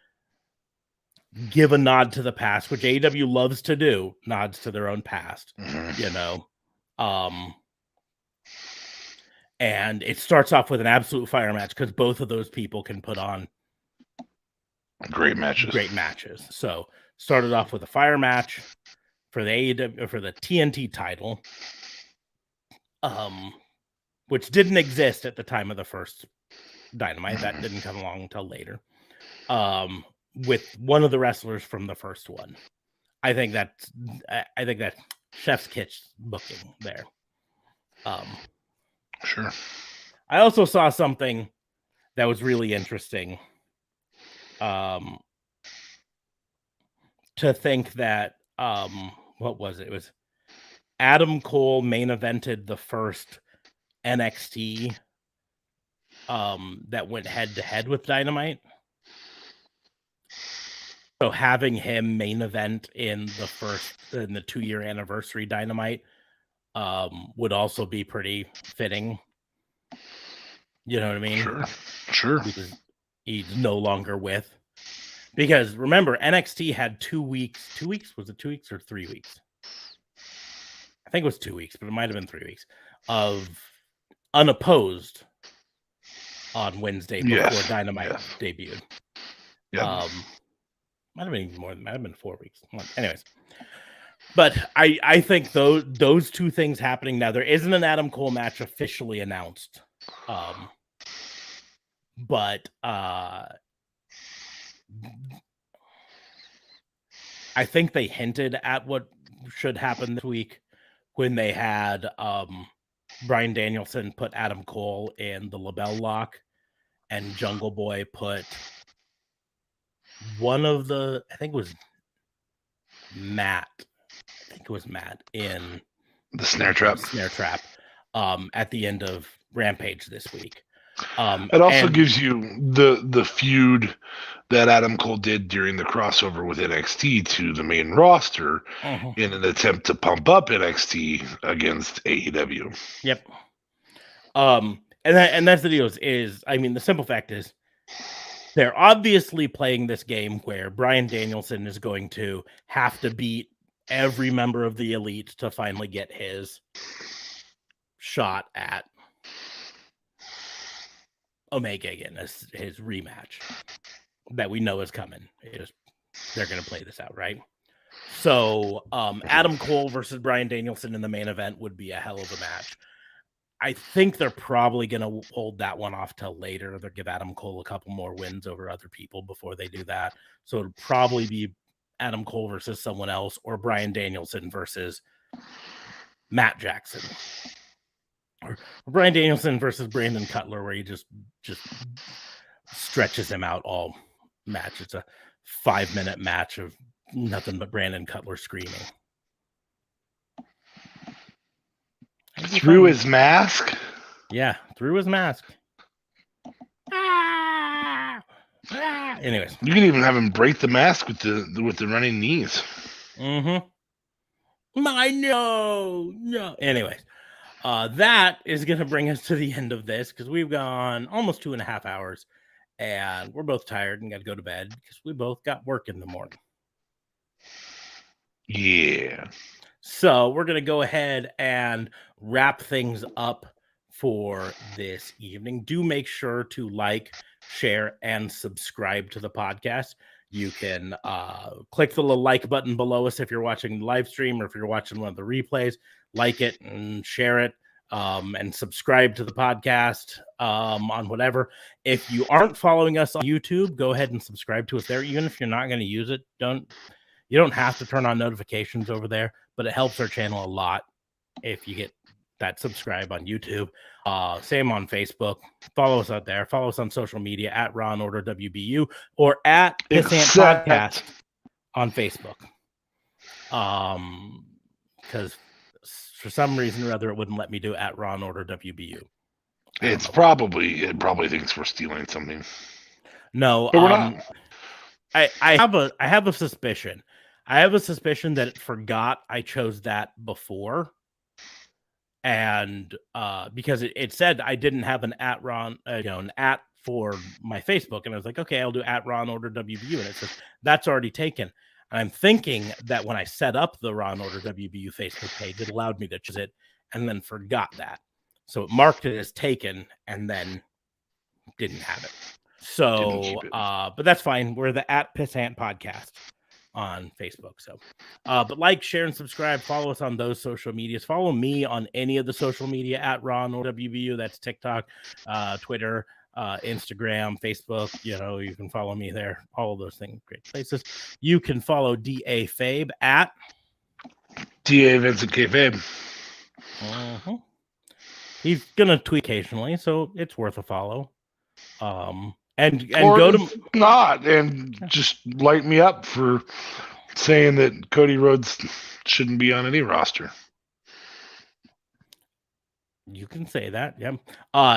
give a nod to the past, which AEW loves to do, nods to their own past, you know. And it starts off with an absolute fire match because both of those people can put on great matches. So started off with a fire match for the AEW, for the TNT title, which didn't exist at the time of the first Dynamite. That didn't come along until later. With one of the wrestlers from the first one. I think that's chef's kiss booking there. Sure. I also saw something that was really interesting. To think that what was it? It was Adam Cole main evented the first NXT that went head to head with Dynamite. So having him main event in the 2-year anniversary Dynamite would also be pretty fitting. You know what I mean? Sure. Because he's no longer with. Because remember, NXT had 2 weeks. 2 weeks? Was it 2 weeks or 3 weeks? I think it was 2 weeks, but it might have been 3 weeks of unopposed on Wednesday before Dynamite debuted. Yeah. Might have been even more. Might have been 4 weeks. Anyways, but I think those two things happening now. There isn't an Adam Cole match officially announced, but I think they hinted at what should happen this week when they had Bryan Danielson put Adam Cole in the LaBelle lock, and Jungle Boy put one of the, I think it was Matt in the snare trap at the end of Rampage this week. It also gives you the feud that Adam Cole did during the crossover with NXT to the main roster in an attempt to pump up NXT against AEW. Yep. And that's the deal is, I mean, the simple fact is they're obviously playing this game where Bryan Danielson is going to have to beat every member of the Elite to finally get his shot at Omega again as his rematch that we know is coming. They're going to play this out, right? So Adam Cole versus Bryan Danielson in the main event would be a hell of a match. I think they're probably going to hold that one off till later. They'll give Adam Cole a couple more wins over other people before they do that. So it'll probably be Adam Cole versus someone else, or Bryan Danielson versus Matt Jackson, or Bryan Danielson versus Brandon Cutler, where he just stretches him out all match. It's a 5-minute match of nothing but Brandon Cutler screaming. Through his mask? Yeah, through his mask. Anyways. You can even have him break the mask with the running knees. No. Anyways, that is going to bring us to the end of this because we've gone almost 2.5 hours and we're both tired and got to go to bed because we both got work in the morning. Yeah. So we're going to go ahead and wrap things up for this evening. Do make sure to like, share, and subscribe to the podcast. You can click the little like button below us if you're watching the live stream, or if you're watching one of the replays, like it and share it, and subscribe to the podcast on whatever. If you aren't following us on YouTube, go ahead and subscribe to us there. Even if you're not going to use it, you don't have to turn on notifications over there, but it helps our channel a lot if you get that subscribe on YouTube. Same on Facebook. Follow us out there. Follow us on social media at Raw and Order WBU or at Pissant Podcast on Facebook. Because for some reason or other, it wouldn't let me do at Raw and Order WBU. It probably thinks we're stealing something. No, but we're not. I have a suspicion. I have a suspicion that it forgot I chose that before, and because it said I didn't have an at Ron, an at for my Facebook, and I was like, okay, I'll do at Ron Order WBU, and it says that's already taken. And I'm thinking that when I set up the Ron Order WBU Facebook page, it allowed me to choose it, and then forgot that, so it marked it as taken, and then didn't have it. So, but that's fine. We're the at Pissant Podcast on Facebook. So, but like, share, and subscribe. Follow us on those social medias. Follow me on any of the social media at Ron or WBU. That's TikTok, Twitter, Instagram, Facebook. You can follow me there. All of those things, great places. You can follow DA Fabe at DA Vincent K Fabe. He's gonna tweet occasionally, so it's worth a follow. And or go to not and just light me up for saying that Cody Rhodes shouldn't be on any roster. You can say that, yeah.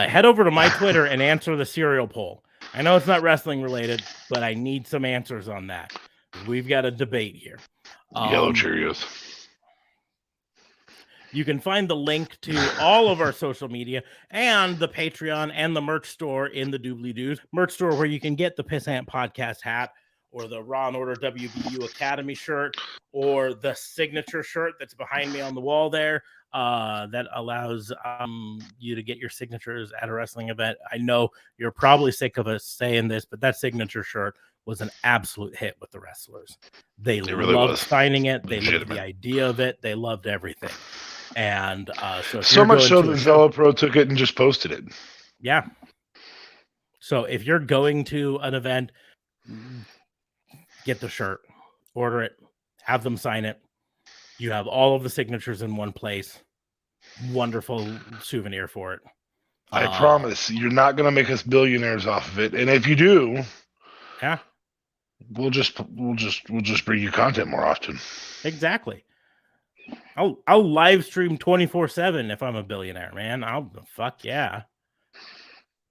Head over to my Twitter and answer the cereal poll. I know it's not wrestling related, but I need some answers on that. We've got a debate here. Yellow Cheerios. You can find the link to all of our social media and the Patreon and the merch store in the Doobly-Doos merch store, where you can get the Pissant Podcast hat or the Raw and Order WBU Academy shirt or the signature shirt that's behind me on the wall there, that allows you to get your signatures at a wrestling event. I know you're probably sick of us saying this, but that signature shirt was an absolute hit with the wrestlers. They really loved signing it. They loved the idea of it. They loved everything. And so much so that VeloPro took it and just posted it. Yeah. So if you're going to an event, get the shirt, order it, have them sign it. You have all of the signatures in one place. Wonderful souvenir for it. I promise you're not going to make us billionaires off of it. And if you do, yeah, we'll just bring you content more often. Exactly. I'll live stream 24/7 if I'm a billionaire, man. Fuck yeah.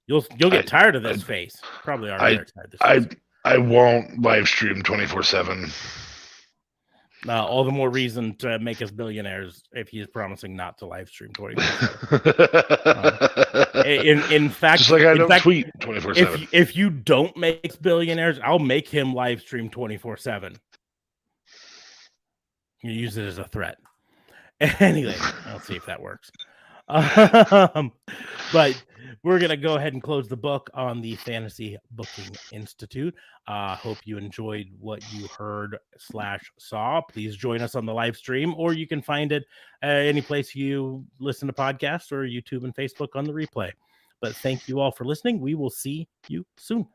You'll get tired of this face. Probably already tired of this face. I won't live stream 24/7. All the more reason to make us billionaires if he's promising not to live stream 24/7. In fact, just like I don't tweet 24/7. If you don't make us billionaires, I'll make him live stream 24/7. You use it as a threat. Anyway, I'll see if that works. But we're going to go ahead and close the book on the Fantasy Booking Institute. Hope you enjoyed what you heard / saw. Please join us on the live stream, or you can find it any place you listen to podcasts, or YouTube and Facebook on the replay. But thank you all for listening. We will see you soon.